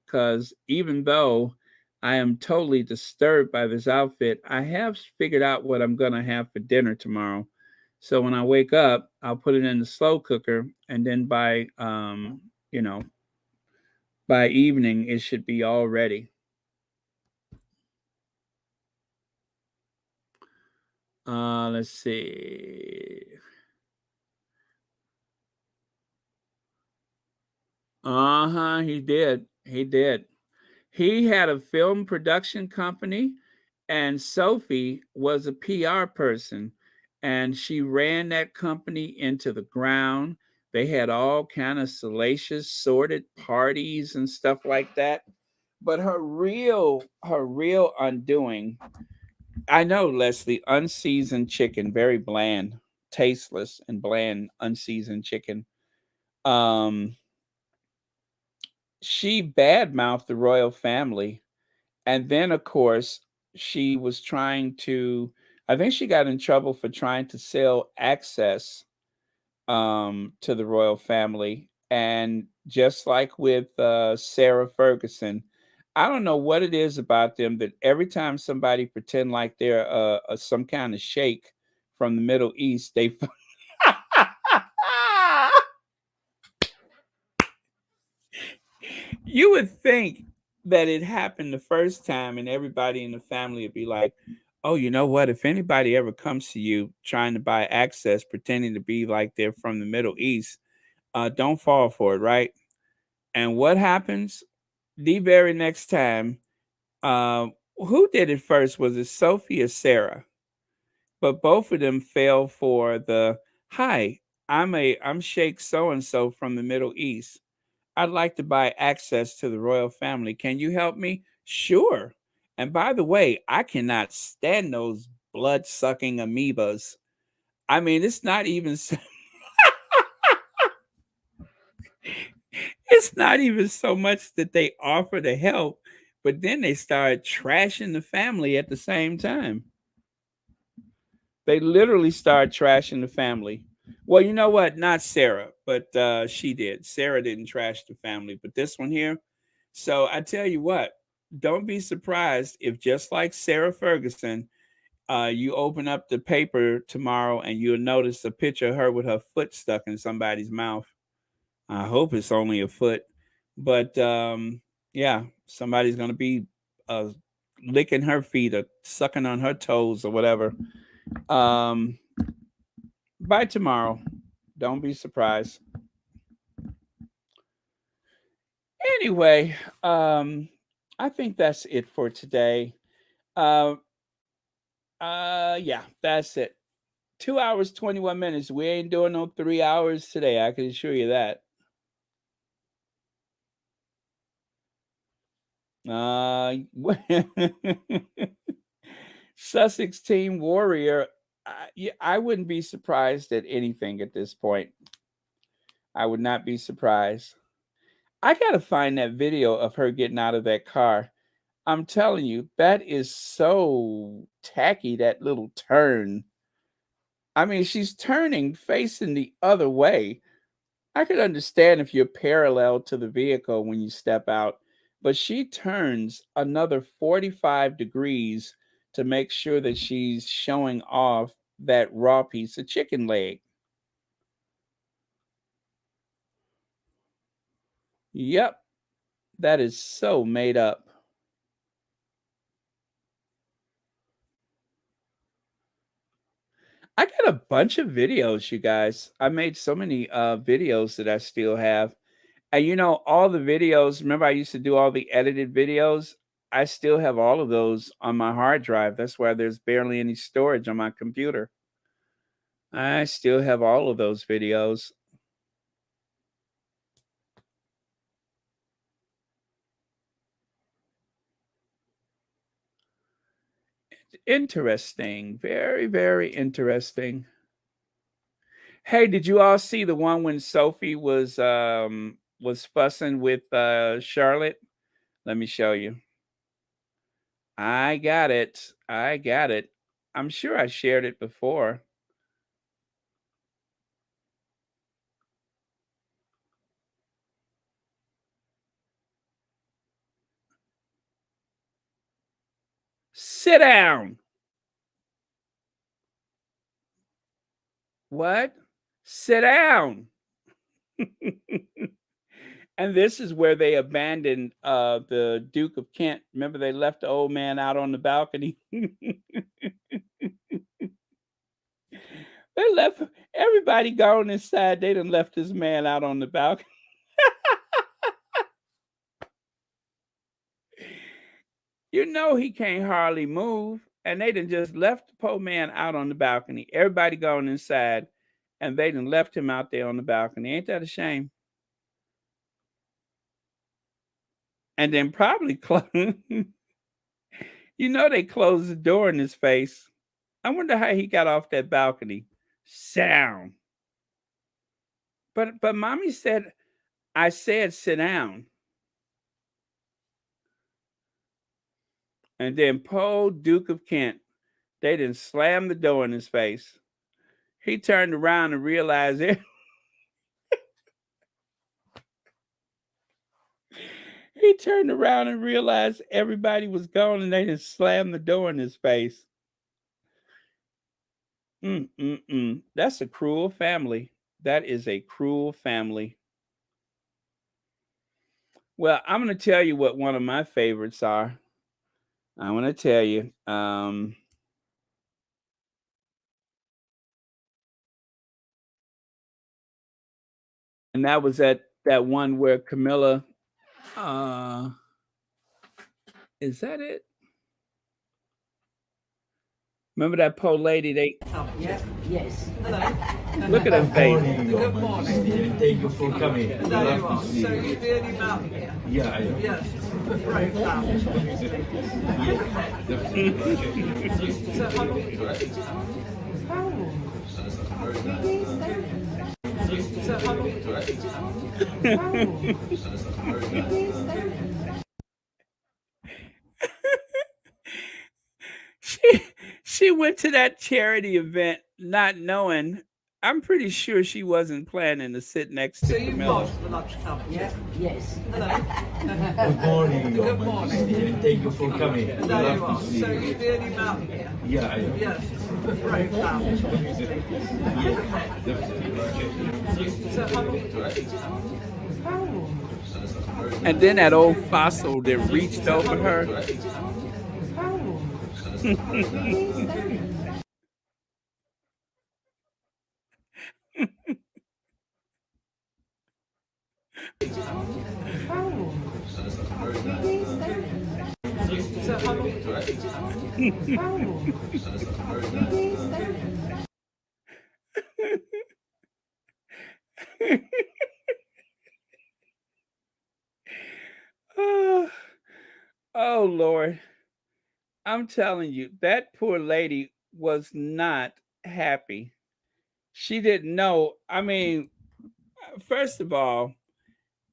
Because even though I am totally disturbed by this outfit, I have figured out what I'm going to have for dinner tomorrow. So when I wake up, I'll put it in the slow cooker, and then you know, by evening, it should be all ready. Let's see. He did. He did. He had a film production company, and Sophie was a PR person, and she ran that company into the ground. They had all kind of salacious, sordid parties and stuff like that. But her real undoing, I know, Leslie, unseasoned chicken, very bland, tasteless and bland, unseasoned chicken. Um, she badmouthed the royal family. And then, of course, she was trying to, I think she got in trouble for trying to sell access to the royal family. And just like with Sarah Ferguson, I don't know what it is about them that every time somebody pretend like they're some kind of sheikh from the Middle East, they you would think that it happened the first time and everybody in the family would be like, oh, you know what? If anybody ever comes to you trying to buy access, pretending to be like they're from the Middle East, don't fall for it, right? And what happens? The very next time, uh, who did it first? Was it Sophie or Sarah? But both of them fell for the hi, I'm Sheikh so and so from the Middle East. I'd like to buy access to the royal family. Can you help me? Sure. And by the way, I cannot stand those blood sucking amoebas. I mean, it's not even it's not even so much that they offer to help, but then they start trashing the family at the same time. They literally start trashing the family. Well, you know what? Not Sarah, but she did. Sarah didn't trash the family, but this one here. So I tell you what, don't be surprised if just like Sarah Ferguson, you open up the paper tomorrow and you'll notice a picture of her with her foot stuck in somebody's mouth. I hope it's only a foot, but yeah, somebody's gonna be uh, licking her feet or sucking on her toes or whatever. Um, by tomorrow, don't be surprised. Anyway, I think that's it for today. Uh, yeah, that's it. 2 hours, 21 minutes. We ain't doing no 3 hours today. I can assure you that. Sussex Team Warrior. Yeah, I wouldn't be surprised at anything at this point. I would not be surprised. I gotta find that video of her getting out of that car. I'm telling you, that is so tacky, that little turn. I mean, she's turning facing the other way. I could understand if you're parallel to the vehicle when you step out, but she turns another 45 degrees to make sure that she's showing off that raw piece of chicken leg. Yep, that is so made up. I got a bunch of videos, you guys. I made so many videos that I still have. And all the videos, remember I used to do all the edited videos? I still have all of those on my hard drive. That's why there's barely any storage on my computer. I still have all of those videos. Interesting. Very, very interesting. Hey, did you all see the one when Sophie was fussing with Charlotte? Let me show you. I got it. I got it. I'm sure I shared it before. Sit down. What? Sit down. And this is where they abandoned the Duke of Kent. Remember, they left the old man out on the balcony. They left everybody gone inside. They done left this man out on the balcony. He can't hardly move. And they done just left the poor man out on the balcony. Everybody gone inside. And they done left him out there on the balcony. Ain't that a shame? And then probably they closed the door in his face. I wonder how he got off that balcony. Sit down. But mommy said, I said sit down. And then poor Duke of Kent, they didn't slam the door in his face. He turned around and realized it. He turned around and realized everybody was gone and they just slammed the door in his face. That's a cruel family. That is a cruel family. Well, I'm going to tell you what one of my favorites are. I want to tell you. And that was at that one where Camilla. Is that it? Remember that poor lady? Yeah, yes. Look at her face. Good morning. Thank you for coming. There you are. So you're really Mountain here? Yeah, I am. Yes. Great family. So how long? So how long? She went to that charity event not knowing. I'm pretty sure she wasn't planning to sit next to So you've Camilla. got the lunch club? Yeah. Yes. Good Hello. morning. Good morning. Thank you for coming. There you are. So you're really Mountain here? Yeah, I am. Yes. Great family. So how long? And then that old fossil that reached over her. Oh, oh, Lord. I'm telling you, that poor lady was not happy. She didn't know. I mean, first of all,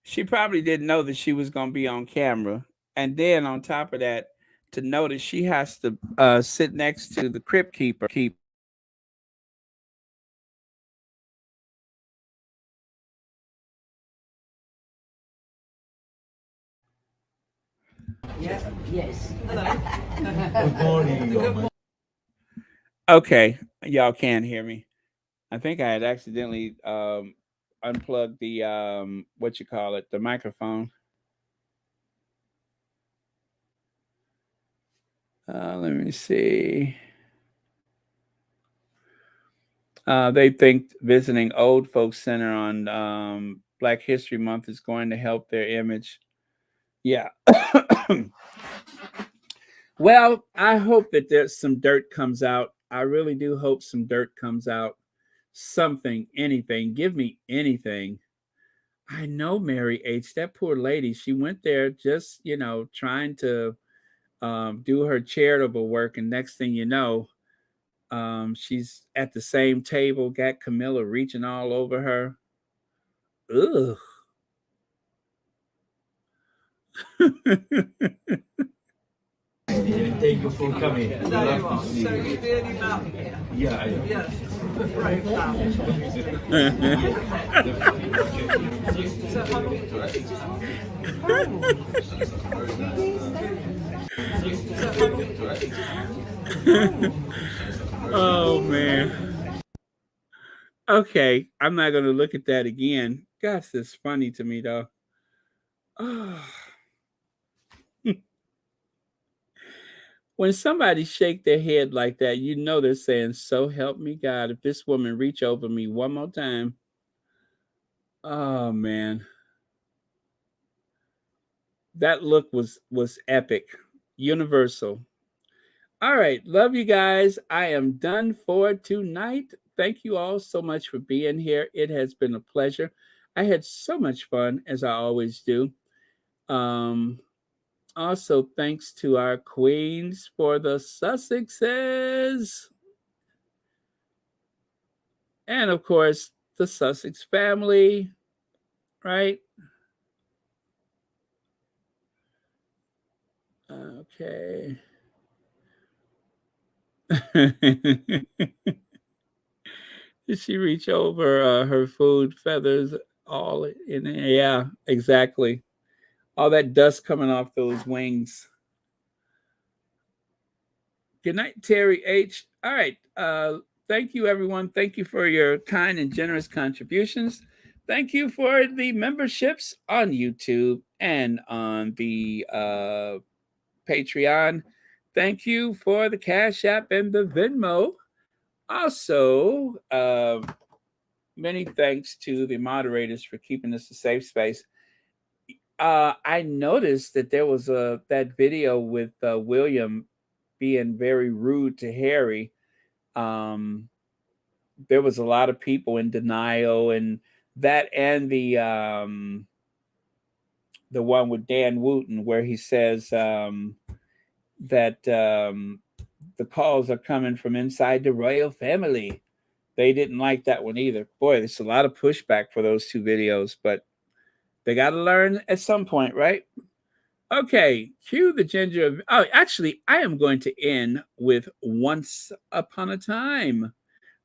she probably didn't know that she was going to be on camera. And then on top of that, to know that she has to sit next to the crypt keeper. Good morning, your man. Okay, y'all can't hear me. I think I had accidentally unplugged the what you call it, the microphone. Let me see. They think visiting Old Folks Center on Black History Month is going to help their image. Yeah. Well, I hope that there's some dirt comes out. I really do hope some dirt comes out. Something, anything. Give me anything. I know Mary H. That poor lady. She went there just, trying to do her charitable work, and next thing you know, she's at the same table, got Camilla reaching all over her. Ugh. Thank you for coming. There you are. So you're the only mountain here? Yeah, I am. Yes. Brave mountain. So how long did it take? So how long did it take? Oh man. Okay, I'm not gonna look at that again. Gosh, that's funny to me though. Oh. When somebody shake their head like that, you know they're saying, "So help me God." If this woman reach over me one more time, oh man, that look was epic, universal. All right, love you guys. I am done for tonight. Thank you all so much for being here. It has been a pleasure. I had so much fun as I always do. Um, Also, thanks to our queens for the Sussexes. And of course, the Sussex family, right? Okay. Did she reach over her food feathers all in there? Yeah, exactly. All that dust coming off those wings. Good night, Terry H. All right. Thank you, everyone. Thank you for your kind and generous contributions. Thank you for the memberships on YouTube and on the Patreon. Thank you for the Cash App and the Venmo. Also, many thanks to the moderators for keeping this a safe space. I noticed that there was that video with William being very rude to Harry. Um, there was a lot of people in denial, and that and the one with Dan Wootton where he says that the calls are coming from inside the royal family. They didn't like that one either. Boy, there's a lot of pushback for those two videos, but they got to learn at some point, right? Okay, cue the ginger. Oh, actually, I am going to end with Once Upon a Time,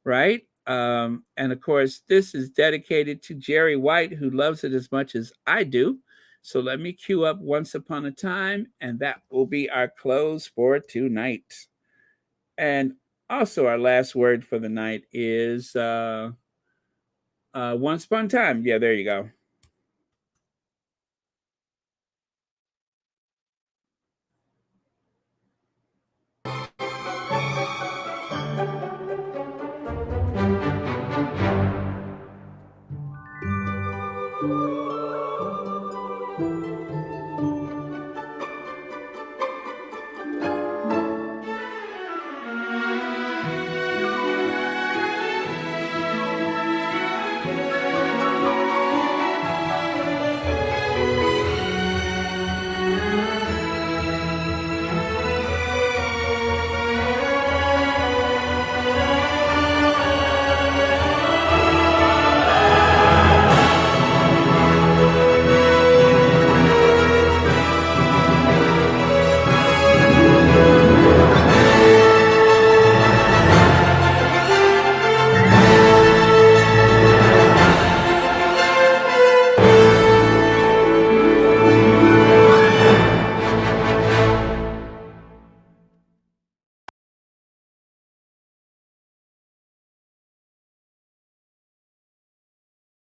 right? And of course, this is dedicated to Jerry White, who loves it as much as I do. So let me cue up Once Upon a Time, and that will be our close for tonight. And also, our last word for the night is Once Upon a Time. Yeah, there you go.